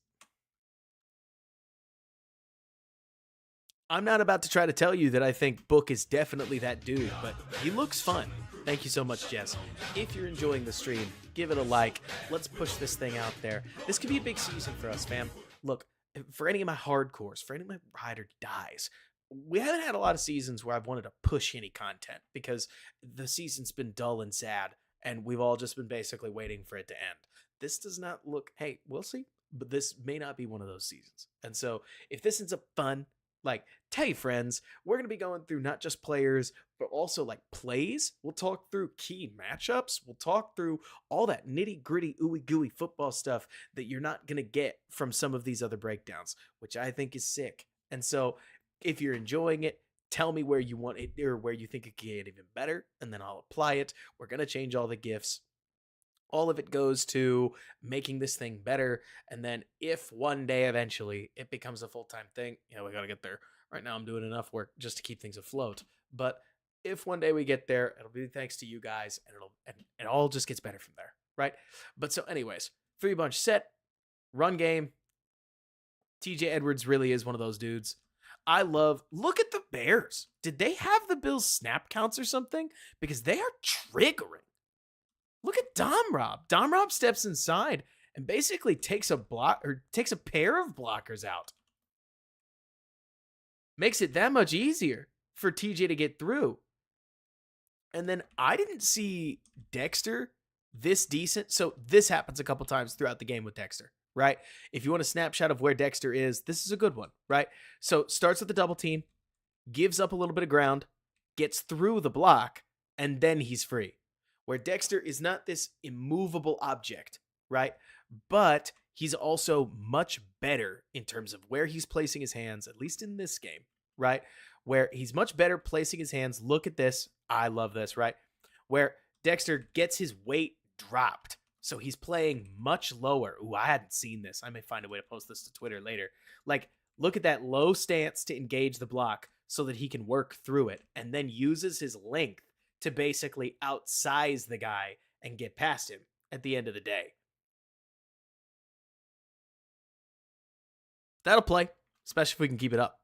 [SPEAKER 1] I'm not about to try to tell you that I think Book is definitely that dude, but he looks fun. Thank you so much, Jess. If you're enjoying the stream, give it a like. Let's push this thing out there. This could be a big season for us, fam. Look, for any of my hardcores, for any of my ride or dies, we haven't had a lot of seasons where I've wanted to push any content because the season's been dull and sad, and we've all just been basically waiting for it to end. This does not look, hey, we'll see, but this may not be one of those seasons. And so if this ends up fun, like, tell your friends, we're going to be going through not just players, but also like plays. We'll talk through key matchups. We'll talk through all that nitty gritty, ooey gooey football stuff that you're not going to get from some of these other breakdowns, which I think is sick. And so if you're enjoying it, tell me where you want it or where you think it can get even better, and then I'll apply it. We're going to change all the GIFs. All of it goes to making this thing better. And then if one day eventually it becomes a full-time thing, we got to get there. Right now I'm doing enough work just to keep things afloat. But if one day we get there, it'll be thanks to you guys, and it all just gets better from there, right? But so anyways, 3-bunch set, run game. TJ Edwards really is one of those dudes. Look at the Bears. Did they have the Bills snap counts or something? Because they are triggering. Look at Dom Rob. Dom Rob steps inside and basically takes a pair of blockers out. Makes it that much easier for TJ to get through. And then I didn't see Dexter this decent. So this happens a couple times throughout the game with Dexter, right? If you want a snapshot of where Dexter is, this is a good one, right? So starts with the double team, gives up a little bit of ground, gets through the block, and then he's free. Where Dexter is not this immovable object, right? But he's also much better in terms of where he's placing his hands, at least in this game, right? Where he's much better placing his hands. Look at this. I love this, right? Where Dexter gets his weight dropped. So he's playing much lower. Ooh, I hadn't seen this. I may find a way to post this to Twitter later. Like, look at that low stance to engage the block so that he can work through it, and then uses his length to basically outsize the guy and get past him at the end of the day. That'll play, especially if we can keep it up.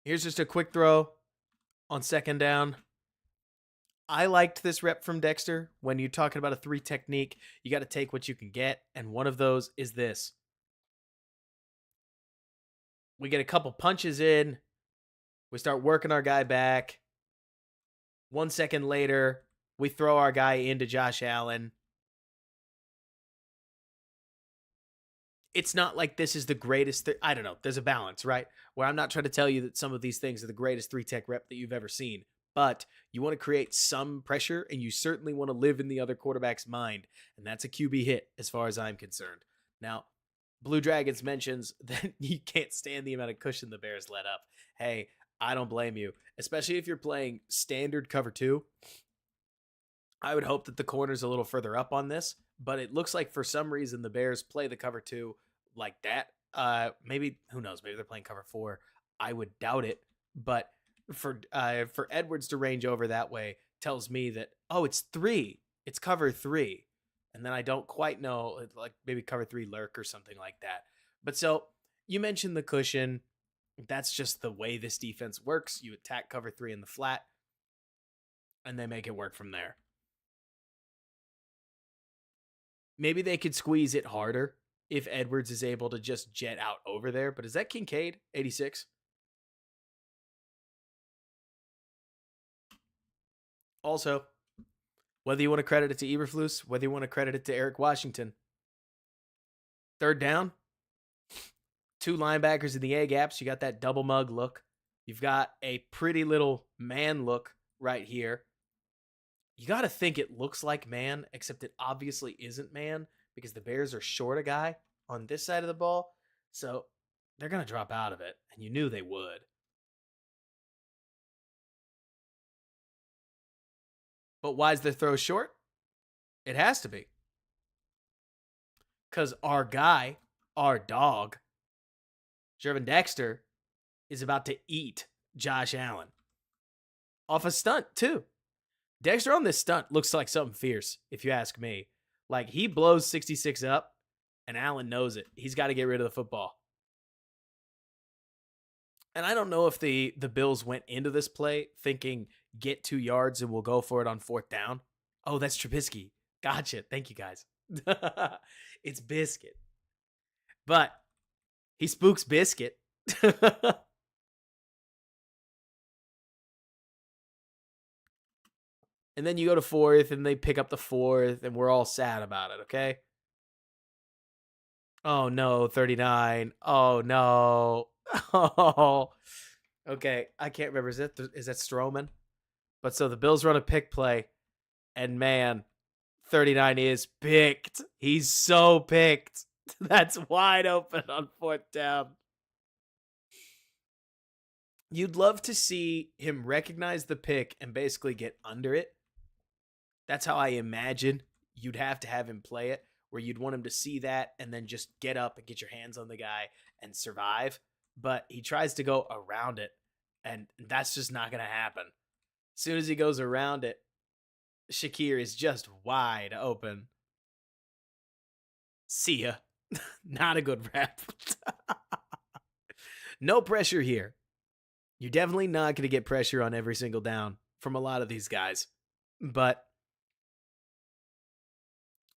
[SPEAKER 1] Here's just a quick throw on second down. I liked this rep from Dexter. When you're talking about a 3 technique, you got to take what you can get, and one of those is this. We get a couple punches in. We start working our guy back. 1 second later, we throw our guy into Josh Allen. It's not like this is the greatest. I don't know. There's a balance, right? Where I'm not trying to tell you that some of these things are the greatest 3-tech rep that you've ever seen. But you want to create some pressure, and you certainly want to live in the other quarterback's mind. And that's a QB hit as far as I'm concerned. Now, Blue Dragons mentions that you can't stand the amount of cushion the Bears let up. Hey, I don't blame you, especially if you're playing standard cover 2. I would hope that the corner's a little further up on this, but it looks like for some reason the Bears play the cover 2 like that. Maybe, who knows, maybe they're playing cover 4. I would doubt it, but for Edwards to range over that way tells me that, oh, it's 3. It's cover 3. And then I don't quite know, like maybe cover 3 lurk or something like that. But so you mentioned the cushion. That's just the way this defense works. You attack cover 3 in the flat, and they make it work from there. Maybe they could squeeze it harder if Edwards is able to just jet out over there. But is that Kincaid, 86? Also, whether you want to credit it to Eberflus, whether you want to credit it to Eric Washington, third down, two linebackers in the A gaps. You got that double mug look. You've got a pretty little man look right here. You got to think it looks like man, except it obviously isn't man because the Bears are short a guy on this side of the ball. So they're going to drop out of it, and you knew they would. But why is the throw short? It has to be. Because our guy, our dog, Gervon Dexter, is about to eat Josh Allen. Off a stunt, too. Dexter on this stunt looks like something fierce, if you ask me. Like, he blows 66 up, and Allen knows it. He's got to get rid of the football. And I don't know if the Bills went into this play thinking, get 2 yards and we'll go for it on fourth down. Oh, that's Trubisky. Gotcha. Thank you, guys. It's Biscuit. But he spooks Biscuit. And then you go to fourth, and they pick up the fourth, and we're all sad about it, okay? Oh, no, 39. Oh, no. Oh. Okay, I can't remember. Is that Strowman? But so the Bills run a pick play, and man, 39 is picked. He's so picked. That's wide open on fourth down. You'd love to see him recognize the pick and basically get under it. That's how I imagine you'd have to have him play it, where you'd want him to see that and then just get up and get your hands on the guy and survive. But he tries to go around it, and that's just not going to happen. As soon as he goes around it, Shakir is just wide open. See ya. Not a good rep. No pressure here. You're definitely not going to get pressure on every single down from a lot of these guys. But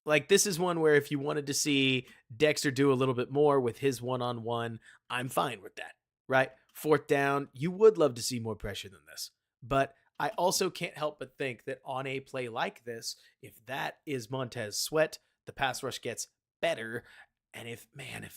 [SPEAKER 1] like, this is one where if you wanted to see Dexter do a little bit more with his one-on-one, I'm fine with that, right? Fourth down, you would love to see more pressure than this. But I also can't help but think that on a play like this, if that is Montez Sweat, the pass rush gets better. And if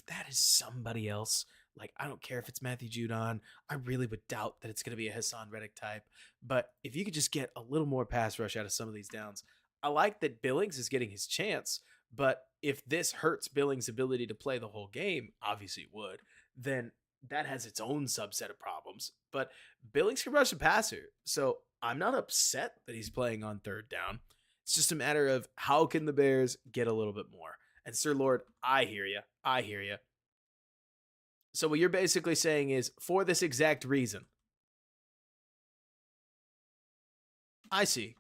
[SPEAKER 1] that is somebody else, like, I don't care if it's Matthew Judon, I really would doubt that it's going to be a Hassan Reddick type. But if you could just get a little more pass rush out of some of these downs, I like that Billings is getting his chance, but if this hurts Billings' ability to play the whole game, obviously it would, then that has its own subset of problems. But Billings can rush a passer, so I'm not upset that he's playing on third down. It's just a matter of how can the Bears get a little bit more. And Sir Lord, I hear you. I hear you. So what you're basically saying is, for this exact reason, I see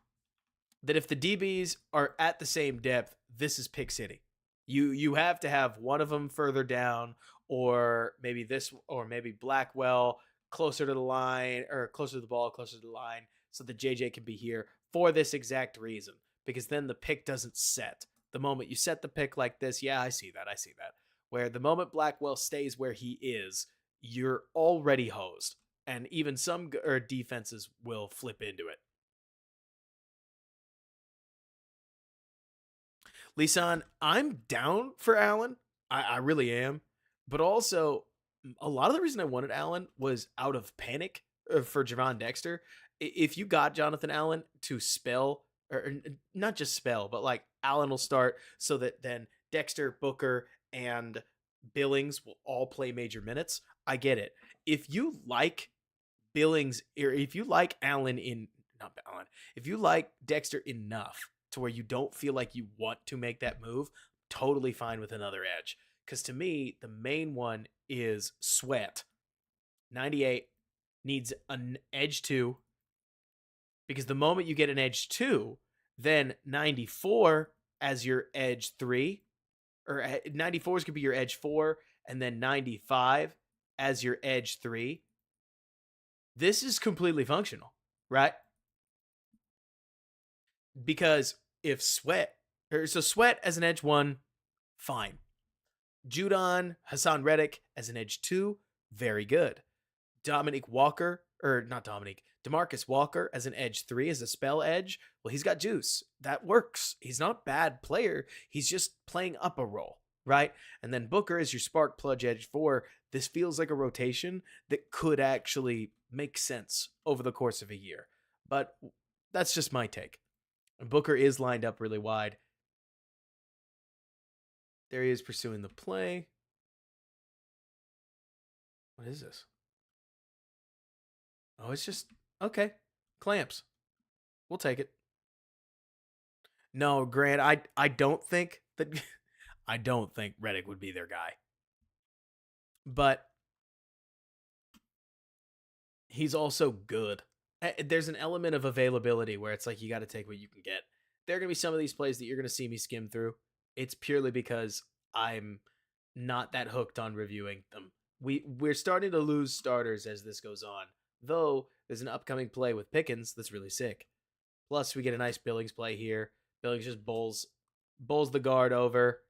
[SPEAKER 1] that if the DBs are at the same depth, this is pick city. You have to have one of them further down, or maybe Blackwell closer to the line, or closer to the ball, closer to the line, so that JJ can be here for this exact reason. Because then the pick doesn't set. The moment you set the pick like this, yeah, I see that. Where the moment Blackwell stays where he is, you're already hosed. And even some defenses will flip into it. Lisan, I'm down for Allen. I really am. But also, a lot of the reason I wanted Allen was out of panic for Gervon Dexter. If you got Jonathan Allen to spell, or not just spell, but like Allen will start so that then Dexter, Booker, and Billings will all play major minutes, I get it. If you like Billings, or if you like if you like Dexter enough to where you don't feel like you want to make that move, totally fine with another edge. Because to me, the main one is Sweat. 98 needs an edge 2. Because the moment you get an edge 2, then 94 as your edge 3, or 94 is going to be your edge 4, and then 95 as your edge 3. This is completely functional, right? Because if Sweat as an edge 1, fine. Judon, Hassan Reddick as an edge 2, very good. Dominique Walker or not Dominique, DeMarcus Walker as an edge 3, as a spell edge. Well, he's got juice. That works. He's not a bad player. He's just playing up a role, right? And then Booker is your spark plug edge 4. This feels like a rotation that could actually make sense over the course of a year. But that's just my take. Booker is lined up really wide. There he is pursuing the play. What is this? Oh, it's just, okay. Clamps. We'll take it. No, Grant, I don't think that I don't think Redick would be their guy. But he's also good. There's an element of availability where it's like you got to take what you can get. There are going to be some of these plays that you're going to see me skim through. It's purely because I'm not that hooked on reviewing them. We're starting to lose starters as this goes on, though there's an upcoming play with Pickens that's really sick. Plus, we get a nice Billings play here. Billings just bowls the guard over,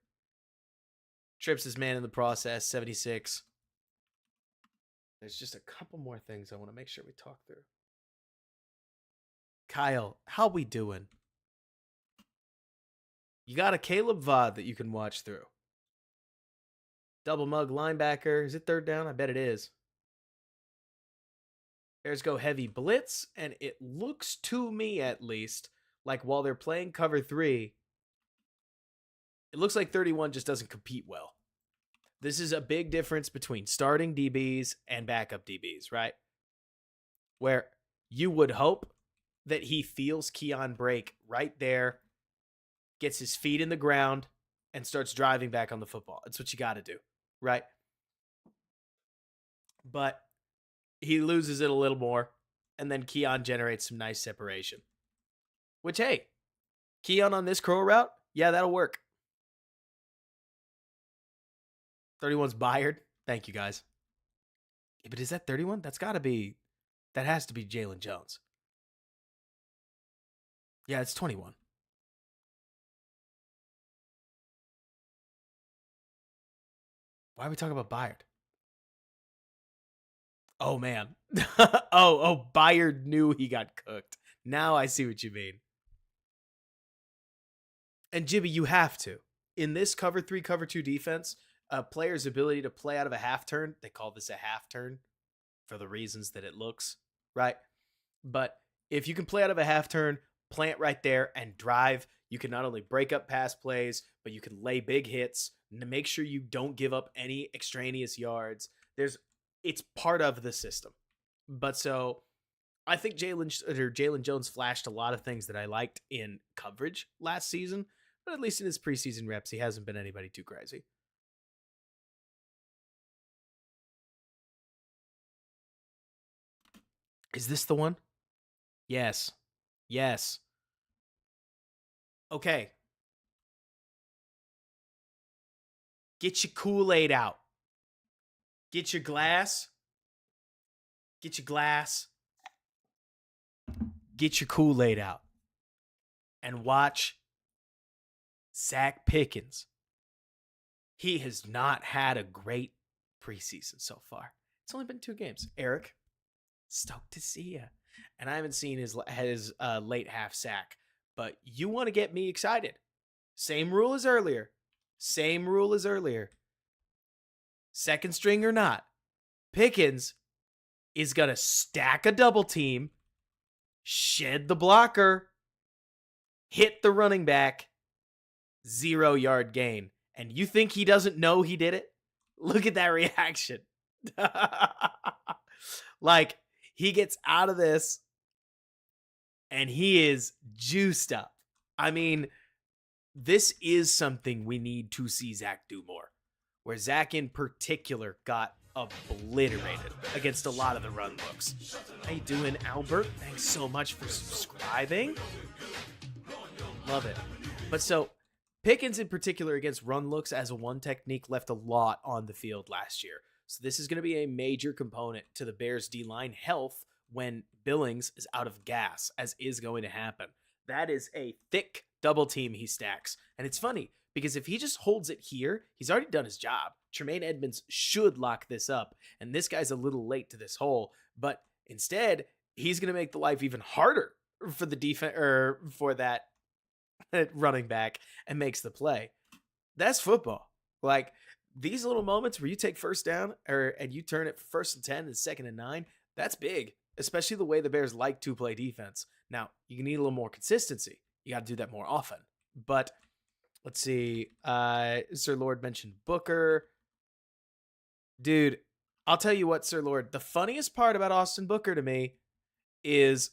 [SPEAKER 1] trips his man in the process, 76. There's just a couple more things I want to make sure we talk through. Kyle, how we doing? You got a Caleb VOD that you can watch through. Double mug linebacker. Is it third down? I bet it is. Bears go heavy blitz, and it looks to me, at least, like while they're playing cover 3, it looks like 31 just doesn't compete well. This is a big difference between starting DBs and backup DBs, right? Where you would hope that he feels Keon break right there, gets his feet in the ground, and starts driving back on the football. It's what you got to do, right? But he loses it a little more, and then Keon generates some nice separation. Which, hey, Keon on this curl route, yeah, that'll work. 31's Byard. Thank you, guys. Yeah, but is that 31? That has to be Jalen Jones. Yeah, it's 21. Why are we talking about Byard? Oh, man. Byard knew he got cooked. Now I see what you mean. And Jibby, you have to. In this cover 3, cover 2 defense, a player's ability to play out of a half turn, they call this a half turn for the reasons that it looks, right? But if you can play out of a half turn, plant right there and drive, you can not only break up pass plays, but you can lay big hits and make sure you don't give up any extraneous yards. It's part of the system. But so I think Jalen Jones flashed a lot of things that I liked in coverage last season, but at least in his preseason reps, he hasn't been anybody too crazy. Is this the one? Yes. Yes. Okay. Get your Kool-Aid out. Get your glass. Get your glass. Get your Kool-Aid out. And watch Zach Pickens. He has not had a great preseason so far. It's only been 2 games. Eric, stoked to see you. And I haven't seen his late half sack. But you want to get me excited. Same rule as earlier. Second string or not, Pickens is going to stack a double team, shed the blocker, hit the running back, 0-yard gain. And you think he doesn't know he did it? Look at that reaction. Like, he gets out of this and he is juiced up. I mean, this is something we need to see Zach do more. Where Zach in particular got obliterated against a lot of the run looks. How you doing, Albert? Thanks so much for subscribing. Love it. But so, Pickens in particular against run looks as a one technique left a lot on the field last year. So this is going to be a major component to the Bears D-line health when Billings is out of gas, as is going to happen. That is a thick double team he stacks. And it's funny, because if he just holds it here, he's already done his job. Tremaine Edmonds should lock this up, and this guy's a little late to this hole, but Instead, he's going to make the life even harder for the defense or for that running back and makes the play. That's football. Like these little moments where you take first down and you turn it first and 10 and second and 9, that's big, especially the way the Bears like to play defense. Now, you need a little more consistency. You got to do that more often. But let's see. Sir Lord mentioned Booker. Dude, I'll tell you what, Sir Lord, the funniest part about Austin Booker to me is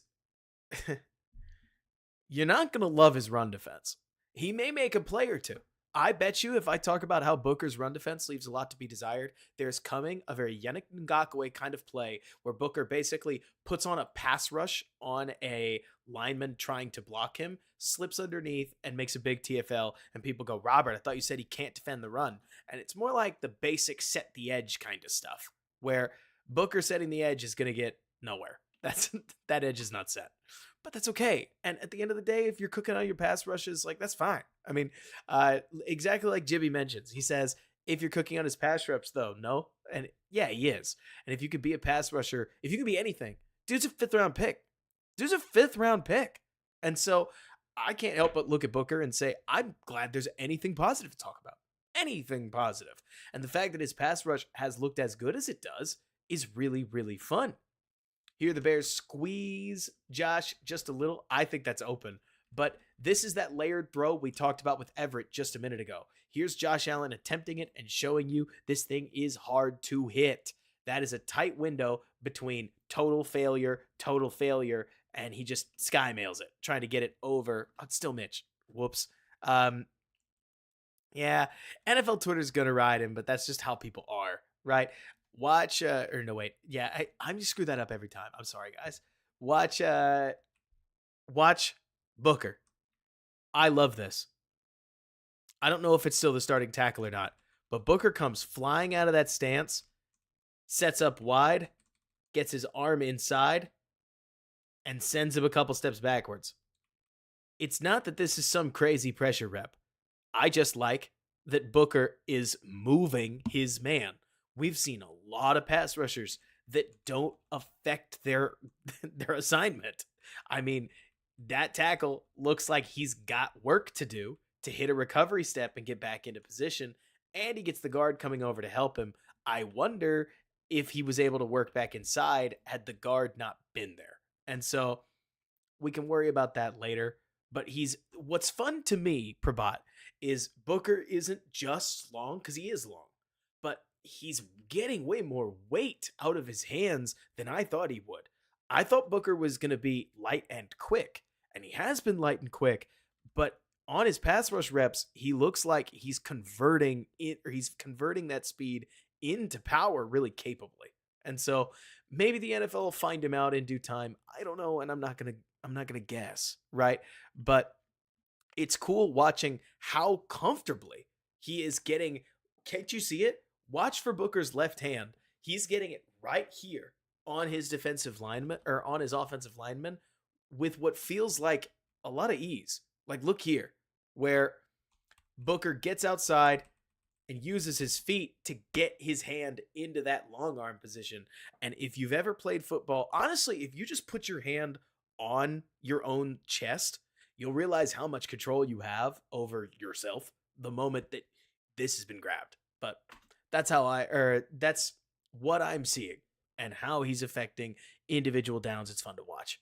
[SPEAKER 1] you're not going to love his run defense. He may make a play or two. I bet you if I talk about how Booker's run defense leaves a lot to be desired, there's coming a very Yannick Ngakoue kind of play where Booker basically puts on a pass rush on a lineman trying to block him, slips underneath, and makes a big TFL, and people go, Robert, I thought you said he can't defend the run. And it's more like the basic set the edge kind of stuff, where Booker setting the edge is going to get nowhere. That edge is not set. But that's okay. And at the end of the day, if you're cooking out your pass rushes, like that's fine. I mean, exactly like Jibby mentions, he says, if you're cooking on his pass reps, though, no. And yeah, he is. And if you could be a pass rusher, if you could be anything, dude's a 5th round pick. Dude's a 5th round pick. And so I can't help but look at Booker and say, I'm glad there's anything positive to talk about. Anything positive. And the fact that his pass rush has looked as good as it does is really, really fun. Here the Bears squeeze Josh just a little. I think that's open. But this is that layered throw we talked about with Everett just a minute ago. Here's Josh Allen attempting it and showing you this thing is hard to hit. That is a tight window between total failure, and he just sky mails it, trying to get it over. Oh, it's still Mitch. Whoops. Yeah, NFL Twitter's going to ride him, but that's just how people are, right? Watch, or no, wait. Yeah, I'm just screw that up every time. I'm sorry, guys. Watch Booker. I love this. I don't know if it's still the starting tackle or not, but Booker comes flying out of that stance, sets up wide, gets his arm inside, and sends him a couple steps backwards. It's not that this is some crazy pressure rep. I just like that Booker is moving his man. We've seen a lot of pass rushers that don't affect their assignment. I mean, that tackle looks like he's got work to do to hit a recovery step and get back into position, and he gets the guard coming over to help him. I wonder if he was able to work back inside had the guard not been there. And so we can worry about that later. But what's fun to me, Prabhat, is Booker isn't just long, because he is long, but he's getting way more weight out of his hands than I thought he would. I thought Booker was going to be light and quick, and he has been light and quick, but on his pass rush reps, he looks like he's converting it, or he's converting that speed into power really capably. And so maybe the NFL will find him out in due time. I don't know, and I'm not going to guess, right? But it's cool watching how comfortably he is getting. Can't you see it? Watch for Booker's left hand. He's getting it right here on his defensive lineman, or on his offensive lineman, with what feels like a lot of ease. Like, look here, where Booker gets outside and uses his feet to get his hand into that long arm position. And if you've ever played football, honestly, if you just put your hand on your own chest, you'll realize how much control you have over yourself the moment that this has been grabbed. But that's that's what I'm seeing and how he's affecting individual downs. It's fun to watch.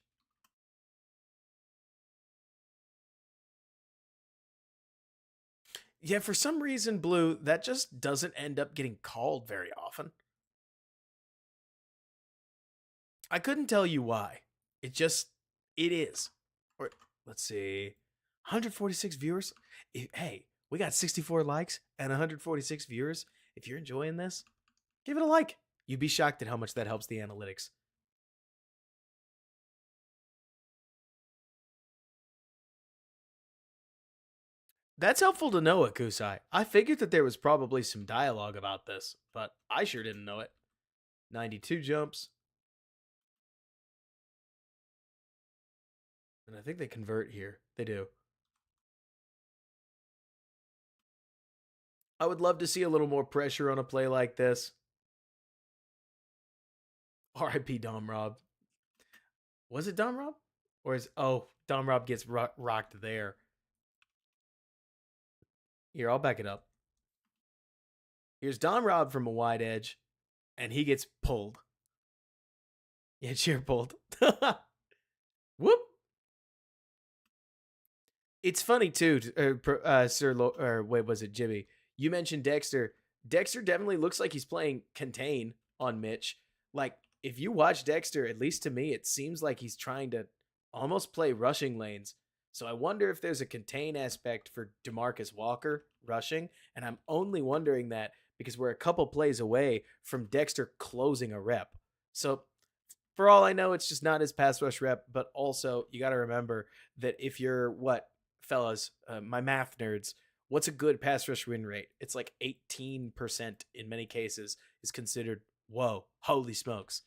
[SPEAKER 1] Yeah, for some reason, Blue, that just doesn't end up getting called very often. I couldn't tell you why. It is. Or let's see, 146 viewers. Hey, we got 64 likes and 146 viewers. If you're enjoying this, give it a like. You'd be shocked at how much that helps the analytics. That's helpful to know, Akusai. I figured that there was probably some dialogue about this, but I sure didn't know it. 92 jumps. And I think they convert here. They do. I would love to see a little more pressure on a play like this. RIP Dom Rob. Was it Dom Rob? Or is Dom Rob gets rocked there? Here, I'll back it up. Here's Dom Rob from a wide edge, and he gets pulled. Yeah, cheer pulled. Whoop. It's funny too, Sir. Or wait, was it Jimmy? You mentioned Dexter. Dexter definitely looks like he's playing contain on Mitch. Like if you watch Dexter, at least to me, it seems like he's trying to almost play rushing lanes. So I wonder if there's a contain aspect for DeMarcus Walker rushing, and I'm only wondering that because we're a couple plays away from Dexter closing a rep. So for all I know, it's just not his pass rush rep. But also, you got to remember that if you're what, fellas, my math nerds, what's a good pass rush win rate? It's like 18% in many cases is considered, whoa, holy smokes.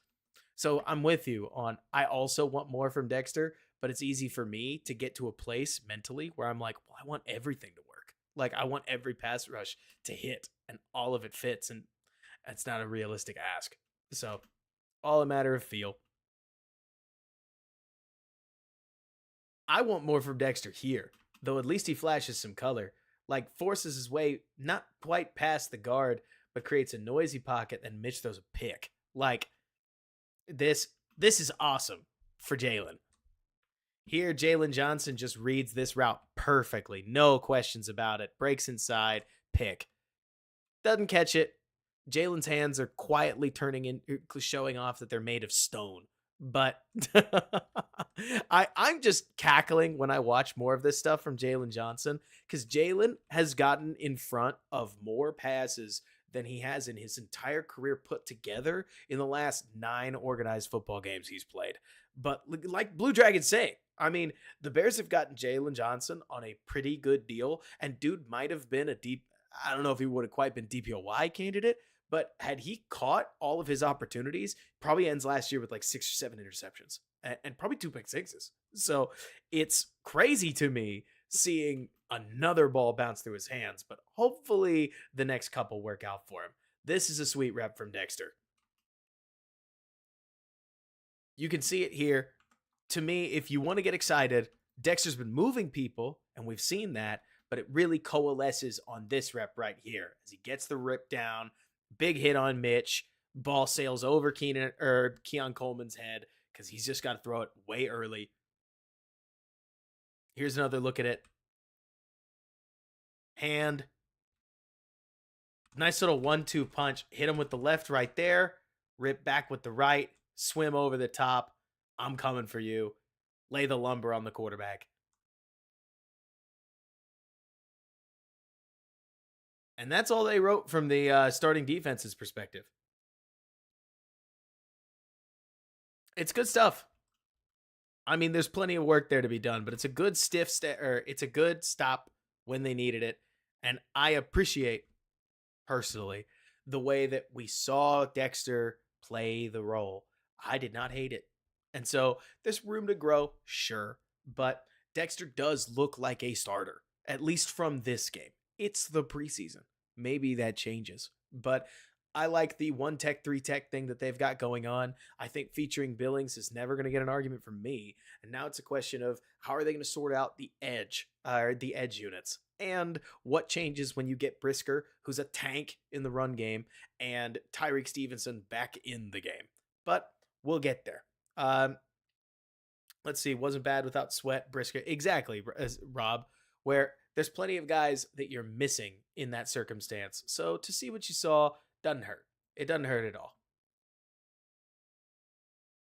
[SPEAKER 1] So I'm with you on, I also want more from Dexter, but it's easy for me to get to a place mentally where I'm like, well, I want everything to work. Like, I want every pass rush to hit and all of it fits. And that's not a realistic ask. So, all a matter of feel. I want more from Dexter here, though at least he flashes some color. Like forces his way not quite past the guard, but creates a noisy pocket, then Mitch throws a pick. Like this is awesome for Jalen. Here, Jalen Johnson just reads this route perfectly. No questions about it. Breaks inside, pick. Doesn't catch it. Jalen's hands are quietly showing off that they're made of stone. But I'm just cackling when I watch more of this stuff from Jalen Johnson because Jalen has gotten in front of more passes than he has in his entire career put together in the last 9 organized football games he's played. But like Blue Dragon say, I mean, the Bears have gotten Jalen Johnson on a pretty good deal, and dude might have been I don't know if he would have quite been DPOY candidate, but had he caught all of his opportunities, probably ends last year with like 6 or 7 interceptions and probably 2 pick sixes. So it's crazy to me seeing another ball bounce through his hands, but hopefully the next couple work out for him. This is a sweet rep from Dexter. You can see it here. To me, if you want to get excited, Dexter's been moving people, and we've seen that, but it really coalesces on this rep right here as he gets the rip down. Big hit on Mitch. Ball sails over Keon Coleman's head because he's just got to throw it way early. Here's another look at it. Hand. Nice little 1-2 punch. Hit him with the left right there. Rip back with the right. Swim over the top. I'm coming for you. Lay the lumber on the quarterback. And that's all they wrote from the starting defense's perspective. It's good stuff. I mean, there's plenty of work there to be done, but it's a good it's a good stop when they needed it. And I appreciate personally the way that we saw Dexter play the role. I did not hate it. And so there's room to grow, sure, but Dexter does look like a starter, at least from this game. It's the preseason. Maybe that changes, but I like the 1 tech, 3 tech thing that they've got going on. I think featuring Billings is never going to get an argument from me. And now it's a question of how are they going to sort out the edge units and what changes when you get Brisker, who's a tank in the run game, and Tyreek Stevenson back in the game. But we'll get there. Let's see. Wasn't bad without Sweat, Brisker. Exactly, Rob, where there's plenty of guys that you're missing in that circumstance. So to see what you saw doesn't hurt. It doesn't hurt at all.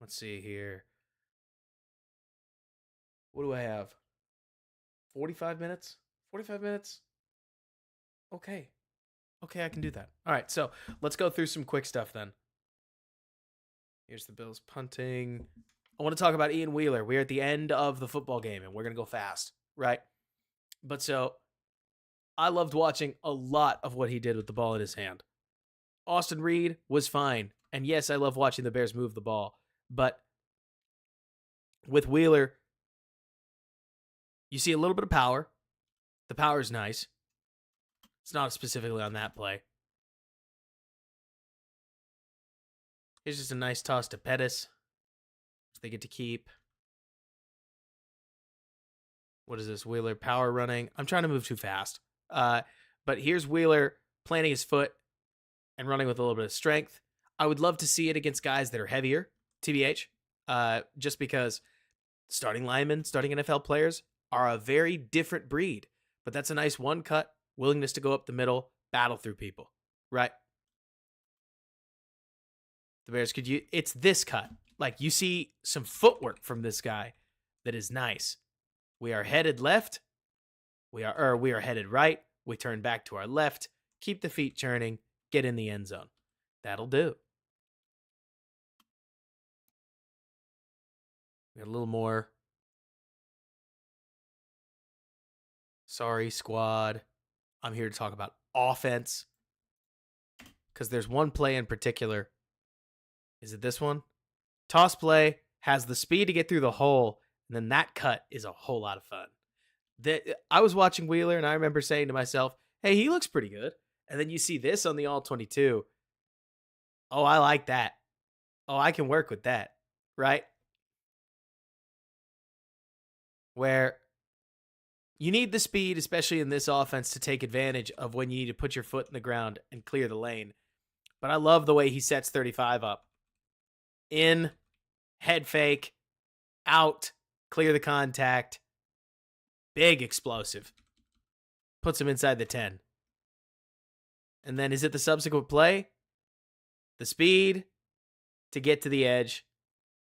[SPEAKER 1] Let's see here. What do I have? 45 minutes? 45 minutes? Okay. Okay, I can do that. All right, so let's go through some quick stuff then. Here's the Bills punting. I want to talk about Ian Wheeler. We're at the end of the football game, and we're going to go fast, right? But so I loved watching a lot of what he did with the ball in his hand. Austin Reed was fine. And yes, I love watching the Bears move the ball. But with Wheeler, you see a little bit of power. The power is nice. It's not specifically on that play. Here's just a nice toss to Pettis. they get to keep. What is this? Wheeler power running. I'm trying to move too fast. But here's Wheeler planting his foot and running with a little bit of strength. I would love to see it against guys that are heavier, TBH, just because starting linemen, starting NFL players are a very different breed. But that's a nice one cut, willingness to go up the middle, battle through people, right? The Bears it's this cut. Like, you see some footwork from this guy that is nice. We are headed left. We are headed right. We turn back to our left. Keep the feet churning. Get in the end zone. That'll do. We got a little more. Sorry, squad. I'm here to talk about offense. Because there's one play in particular. Is it this one? Toss play, has the speed to get through the hole, and then that cut is a whole lot of fun. I was watching Wheeler, and I remember saying to myself, hey, he looks pretty good. And then you see this on the All-22. Oh, I like that. Oh, I can work with that, right? Where you need the speed, especially in this offense, to take advantage of when you need to put your foot in the ground and clear the lane. But I love the way he sets 35 up. In, head fake, out, clear the contact. Big explosive. Puts him inside the 10. And then is it the subsequent play? The speed to get to the edge,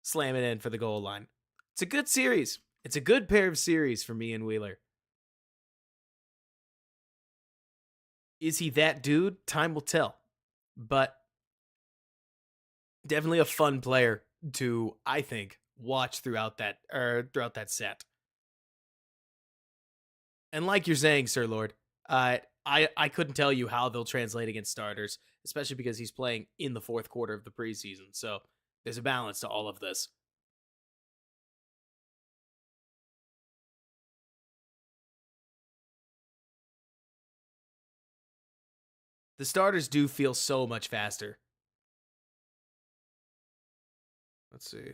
[SPEAKER 1] slam it in for the goal line. It's a good series. It's a good pair of series for me and Wheeler. Is he that dude? Time will tell. But definitely a fun player to, I think, watch throughout that set. And like you're saying, Sir Lord, I couldn't tell you how they'll translate against starters, especially because he's playing in the fourth quarter of the preseason. So there's a balance to all of this. The starters do feel so much faster. Let's see.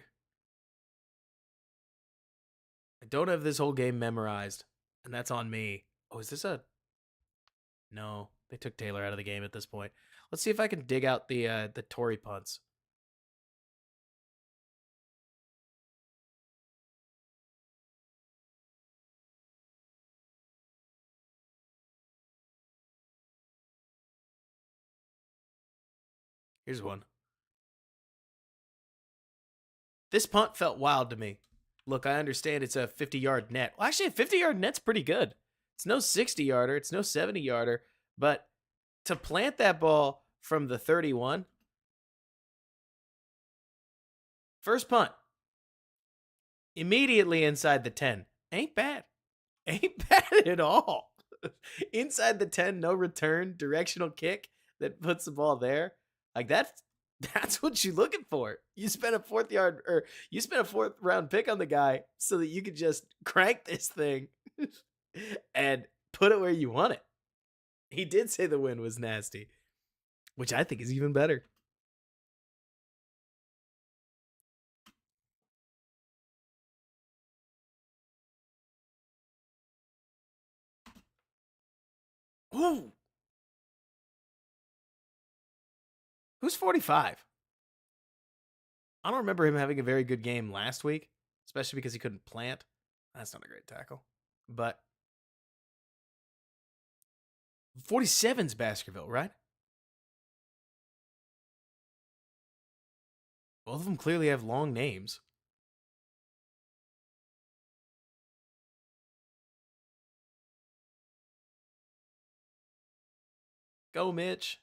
[SPEAKER 1] I don't have this whole game memorized, and that's on me. Oh, is this a... No, they took Taylor out of the game at this point. Let's see if I can dig out the Tory punts. Here's one. This punt felt wild to me. Look, I understand it's a 50-yard net. Well, actually, a 50-yard net's pretty good. It's no 60-yarder. It's no 70-yarder. But to plant that ball from the 31, first punt, immediately inside the 10. Ain't bad. Ain't bad at all. Inside the 10, no return, directional kick that puts the ball there. Like, that's what you're looking for. You spent a fourth round pick on the guy so that you could just crank this thing and put it where you want it. He did say the wind was nasty, which I think is even better. Ooh. Who's 45? I don't remember him having a very good game last week, especially because he couldn't plant. That's not a great tackle. But 47's Baskerville, right? Both of them clearly have long names. Go, Mitch.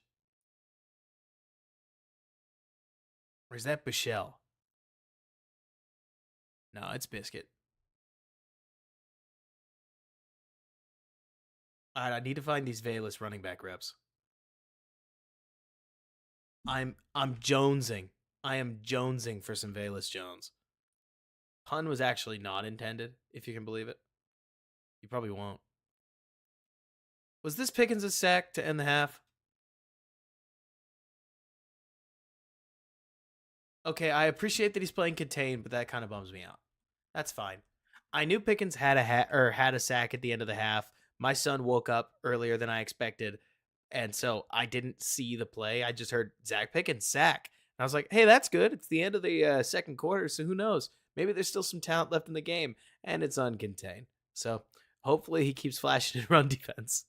[SPEAKER 1] Or is that Bichelle? No, it's Biscuit. All right, I need to find these Velas running back reps. I'm jonesing. I am jonesing for some Velas Jones. Pun was actually not intended, if you can believe it. You probably won't. Was this Pickens a sack to end the half? Okay, I appreciate that he's playing contain, but that kind of bums me out. That's fine. I knew Pickens had a sack at the end of the half. My son woke up earlier than I expected, and so I didn't see the play. I just heard Zach Pickens sack. And I was like, "Hey, that's good. It's the end of the second quarter, so who knows? Maybe there's still some talent left in the game, and it's uncontained. So hopefully he keeps flashing in run defense,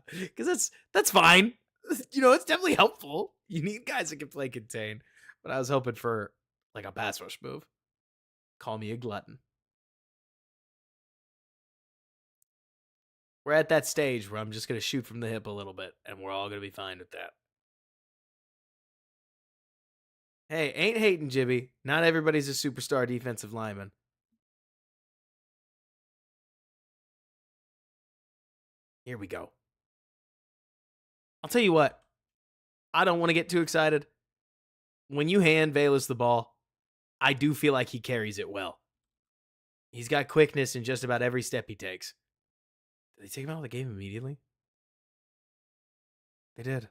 [SPEAKER 1] because that's fine. It's definitely helpful. You need guys that can play contain, but I was hoping for like a pass rush move. Call me a glutton. We're at that stage where I'm just going to shoot from the hip a little bit, and we're all going to be fine with that. Hey, ain't hating, Jibby. Not everybody's a superstar defensive lineman. Here we go. I'll tell you what. I don't want to get too excited. When you hand Valus the ball, I do feel like he carries it well. He's got quickness in just about every step he takes. Did they take him out of the game immediately? They did.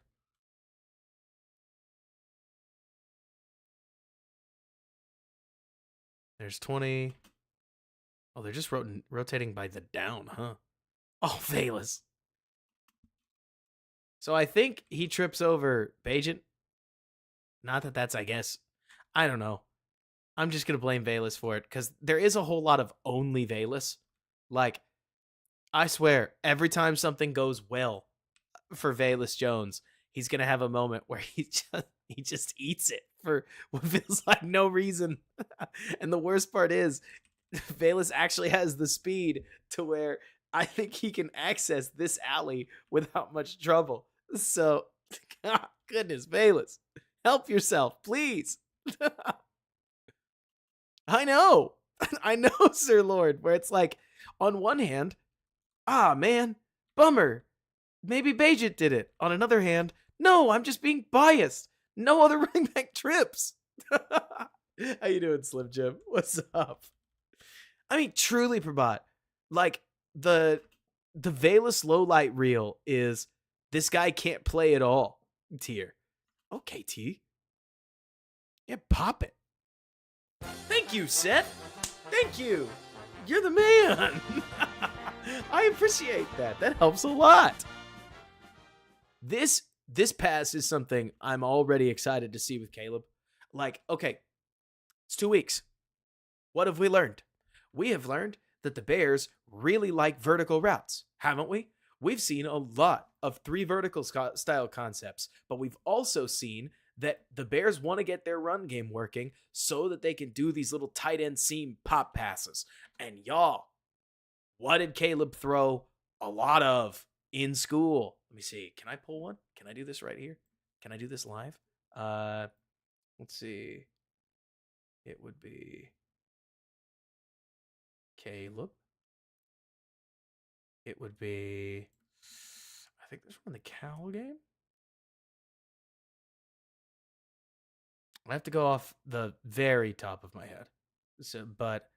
[SPEAKER 1] There's 20. Oh, they're just rotating by the down, huh? Oh, Valus. So I think he trips over Bajent. Not that that's, I guess, I don't know. I'm just going to blame Valus for it because there is a whole lot of only Valus. Like, I swear, every time something goes well for Valus Jones, he's going to have a moment where he just eats it for what feels like no reason. And the worst part is, Valus actually has the speed to where I think he can access this alley without much trouble. So, God, goodness, Valus, help yourself, please. I know. I know, Sir Lord, where it's like, on one hand, man, bummer. Maybe Bajent did it. On another hand, no, I'm just being biased. No other running back trips. How you doing, Slim Jim? What's up? I mean, truly, Prabhat, like the Valus low light reel is this guy can't play at all tier. Okay, T. Yeah, pop it. Thank you, Seth. Thank you. You're the man. I appreciate that. That helps a lot. This pass is something I'm already excited to see with Caleb. Like, okay, it's 2 weeks. What have we learned? We have learned that the Bears really like vertical routes, haven't we? We've seen a lot of 3 vertical style concepts, but we've also seen that the Bears want to get their run game working so that they can do these little tight end seam pop passes. And y'all, what did Caleb throw a lot of in school? Let me see. Can I pull one? Can I do this right here? Can I do this live? Let's see. It would be Caleb. It would be, I think this one, the Cal game. I have to go off the very top of my head. So, but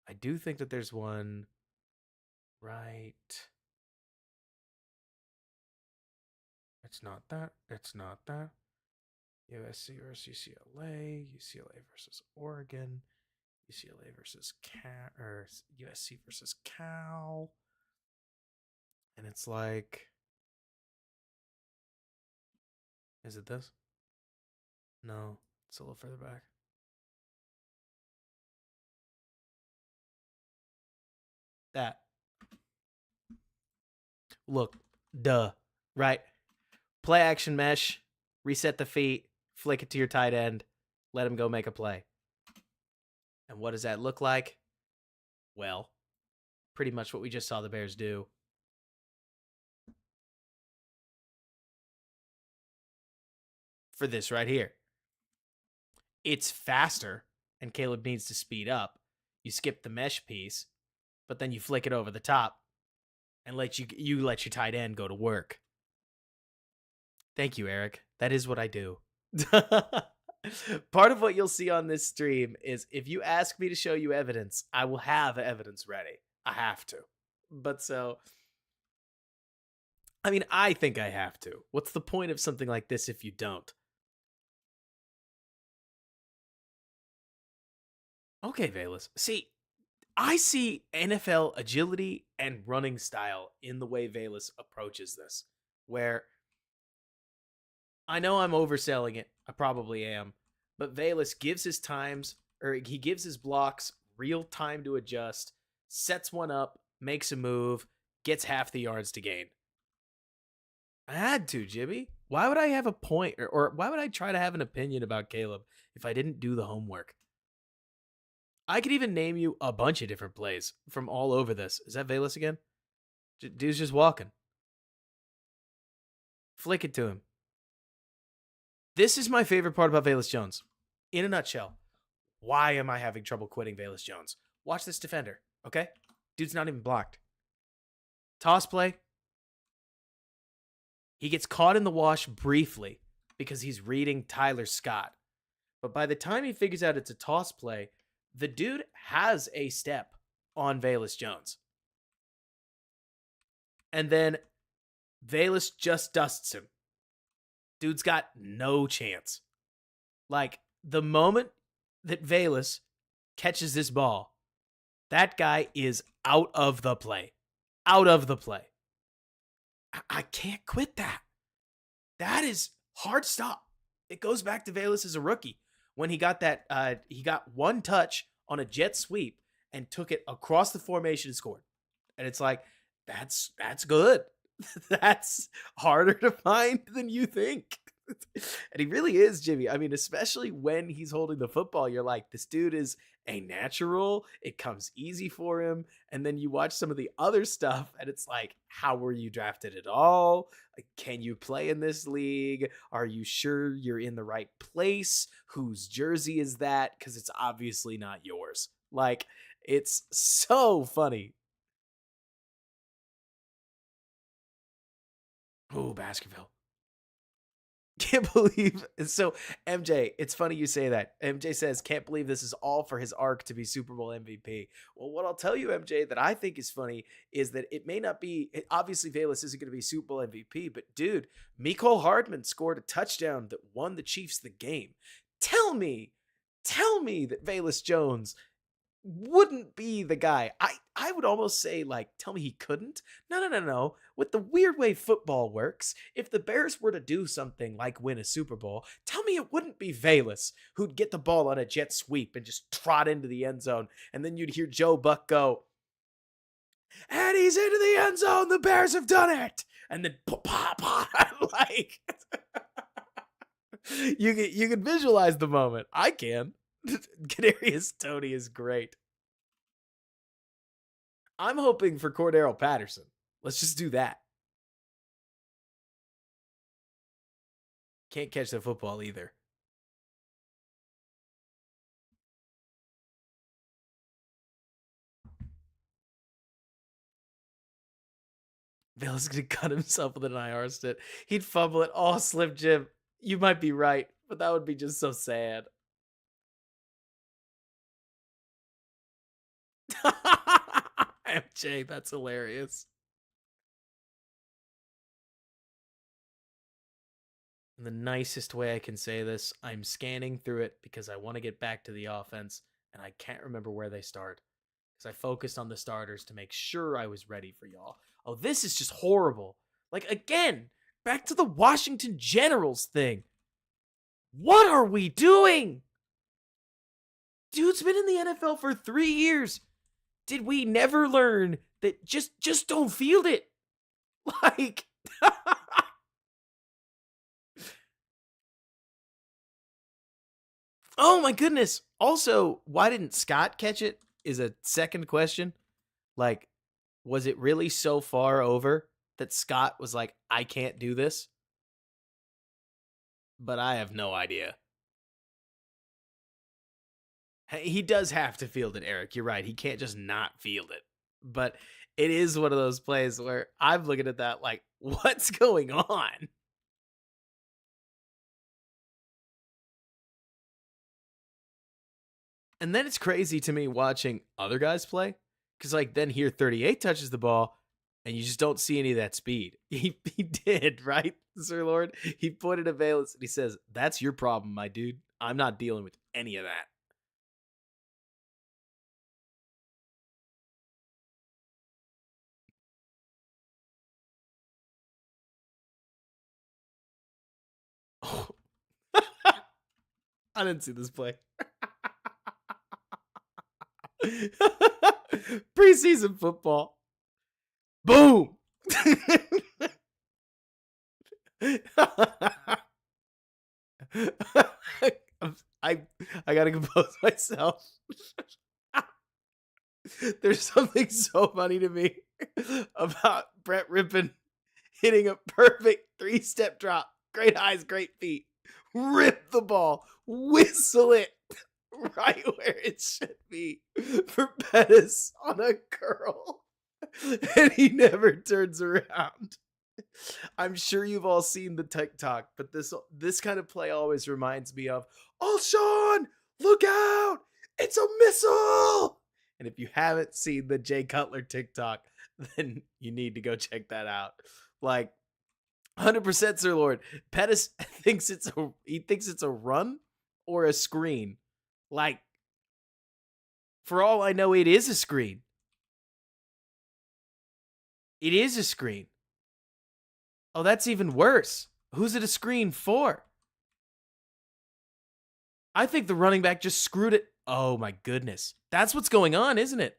[SPEAKER 1] I do think that there's one right. It's not that. It's not that. USC versus UCLA. UCLA versus Oregon. UCLA versus or USC versus Cal. And it's like, is it this? No, it's a little further back. That. Look, duh, right? Play action mesh, reset the feet, flick it to your tight end, let him go make a play. And what does that look like? Well, pretty much what we just saw the Bears do. For this right here. It's faster, and Caleb needs to speed up. You skip the mesh piece, but then you flick it over the top and let your tight end go to work. Thank you, Eric. That is what I do. Part of what you'll see on this stream is if you ask me to show you evidence, I will have evidence ready. I have to. But so, I mean, I think I have to. What's the point of something like this if you don't? Okay, Valus. See, I see NFL agility and running style in the way Valus approaches this, where I know I'm overselling it. I probably am. But Valus gives his times, or he gives his blocks real time to adjust, sets one up, makes a move, gets half the yards to gain. I had to, Jimmy. Why would I have a point, or why would I try to have an opinion about Caleb if I didn't do the homework? I could even name you a bunch of different plays from all over this. Is that Valus again? Dude's just walking. Flick it to him. This is my favorite part about Valus Jones. In a nutshell, why am I having trouble quitting Valus Jones? Watch this defender, okay? Dude's not even blocked. Toss play. He gets caught in the wash briefly because he's reading Tyler Scott. But by the time he figures out it's a toss play, the dude has a step on Valus Jones. And then Valus just dusts him. Dude's got no chance. Like, the moment that Valus catches this ball, that guy is out of the play. Out of the play. I can't quit that. That is hard stop. It goes back to Valus as a rookie when he got that. He got one touch on a jet sweep and took it across the formation and scored. And it's like, that's good. That's harder to find than you think. And he really is, Jimmy. I mean, especially when he's holding the football, you're like, this dude is a natural. It comes easy for him. And then you watch some of the other stuff, and it's like, how were you drafted at all? Like, can you play in this league? Are you sure you're in the right place? Whose jersey is that? Because it's obviously not yours. Like, it's so funny. Oh, Baskerville. Can't believe so. MJ, it's funny you say that. MJ says, can't believe this is all for his arc to be Super Bowl MVP. Well, what I'll tell you, MJ, that I think is funny is that it may not be, obviously Valus isn't going to be Super Bowl MVP, but dude, Mecole Hardman scored a touchdown that won the Chiefs the game. Tell me that Valus Jones wouldn't be the guy. I would almost say, like, tell me he couldn't. No. With the weird way football works, if the Bears were to do something like win a Super Bowl, tell me it wouldn't be Valus who'd get the ball on a jet sweep and just trot into the end zone. And then you'd hear Joe Buck go, and he's into the end zone. The Bears have done it. And then like you can visualize the moment. I can. Kadarius Toney is great. I'm hoping for Cordero Patterson. Let's just do that. Can't catch the football either. Bill's gonna cut himself with an IR stint. He'd fumble it. Oh, Slim Jim, you might be right, but that would be just so sad. MJ, that's hilarious. In the nicest way I can say this, I'm scanning through it because I want to get back to the offense, and I can't remember where they start because I focused on the starters to make sure I was ready for y'all. Oh, this is just horrible. Like, again, back to the Washington Generals thing. What are we doing? Dude's been in the NFL for 3 years. Did we never learn that just don't field it? Like, oh my goodness. Also, why didn't Scott catch it is a second question. Like, was it really so far over that Scott was like, I can't do this? But I have no idea. He does have to field it, Eric. You're right. He can't just not field it. But it is one of those plays where I'm looking at that like, what's going on? And then it's crazy to me watching other guys play because, like, then here 38 touches the ball and you just don't see any of that speed. He did, right, Sir Lord? He pointed at Valus and he says, that's your problem, my dude. I'm not dealing with any of that. Oh, I didn't see this play. Preseason football. Boom. I I gotta compose myself. There's something so funny to me about Brett Rippon hitting a perfect 3-step drop. Great eyes, great feet. Rip the ball, whistle it right where it should be for Pettis on a curl. And he never turns around. I'm sure you've all seen the TikTok, but this kind of play always reminds me of, "Oh, Sean, look out! It's a missile!" And if you haven't seen the Jay Cutler TikTok, then you need to go check that out. Like 100% Sir Lord. Pettis thinks it's a run or a screen. Like, for all I know, it is a screen. It is a screen. Oh, that's even worse. Who's it a screen for? I think the running back just screwed it. Oh my goodness. That's what's going on, isn't it?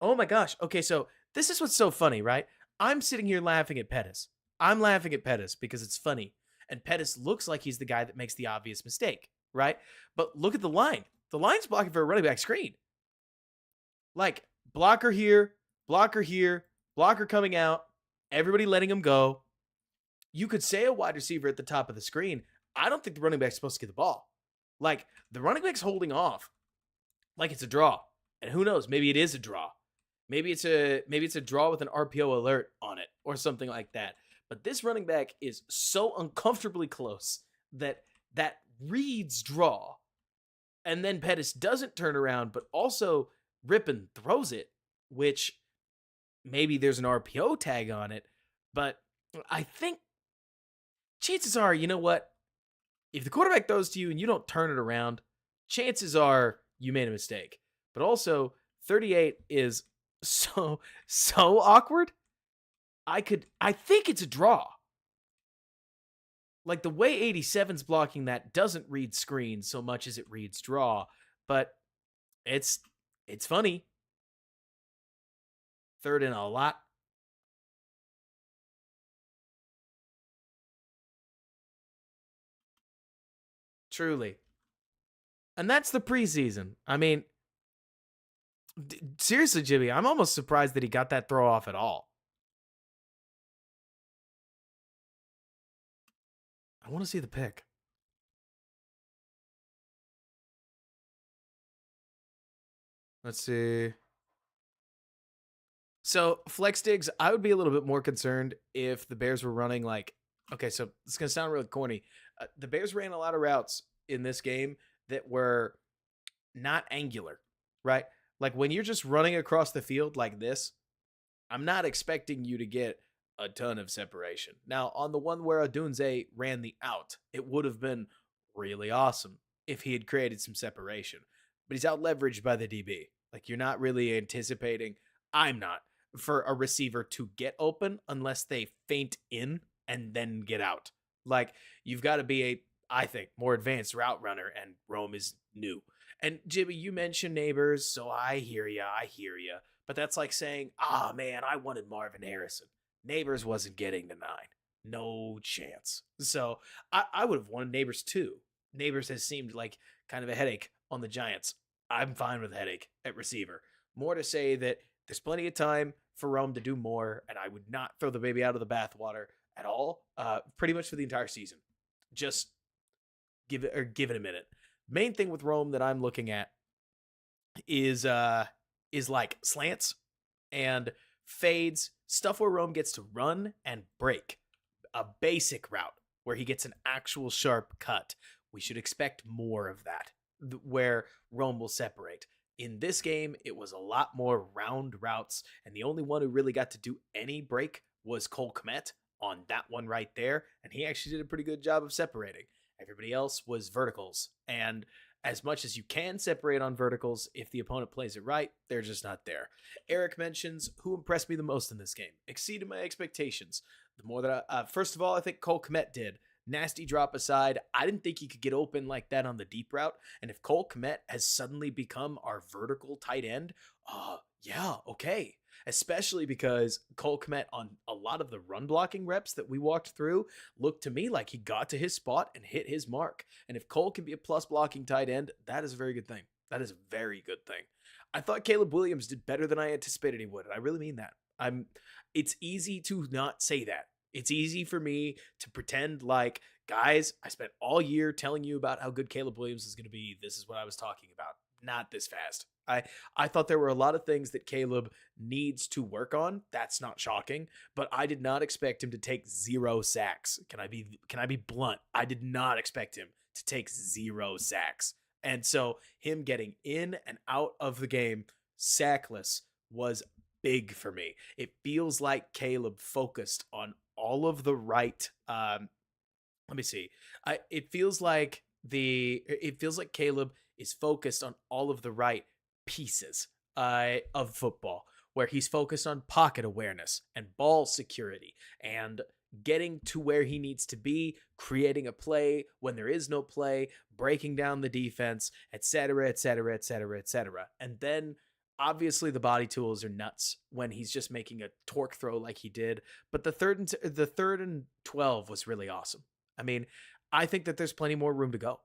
[SPEAKER 1] Oh my gosh. Okay, so this is what's so funny, right? I'm sitting here laughing at Pettis. I'm laughing at Pettis because it's funny. And Pettis looks like he's the guy that makes the obvious mistake, right? But look at the line. The line's blocking for a running back screen. Like, blocker here, blocker coming out, everybody letting him go. You could say a wide receiver at the top of the screen. I don't think the running back's supposed to get the ball. Like, the running back's holding off like it's a draw. And who knows, maybe it is a draw. Maybe it's a draw with an RPO alert on it or something like that. But this running back is so uncomfortably close that reads draw. And then Pettis doesn't turn around, but also Rippon throws it, which maybe there's an RPO tag on it. But I think chances are, you know what? If the quarterback throws to you and you don't turn it around, chances are you made a mistake. But also, 38 is so awkward. I think it's a draw. Like, the way 87's blocking that doesn't read screen so much as it reads draw, but it's funny. Third and a lot. Truly. And that's the preseason. I mean, seriously, Jimmy, I'm almost surprised that he got that throw off at all. I want to see the pick. Let's see. So, flex digs, I would be a little bit more concerned if the Bears were running like, okay, so it's going to sound really corny. The Bears ran a lot of routes in this game that were not angular, right? Like, when you're just running across the field like this, I'm not expecting you to get a ton of separation. Now, on the one where Odunze ran the out, it would have been really awesome if he had created some separation. But he's out leveraged by the DB. Like, you're not really anticipating, I'm not, for a receiver to get open unless they feint in and then get out. Like, you've got to be I think, more advanced route runner, and Rome is new. And Jimmy, you mentioned Neighbors, so I hear you. But that's like saying, man, I wanted Marvin Harrison. Neighbors wasn't getting to 9. No chance. So I would have wanted Neighbors too. Neighbors has seemed like kind of a headache on the Giants. I'm fine with a headache at receiver. More to say that there's plenty of time for Rome to do more, and I would not throw the baby out of the bathwater at all, pretty much for the entire season. Just give it a minute. Main thing with Rome that I'm looking at is like slants and fades, stuff where Rome gets to run and break. A basic route where he gets an actual sharp cut. We should expect more of that, where Rome will separate. In this game, it was a lot more round routes, and the only one who really got to do any break was Cole Kmet on that one right there, and he actually did a pretty good job of separating. Everybody else was verticals, and as much as you can separate on verticals, if the opponent plays it right, they're just not there. Eric mentions who impressed me the most in this game, exceeded my expectations. The more that first of all, I think Cole Kmet did. nasty drop aside, I didn't think he could get open like that on the deep route. And if Cole Kmet has suddenly become our vertical tight end, yeah, okay. Especially because Cole Kmet on a lot of the run blocking reps that we walked through looked to me like he got to his spot and hit his mark. And if Cole can be a plus blocking tight end, that is a very good thing. That is a very good thing. I thought Caleb Williams did better than I anticipated he would. And I really mean that. It's easy to not say that. It's easy for me to pretend like, guys, I spent all year telling you about how good Caleb Williams is going to be. This is what I was talking about. Not this fast. I thought there were a lot of things that Caleb needs to work on. That's not shocking, but I did not expect him to take 0 sacks. Can I be blunt? I did not expect him to take 0 sacks. And so him getting in and out of the game sackless was big for me. It feels like Caleb focused on all of the right let me see. It feels like Caleb is focused on all of the right pieces of football, where he's focused on pocket awareness and ball security and getting to where he needs to be, creating a play when there is no play, breaking down the defense, etc., etc., etc., etc. And then obviously the body tools are nuts when he's just making a torque throw like he did, but the third and 12 was really awesome. I mean, I think that there's plenty more room to go.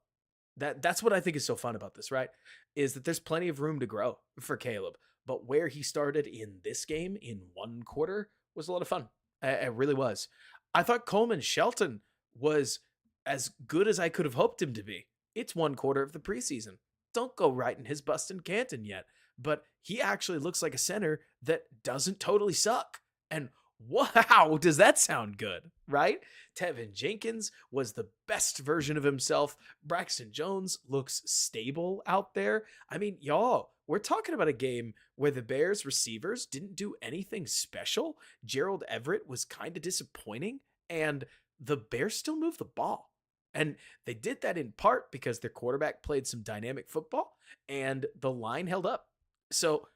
[SPEAKER 1] That's what I think is so fun about this, right? Is that there's plenty of room to grow for Caleb. But where he started in this game in one quarter was a lot of fun. It really was. I thought Coleman Shelton was as good as I could have hoped him to be. It's one quarter of the preseason. Don't go right in his Bustin' Canton yet. But he actually looks like a center that doesn't totally suck. And wow, does that sound good, right? Tevin Jenkins was the best version of himself. Braxton Jones looks stable out there. I mean, y'all, we're talking about a game where the Bears receivers didn't do anything special. Gerald Everett was kind of disappointing, and the Bears still moved the ball. And they did that in part because their quarterback played some dynamic football and the line held up. So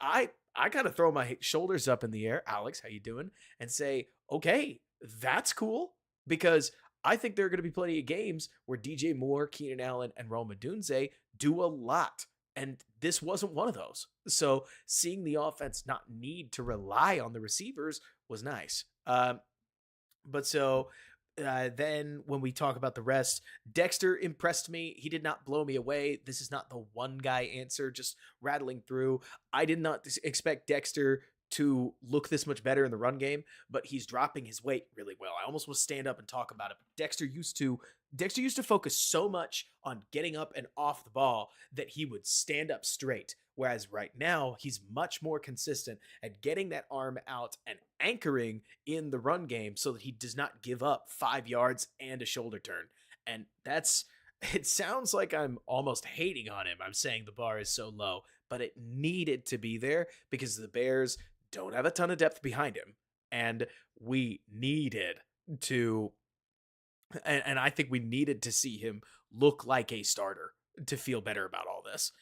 [SPEAKER 1] I gotta throw my shoulders up in the air, Alex, how you doing? And say, okay, that's cool, because I think there are going to be plenty of games where DJ Moore, Keenan Allen, and Rome Odunze do a lot, and this wasn't one of those. So seeing the offense not need to rely on the receivers was nice. Then when we talk about the rest, Dexter impressed me. He did not blow me away. This is not the one guy answer, just rattling through. I did not expect Dexter to look this much better in the run game, but he's dropping his weight really well. I almost want to stand up and talk about it. But Dexter used to focus so much on getting up and off the ball that he would stand up straight. Whereas right now, he's much more consistent at getting that arm out and anchoring in the run game so that he does not give up 5 yards and a shoulder turn. And it sounds like I'm almost hating on him. I'm saying the bar is so low, but it needed to be there because the Bears don't have a ton of depth behind him. And we needed to, and I think we needed to see him look like a starter to feel better about all this.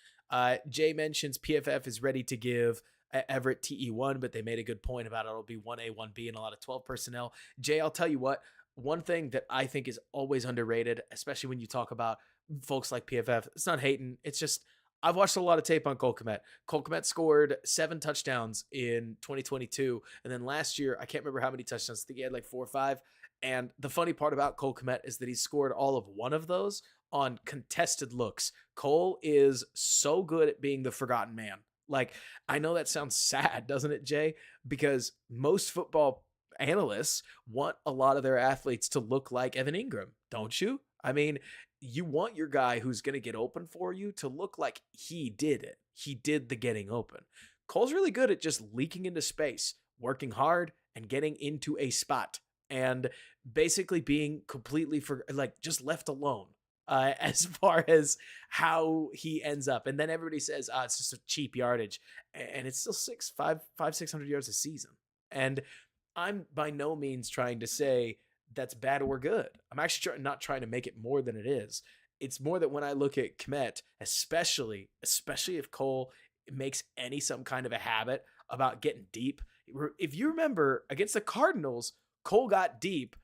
[SPEAKER 1] Jay mentions PFF is ready to give Everett TE1, but they made a good point about it'll be 1A, 1B, and a lot of 12 personnel. Jay, I'll tell you what, one thing that I think is always underrated, especially when you talk about folks like PFF, it's not hating, it's just I've watched a lot of tape on Cole Kmet. Cole Kmet scored 7 touchdowns in 2022, and then last year, I can't remember how many touchdowns. I think he had like 4 or 5. And the funny part about Cole Kmet is that he scored all of one of those on contested looks. Cole is so good at being the forgotten man. Like, I know that sounds sad, doesn't it, Jay? Because most football analysts want a lot of their athletes to look like Evan Ingram, don't you? I mean, you want your guy who's going to get open for you to look like he did it. He did the getting open. Cole's really good at just leaking into space, working hard, and getting into a spot, and basically being completely just left alone as far as how he ends up. And then everybody says, it's just a cheap yardage, and it's still 600 yards a season. And I'm by no means trying to say that's bad or good. I'm actually not trying to make it more than it is. It's more that when I look at Kmet, especially if Cole makes some kind of a habit about getting deep. If you remember against the Cardinals, Cole got deep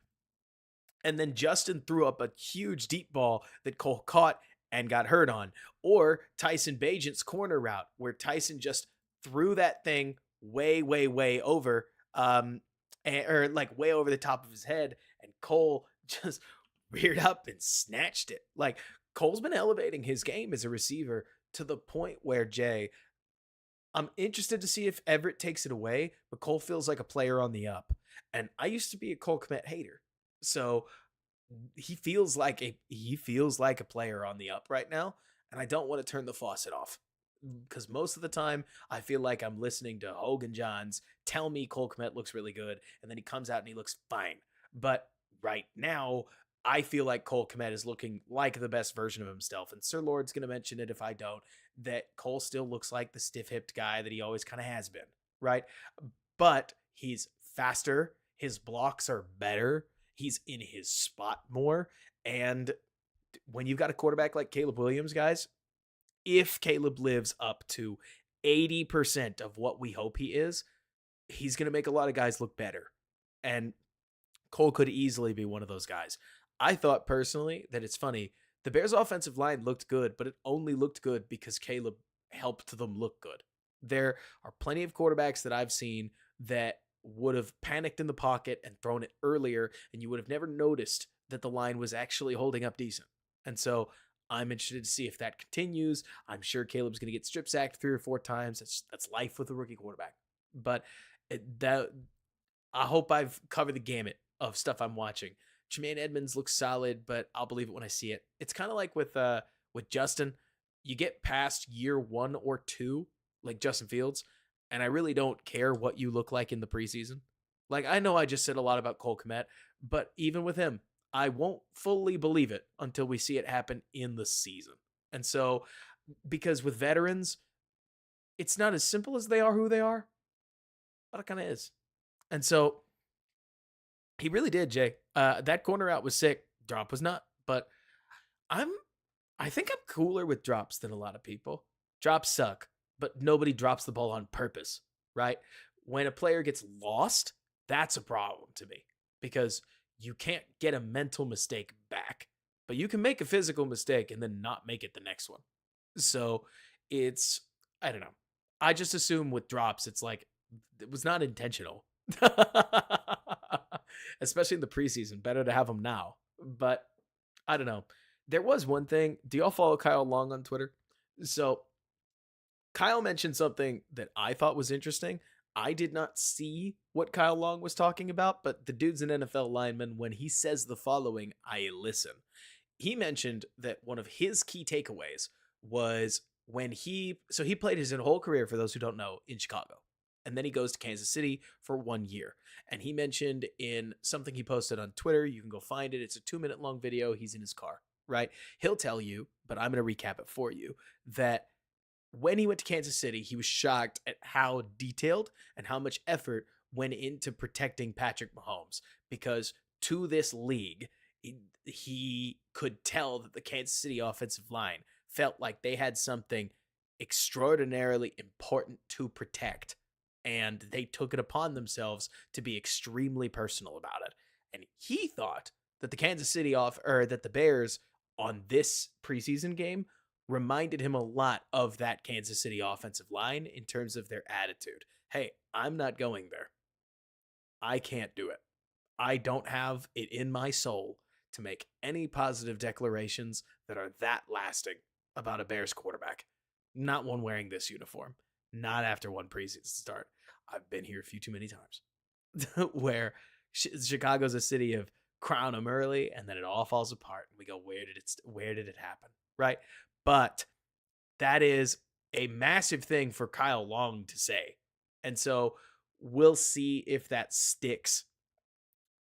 [SPEAKER 1] and then Justin threw up a huge deep ball that Cole caught and got hurt on. Or Tyson Bagent's corner route, where Tyson just threw that thing way, way, way over, or like way over the top of his head, and Cole just reared up and snatched it. Like, Cole's been elevating his game as a receiver to the point where, Jay, I'm interested to see if Everett takes it away, but Cole feels like a player on the up. And I used to be a Cole Kmet hater. So he feels like a player on the up right now, and I don't want to turn the faucet off, because most of the time I feel like I'm listening to Hogan Johns tell me Cole Kmet looks really good, and then he comes out and he looks fine. But right now, I feel like Cole Kmet is looking like the best version of himself, and Sir Lord's going to mention it if I don't, that Cole still looks like the stiff-hipped guy that he always kind of has been, right? But he's faster, his blocks are better, he's in his spot more, and when you've got a quarterback like Caleb Williams, guys, if Caleb lives up to 80% of what we hope he is, he's going to make a lot of guys look better. And Cole could easily be one of those guys. I thought personally that it's funny. The Bears' offensive line looked good, but it only looked good because Caleb helped them look good. There are plenty of quarterbacks that I've seen that would have panicked in the pocket and thrown it earlier, and you would have never noticed that the line was actually holding up decent. And so I'm interested to see if that continues. I'm sure Caleb's going to get strip sacked 3 or 4 times. That's life with a rookie quarterback. But that I hope I've covered the gamut of stuff I'm watching. Jermaine Edmonds looks solid, but I'll believe it when I see it. It's kind of like with Justin. You get past year 1 or 2, like Justin Fields, and I really don't care what you look like in the preseason. Like, I know I just said a lot about Cole Kmet, but even with him, I won't fully believe it until we see it happen in the season. And so, because with veterans, it's not as simple as they are who they are, but it kind of is. And so, he really did, Jay. That corner out was sick. Drop was not, but I'm I think I'm cooler with drops than a lot of people. Drops suck, but nobody drops the ball on purpose, right? When a player gets lost, that's a problem to me, because you can't get a mental mistake back, but you can make a physical mistake and then not make it the next one. So it's, I don't know. I just assume with drops, it's like it was not intentional. Especially in the preseason. Better to have them now. But I don't know. There was one thing. Do y'all follow Kyle Long on Twitter? So Kyle mentioned something that I thought was interesting. I did not see what Kyle Long was talking about, but the dude's an NFL lineman. When he says the following, I listen. He mentioned that one of his key takeaways was when he played his whole career, for those who don't know, in Chicago. And then he goes to Kansas City for 1 year. And he mentioned in something he posted on Twitter, you can go find it. It's a 2-minute long video. He's in his car, right? He'll tell you, but I'm going to recap it for you, that when he went to Kansas City, he was shocked at how detailed and how much effort went into protecting Patrick Mahomes, because to this league, he could tell that the Kansas City offensive line felt like they had something extraordinarily important to protect, and they took it upon themselves to be extremely personal about it. And he thought that the Bears on this preseason game reminded him a lot of that Kansas City offensive line in terms of their attitude. Hey, I'm not going there. I can't do it. I don't have it in my soul to make any positive declarations that are that lasting about a Bears quarterback. Not one wearing this uniform. Not after one preseason start. I've been here a few too many times where Chicago's a city of crown them early and then it all falls apart and we go, where did it happen? Right? But that is a massive thing for Kyle Long to say. And so we'll see if that sticks.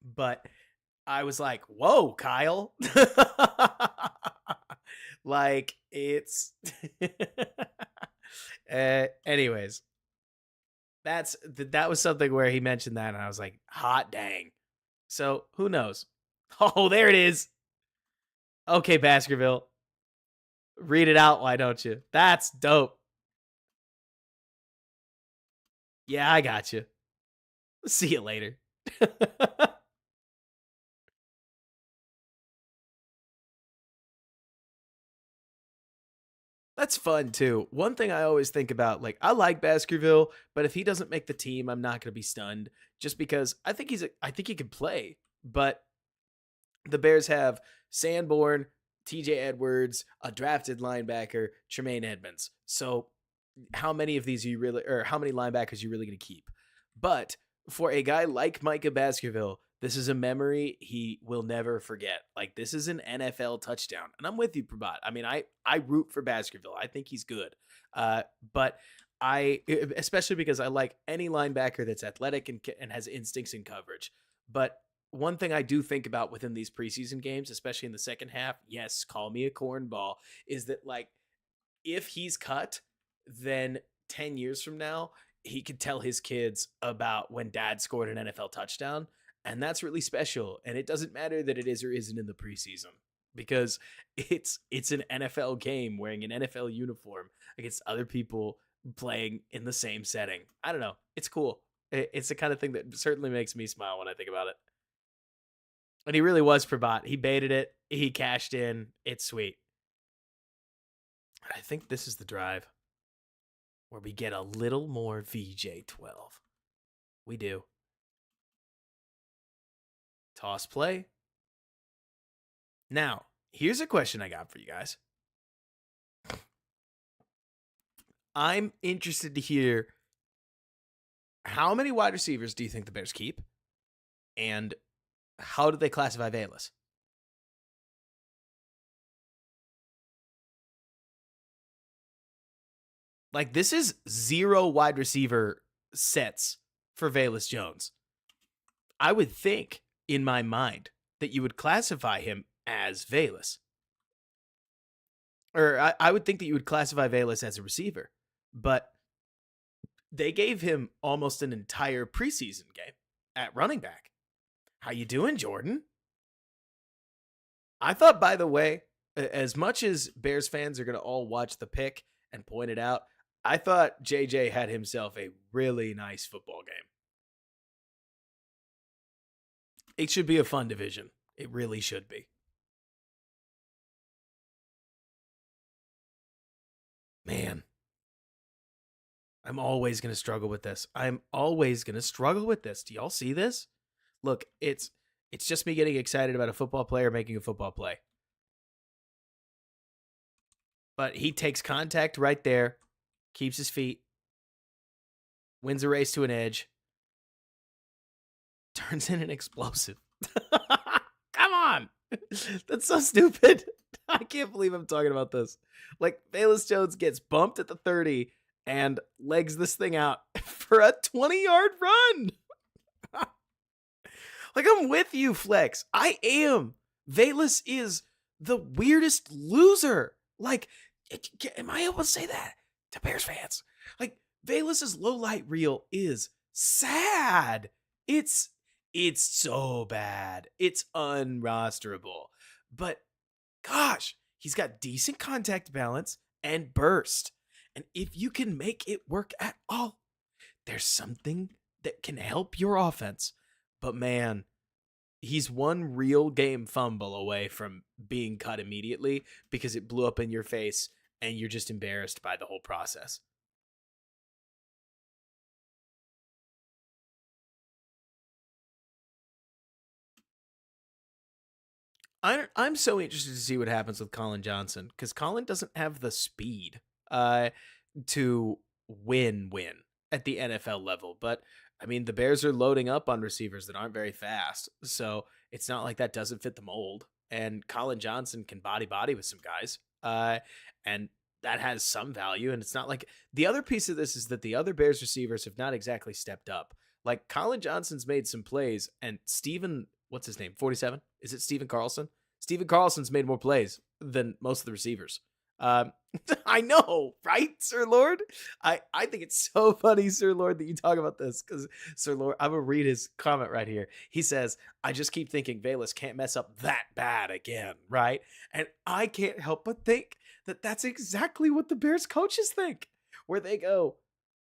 [SPEAKER 1] But I was like, whoa, Kyle. Like, it's anyways, that was something where he mentioned that and I was like, hot dang. So who knows? Oh, there it is. Okay, Baskerville. Read it out, why don't you? That's dope. Yeah, I got you. See you later. That's fun too. One thing I always think about, like, I like Baskerville, but if he doesn't make the team, I'm not going to be stunned just because I think he can play. But the Bears have Sanborn, TJ Edwards, a drafted linebacker, Tremaine Edmonds. So how many of these are you really, or how many linebackers are you really going to keep? But for a guy like Micah Baskerville, this is a memory he will never forget. Like, this is an NFL touchdown. And I'm with you, Prabhat. I mean, I root for Baskerville. I think he's good. But especially because I like any linebacker that's athletic and has instincts in coverage. But one thing I do think about within these preseason games, especially in the second half, yes, call me a cornball, is that, like, if he's cut, then 10 years from now, he could tell his kids about when dad scored an NFL touchdown. And that's really special. And it doesn't matter that it is or isn't in the preseason, because it's an NFL game wearing an NFL uniform against other people playing in the same setting. I don't know. It's cool. It's the kind of thing that certainly makes me smile when I think about it. And he really was Prabhat. He baited it. He cashed in. It's sweet. I think this is the drive where we get a little more VJ12. We do. Toss play. Now, here's a question I got for you guys. I'm interested to hear, how many wide receivers do you think the Bears keep? And how do they classify Velus? Like, this is 0 wide receiver sets for Velus Jones. I would think, in my mind, that you would classify him as Velus. Or I would think that you would classify Velus as a receiver. But they gave him almost an entire preseason game at running back. How you doing, Jordan? I thought, by the way, as much as Bears fans are going to all watch the pick and point it out, I thought JJ had himself a really nice football game. It should be a fun division. It really should be. Man, I'm always going to struggle with this. I'm always going to struggle with this. Do y'all see this? Look, it's just me getting excited about a football player making a football play. But he takes contact right there, keeps his feet, wins a race to an edge, turns in an explosive. Come on. That's so stupid. I can't believe I'm talking about this. Like, Velus Jones gets bumped at the 30 and legs this thing out for a 20-yard run. Like, I'm with you, Flex. I am. Velus is the weirdest loser. Like, am I able to say that to Bears fans? Like, Velus's low light reel is sad. It's so bad. It's unrosterable. But gosh, he's got decent contact balance and burst. And if you can make it work at all, there's something that can help your offense. But man, he's one real game fumble away from being cut immediately because it blew up in your face and you're just embarrassed by the whole process. I'm so interested to see what happens with Colin Johnson, because Colin doesn't have the speed to win at the NFL level. But I mean, the Bears are loading up on receivers that aren't very fast, so it's not like that doesn't fit the mold. And Colin Johnson can body with some guys, and that has some value. And it's not like, the other piece of this is that the other Bears receivers have not exactly stepped up. Like, Colin Johnson's made some plays, and Steven, what's his name? 47? Is it Steven Carlson? Steven Carlson's made more plays than most of the receivers. I know, right, Sir Lord? I think it's so funny, Sir Lord, that you talk about this, because Sir Lord, I'm going to read his comment right here. He says, I just keep thinking Velus can't mess up that bad again, right? And I can't help but think that that's exactly what the Bears coaches think, where they go,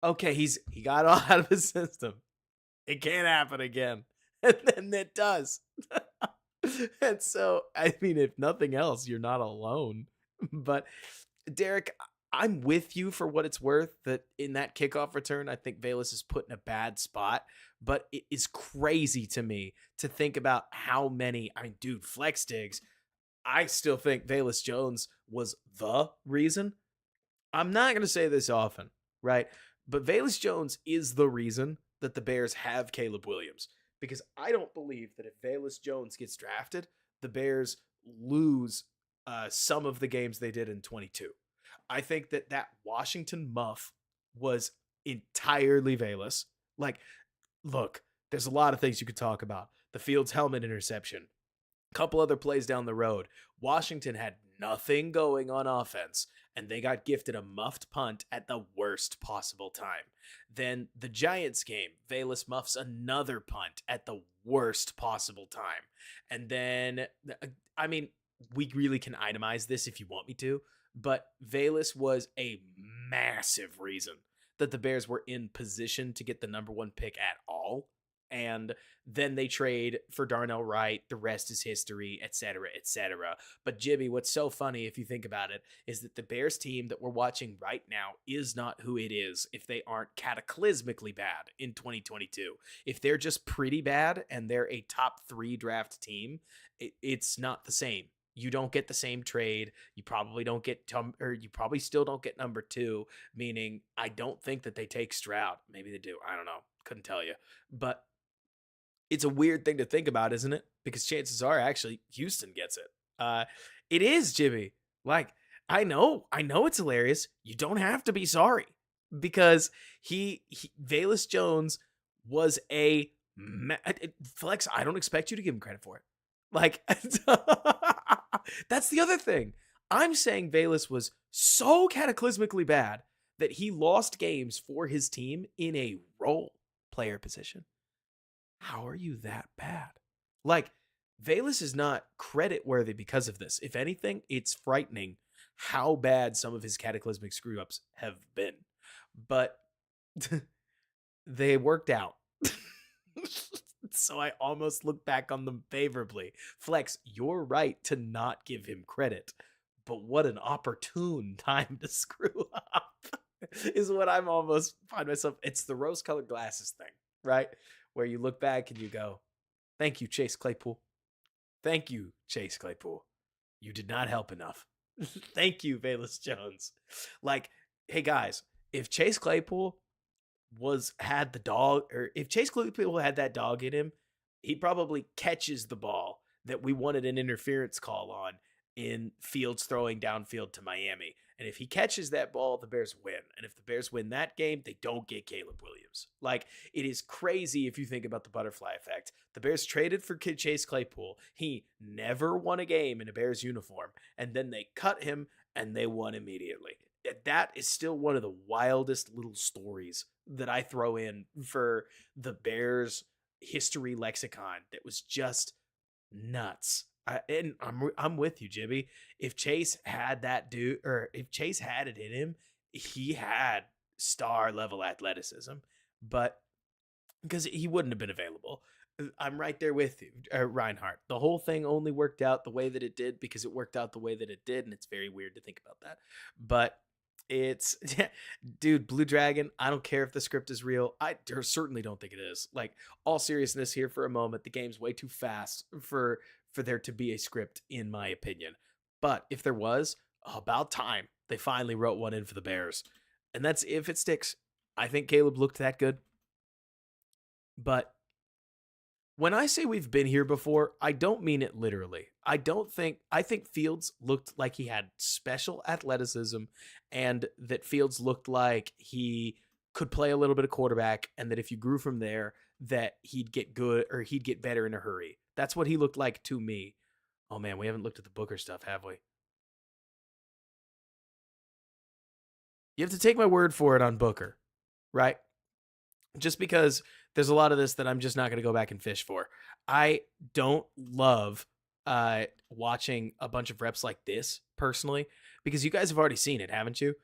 [SPEAKER 1] okay, he got all out of his system. It can't happen again. And then it does. And so, I mean, if nothing else, you're not alone. But Derek, I'm with you for what it's worth that in that kickoff return, I think Bayless is put in a bad spot, but it is crazy to me to think about how many, I mean, dude, flex digs. I still think Bayless Jones was the reason. I'm not going to say this often, right? But Bayless Jones is the reason that the Bears have Caleb Williams because I don't believe that if Bayless Jones gets drafted, the Bears lose some of the games they did in 22. I think that that Washington muff was entirely Bayless. Like, look, there's a lot of things you could talk about. The Fields helmet interception, couple other plays down the road. Washington had nothing going on offense, and they got gifted a muffed punt at the worst possible time. Then the Giants game, Bayless muffs another punt at the worst possible time. And then, I mean, we really can itemize this if you want me to, but Bayless was a massive reason that the Bears were in position to get the number one pick at all. And then they trade for Darnell Wright. The rest is history, et cetera, et cetera. But Jimmy, what's so funny if you think about it is that the Bears team that we're watching right now is not who it is if they aren't cataclysmically bad in 2022. If they're just pretty bad and they're a top 3 draft team, it's not the same. You don't get the same trade. You probably don't get or you probably still don't get number 2, meaning I don't think that they take Stroud. Maybe they do. I don't know. Couldn't tell you. But it's a weird thing to think about, isn't it? Because chances are actually Houston gets it. It is, Jimmy. Like, I know it's hilarious. You don't have to be sorry because he Valus Jones was a Flex. I don't expect you to give him credit for it. Like, that's the other thing. I'm saying Valus was so cataclysmically bad that he lost games for his team in a role player position. How are you that bad? Like, Valus is not credit worthy because of this. If anything, it's frightening how bad some of his cataclysmic screw ups have been. But they worked out. So I almost look back on them favorably. Flex, you're right to not give him credit. But what an opportune time to screw up is what I'm almost find myself. It's the rose-colored glasses thing, right? Where you look back and you go, thank you, Chase Claypool. Thank you, Chase Claypool. You did not help enough. Thank you, Valus Jones. Like, hey guys, if Chase Claypool had the dog, or if Chase Claypool had that dog in him, he probably catches the ball that we wanted an interference call on in Fields throwing downfield to Miami. And if he catches that ball, the Bears win. And if the Bears win that game, they don't get Caleb Williams. Like, it is crazy if you think about the butterfly effect. The Bears traded for Chase Claypool. He never won a game in a Bears uniform. And then they cut him and they won immediately. That is still one of the wildest little stories that I throw in for the Bears history lexicon that was just nuts. And I'm with you, Jimmy. If Chase had that dude, or if Chase had it in him, he had star level athleticism, but because he wouldn't have been available. I'm right there with you, Reinhardt. The whole thing only worked out the way that it did because it worked out the way that it did, and it's very weird to think about that. But it's, dude, Blue Dragon, I don't care if the script is real. I certainly don't think it is. Like, all seriousness here for a moment, the game's way too fast for there to be a script, in my opinion. But if there was, about time they finally wrote one in for the Bears. And that's if it sticks. I think Caleb looked that good. But when I say we've been here before, I don't mean it literally. I think Fields looked like he had special athleticism and that Fields looked like he could play a little bit of quarterback and that if you grew from there, that he'd get good or he'd get better in a hurry. That's what he looked like to me. Oh man, we haven't looked at the Booker stuff, have we? You have to take my word for it on Booker, right? Just because there's a lot of this that I'm just not going to go back and fish for. I don't love watching a bunch of reps like this personally, because you guys have already seen it, haven't you?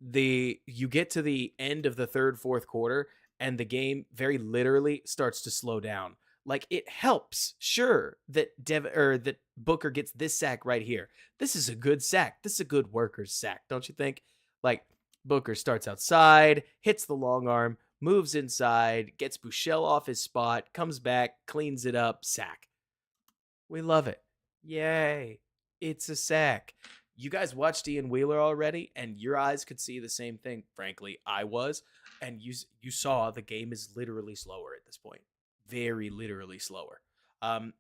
[SPEAKER 1] You get to the end of the third, fourth quarter, and the game very literally starts to slow down. Like, it helps, sure, that that Booker gets this sack right here. This is a good sack. This is a good worker's sack, don't you think? Like, Booker starts outside, hits the long arm, moves inside, gets Bouchel off his spot, comes back, cleans it up, sack. We love it. Yay. It's a sack. You guys watched Ian Wheeler already, and your eyes could see the same thing. Frankly, I was. And you saw the game is literally slower at this point. Very literally slower. Um,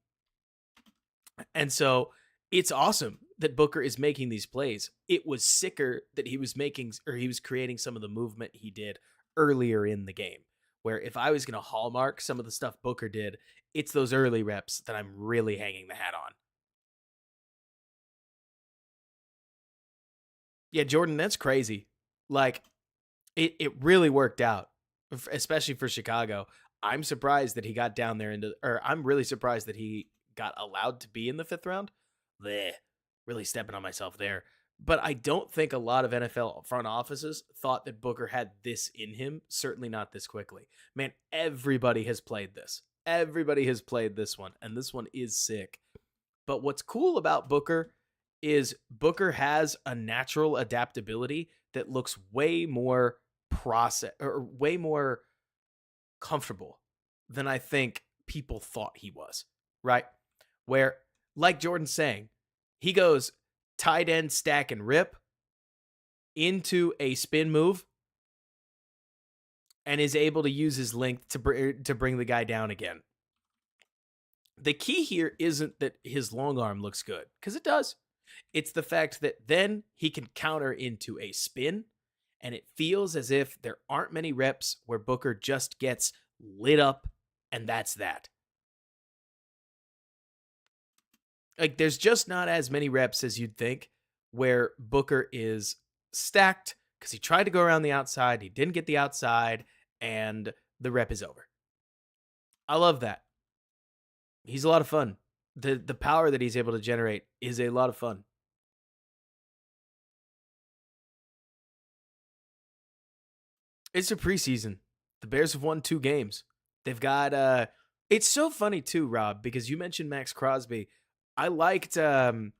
[SPEAKER 1] and so it's awesome that Booker is making these plays. It was sicker that he was making or he was creating some of the movement he did earlier in the game. Where if I was going to hallmark some of the stuff Booker did, it's those early reps that I'm really hanging the hat on. Yeah, Jordan, that's crazy. Like, it really worked out, especially for Chicago. I'm surprised that he got down there or I'm really surprised that he got allowed to be in the fifth round. Bleh, really stepping on myself there. But I don't think a lot of NFL front offices thought that Booker had this in him. Certainly not this quickly. Man, everybody has played this. Everybody has played this one, and this one is sick. But what's cool about Booker is Booker has a natural adaptability that looks way more way more comfortable than I think people thought he was, right? Where, like Jordan's saying, he goes tight end stack and rip into a spin move and is able to use his length to bring the guy down again. The key here isn't that his long arm looks good, because it does. It's the fact that then he can counter into a spin, and it feels as if there aren't many reps where Booker just gets lit up, and that's that. Like, there's just not as many reps as you'd think where Booker is stacked because he tried to go around the outside, he didn't get the outside, and the rep is over. I love that. He's a lot of fun. The power that he's able to generate is a lot of fun. It's a preseason. The Bears have won 2 games. They've got it's so funny too, Rob, because you mentioned Max Crosby. I liked so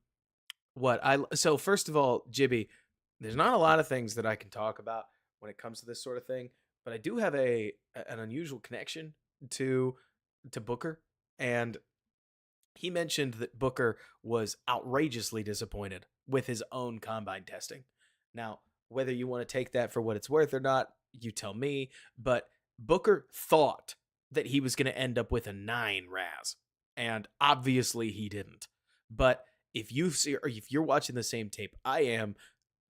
[SPEAKER 1] first of all, Jibby, there's not a lot of things that I can talk about when it comes to this sort of thing, but I do have an unusual connection to Booker, and he mentioned that Booker was outrageously disappointed with his own combine testing. Now, whether you want to take that for what it's worth or not, you tell me, but Booker thought that he was going to end up with a 9 RAS, and obviously he didn't. But if you see, or if you're watching the same tape I am,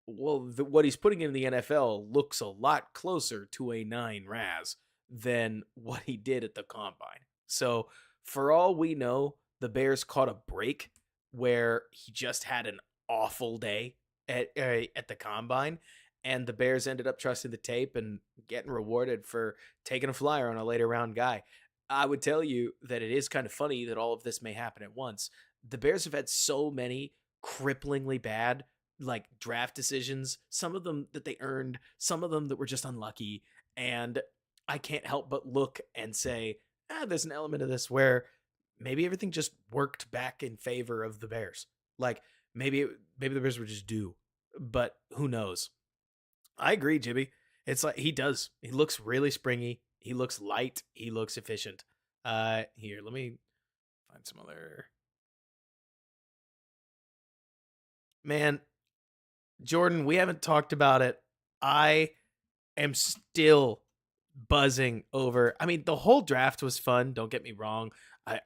[SPEAKER 1] well, what he's putting in the NFL looks a lot closer to a 9 RAS than what he did at the combine. So, for all we know, the Bears caught a break where he just had an awful day at the combine, and the Bears ended up trusting the tape and getting rewarded for taking a flyer on a later round guy. I would tell you that it is kind of funny that all of this may happen at once. The Bears have had so many cripplingly bad like draft decisions, some of them that they earned, some of them that were just unlucky, and I can't help but look and say, there's an element of this where maybe everything just worked back in favor of the Bears. Like maybe the Bears were just due, but who knows? I agree, Jimmy. It's like he does. He looks really springy. He looks light. He looks efficient. Here, let me find some other. Man, Jordan, we haven't talked about it. I am still buzzing over. I mean, the whole draft was fun. Don't get me wrong.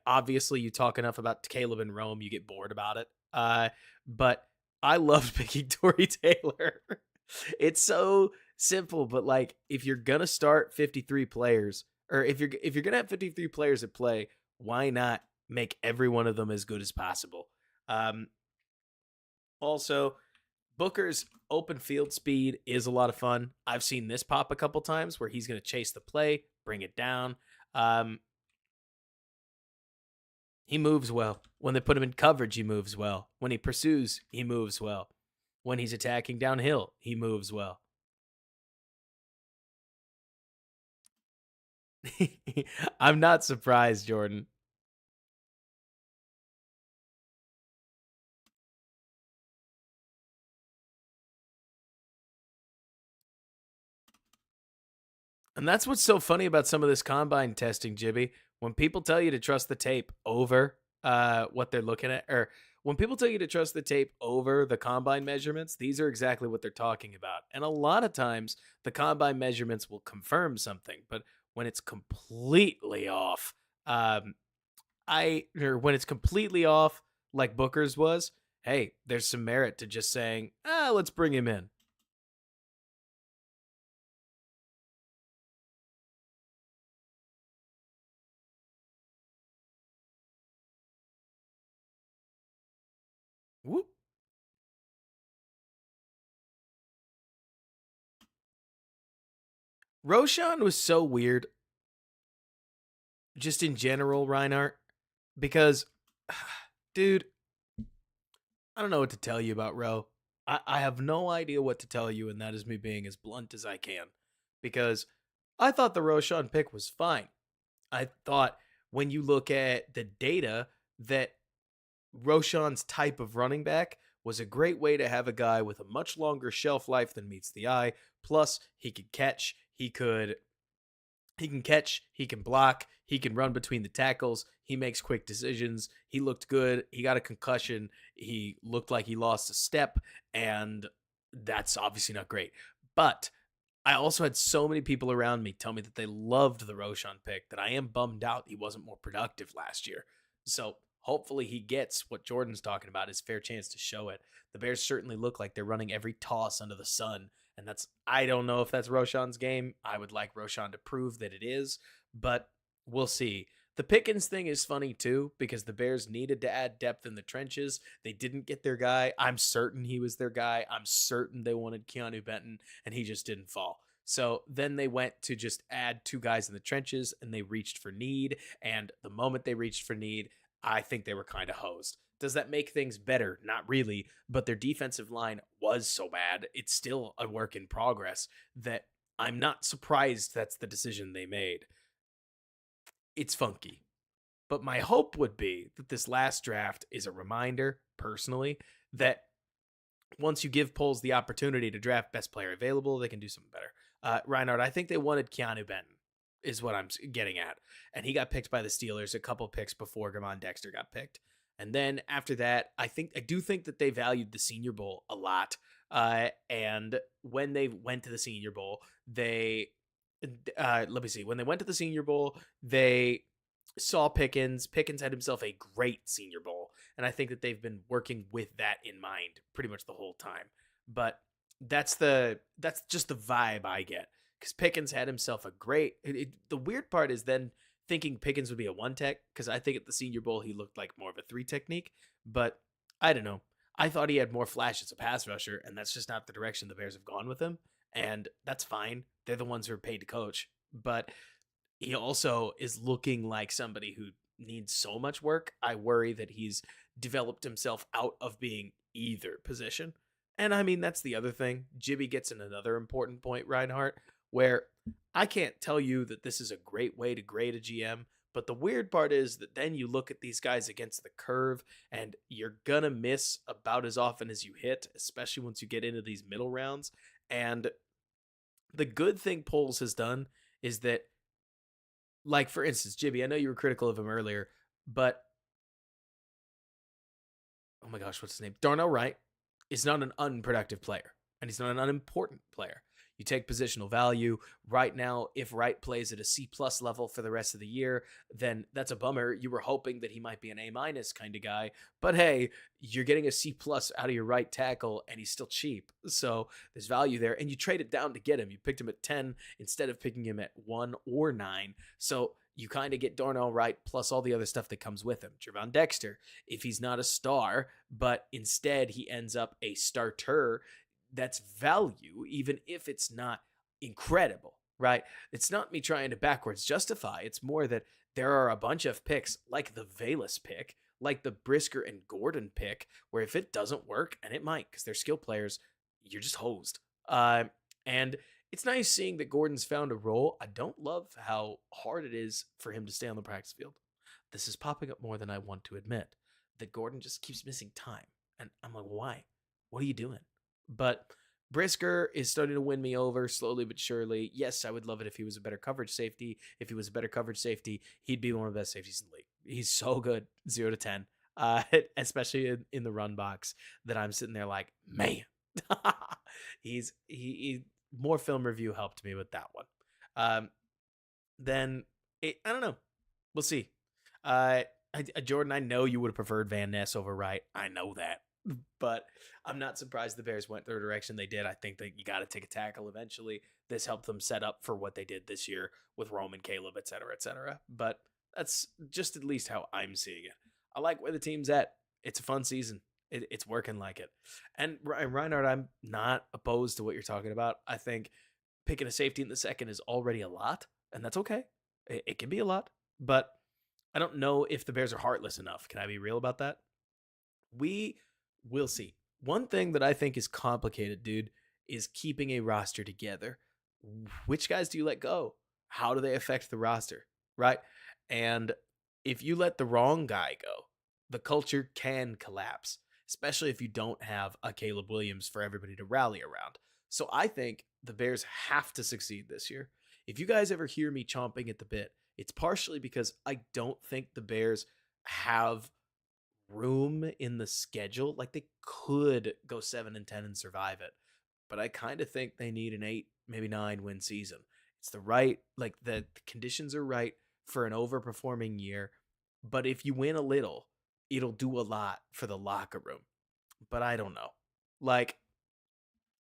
[SPEAKER 1] Obviously, you talk enough about Caleb and Rome, you get bored about it. But I loved picking Tory Taylor. It's so simple, but like if you're gonna start 53 players, or if you're gonna have 53 players at play, why not make every one of them as good as possible? Also, Booker's open field speed is a lot of fun. I've seen this pop a couple times where he's going to chase the play, bring it down. He moves well. When they put him in coverage, he moves well. When he pursues, he moves well. When he's attacking downhill, he moves well. I'm not surprised, Jordan. And that's what's so funny about some of this combine testing, Jibby. When people tell you to trust the tape over what they're looking at, or when people tell you to trust the tape over the combine measurements, these are exactly what they're talking about. And a lot of times, the combine measurements will confirm something, but when it's completely off, um, or when it's completely off, like Booker's was, hey, there's some merit to just saying, let's bring him in. Whoop. Roshan was so weird, just in general, Reinhardt, because, dude, I don't know what to tell you about Ro. I have no idea what to tell you, and that is me being as blunt as I can. Because I thought the Roshan pick was fine. I thought when you look at the data that Roshan's type of running back was a great way to have a guy with a much longer shelf life than meets the eye. Plus, he could catch, he can catch, he can block, he can run between the tackles, he makes quick decisions. He looked good. He got a concussion. He looked like he lost a step, and that's obviously not great. But I also had so many people around me tell me that they loved the Roshan pick that I am bummed out he wasn't more productive last year. So hopefully he gets what Jordan's talking about, his fair chance to show it. The Bears certainly look like they're running every toss under the sun. And I don't know if that's Roshan's game. I would like Roshan to prove that it is, but we'll see. The Pickens thing is funny too because the Bears needed to add depth in the trenches. They didn't get their guy. I'm certain he was their guy. I'm certain they wanted Keanu Benton, and he just didn't fall. So then they went to just add two guys in the trenches and they reached for need. And the moment they reached for need, I think they were kind of hosed. Does that make things better? Not really, but their defensive line was so bad. It's still a work in progress that I'm not surprised that's the decision they made. It's funky. But my hope would be that this last draft is a reminder, personally, that once you give polls the opportunity to draft best player available, they can do something better. Reinhardt, I think they wanted Keanu Benton, is what I'm getting at. And he got picked by the Steelers a couple picks before Gamon Dexter got picked. And then after that, I do think that they valued the Senior Bowl a lot. And when they went to the Senior Bowl, let me see. When they went to the Senior Bowl, they saw Pickens. Pickens had himself a great Senior Bowl, and I think that they've been working with that in mind pretty much the whole time. But that's just the vibe I get because Pickens had himself a great. The weird part is then thinking Pickens would be a one tech because I think at the Senior Bowl he looked like more of a three technique, but I don't know. I thought he had more flash as a pass rusher, and that's just not the direction the Bears have gone with him, and that's fine. They're the ones who are paid to coach, but he also is looking like somebody who needs so much work. I worry that he's developed himself out of being either position. And I mean, that's the other thing. Jibby gets in another important point, Reinhardt, where I can't tell you that this is a great way to grade a GM. But the weird part is that then you look at these guys against the curve and you're going to miss about as often as you hit, especially once you get into these middle rounds. And the good thing Poles has done is that, like, for instance, Jibby, I know you were critical of him earlier, but oh my gosh, what's his name? Darnell Wright is not an unproductive player, and he's not an unimportant player. You take positional value right now. If Wright plays at a C plus level for the rest of the year, then that's a bummer. You were hoping that he might be an A minus kind of guy, but hey, you're getting a C plus out of your right tackle, and he's still cheap, so there's value there. And you trade it down to get him. You picked him at 10 instead of picking him at 1 or 9. So you kind of get Darnell Wright plus all the other stuff that comes with him. Javon Dexter, if he's not a star, but instead he ends up a starter, that's value, even if it's not incredible, right? It's not me trying to backwards justify. It's more that there are a bunch of picks like the Valus pick, like the Brisker and Gordon pick, where if it doesn't work, and it might because they're skill players, you're just hosed. And it's nice seeing that Gordon's found a role. I don't love how hard it is for him to stay on the practice field. This is popping up more than I want to admit. That Gordon just keeps missing time. And I'm like, why? What are you doing? But Brisker is starting to win me over slowly but surely. Yes, I would love it if he was a better coverage safety. If he was a better coverage safety, he'd be one of the best safeties in the league. He's so good, 0 to 10, especially in the run box. That I'm sitting there like, man, he more film review helped me with that one. Um, then I don't know. We'll see. Jordan, I know you would have preferred Van Ness over Wright. I know that. But I'm not surprised the Bears went their direction they did. I think that you got to take a tackle eventually. This helped them set up for what they did this year with Roman, Caleb, et cetera, et cetera. But that's just at least how I'm seeing it. I like where the team's at. It's a fun season. It's working like it. And Reinhardt, I'm not opposed to what you're talking about. I think picking a safety in the second is already a lot, and that's okay. It can be a lot, but I don't know if the Bears are heartless enough. Can I be real about that? We will see. One thing that I think is complicated, dude, is keeping a roster together. Which guys do you let go? How do they affect the roster? Right? And if you let the wrong guy go, the culture can collapse, especially if you don't have a Caleb Williams for everybody to rally around. So I think the Bears have to succeed this year. If you guys ever hear me chomping at the bit, it's partially because I don't think the Bears have room in the schedule. Like they could go 7-10 and survive it, but I kind of think they need an 8, maybe 9 win season. It's the right, like the conditions are right for an overperforming year. But if you win a little, it'll do a lot for the locker room. But I don't know. Like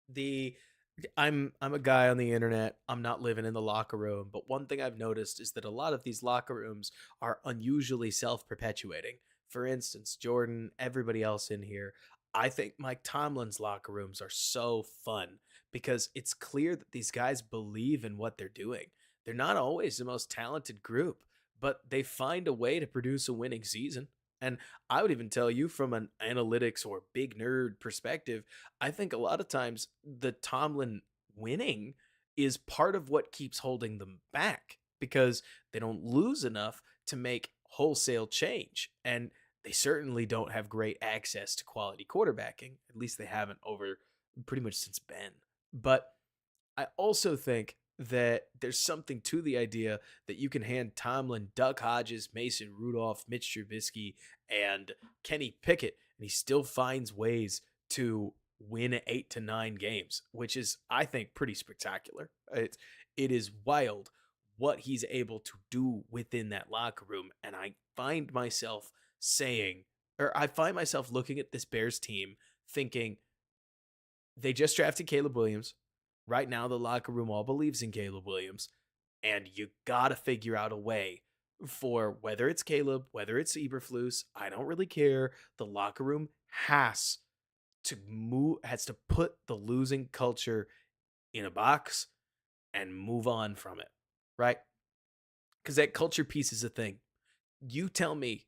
[SPEAKER 1] the I'm a guy on the internet. I'm not living in the locker room, but one thing I've noticed is that a lot of these locker rooms are unusually self-perpetuating. For instance, Jordan, everybody else in here, I think Mike Tomlin's locker rooms are so fun because it's clear that these guys believe in what they're doing. They're not always the most talented group, but they find a way to produce a winning season. And I would even tell you from an analytics or big nerd perspective, I think a lot of times the Tomlin winning is part of what keeps holding them back because they don't lose enough to make wholesale change. And they certainly don't have great access to quality quarterbacking. At least they haven't over pretty much since Ben. But I also think that there's something to the idea that you can hand Tomlin, Duck Hodges, Mason Rudolph, Mitch Trubisky, and Kenny Pickett, and he still finds ways to win 8 to 9 games, which is, I think, pretty spectacular. It is wild what he's able to do within that locker room, and I find myself looking at this Bears team thinking they just drafted Caleb Williams. Right now, the locker room all believes in Caleb Williams, and you gotta figure out a way for whether it's Caleb, whether it's Eberflus, I don't really care. The locker room has to put the losing culture in a box and move on from it, right? Because that culture piece is a thing. You tell me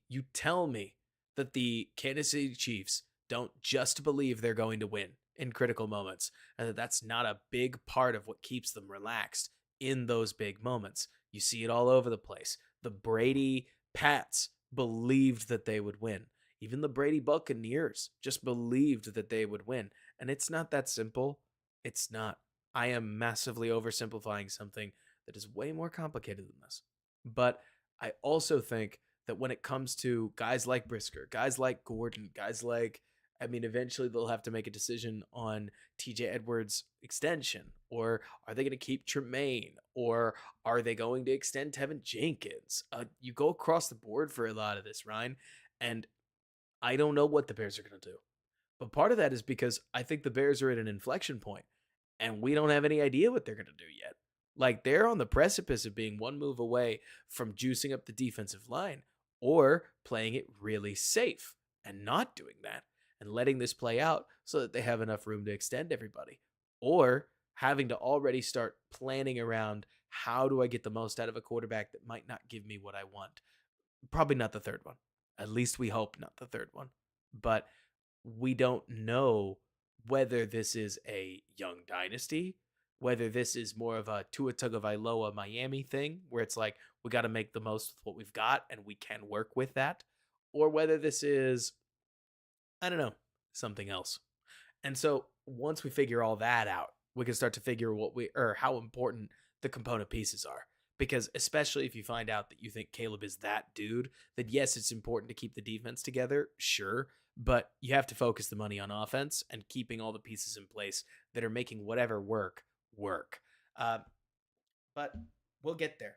[SPEAKER 1] that the Kansas City Chiefs don't just believe they're going to win in critical moments, and that's not a big part of what keeps them relaxed in those big moments. You see it all over the place. The Brady Pats believed that they would win. Even the Brady Buccaneers just believed that they would win. And it's not that simple. It's not. I am massively oversimplifying something that is way more complicated than this. But I also think that when it comes to guys like Brisker, guys like Gordon, guys like, I mean, eventually they'll have to make a decision on TJ Edwards' extension. Or are they going to keep Tremaine? Or are they going to extend Tevin Jenkins? You go across the board for a lot of this, Ryan. And I don't know what the Bears are going to do. But part of that is because I think the Bears are at an inflection point, and we don't have any idea what they're going to do yet. Like, they're on the precipice of being one move away from juicing up the defensive line or playing it really safe and not doing that and letting this play out so that they have enough room to extend everybody, or having to already start planning around how do I get the most out of a quarterback that might not give me what I want. Probably not the third one. At least we hope not the third one. But we don't know whether this is a young dynasty, whether this is more of a Tua Tagovailoa Miami thing, where it's like, we got to make the most with what we've got and we can work with that, or whether this is, I don't know, something else. And so once we figure all that out, we can start to figure how important the component pieces are. Because especially if you find out that you think Caleb is that dude, then yes, it's important to keep the defense together, sure, but you have to focus the money on offense and keeping all the pieces in place that are making whatever work work. Uh, but we'll get there.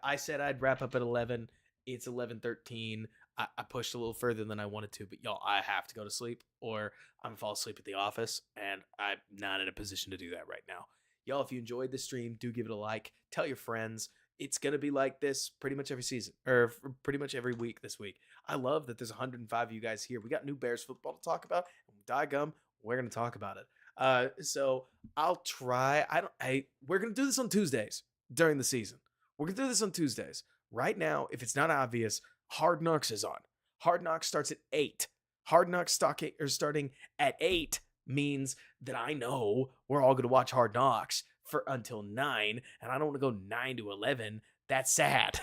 [SPEAKER 1] I said I'd wrap up at 11. It's 11:13. I pushed a little further than I wanted to, but y'all, I have to go to sleep or I'm gonna fall asleep at the office, and I'm not in a position to do that right now. Y'all, if you enjoyed the stream, do give it a like. Tell your friends. It's gonna be like this pretty much every season, or pretty much every week this week. I love that there's 105 of you guys here. We got new Bears football to talk about. Gum, we're gonna talk about it. So I'll try. We're gonna do this on Tuesdays during the season. We're gonna do this on Tuesdays. Right now, if it's not obvious, Hard Knocks is on. Hard Knocks starts at 8. Hard Knocks starting at 8 means that I know we're all gonna watch Hard Knocks for until 9, and I don't want to go 9 to 11. That's sad.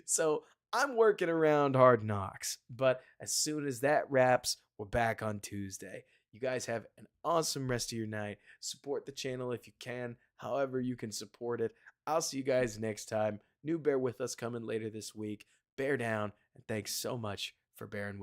[SPEAKER 1] So I'm working around Hard Knocks, but as soon as that wraps, we're back on Tuesday. You guys have an awesome rest of your night. Support the channel if you can, however you can support it. I'll see you guys next time. New Bear With Us coming later this week. Bear down, and thanks so much for bearing with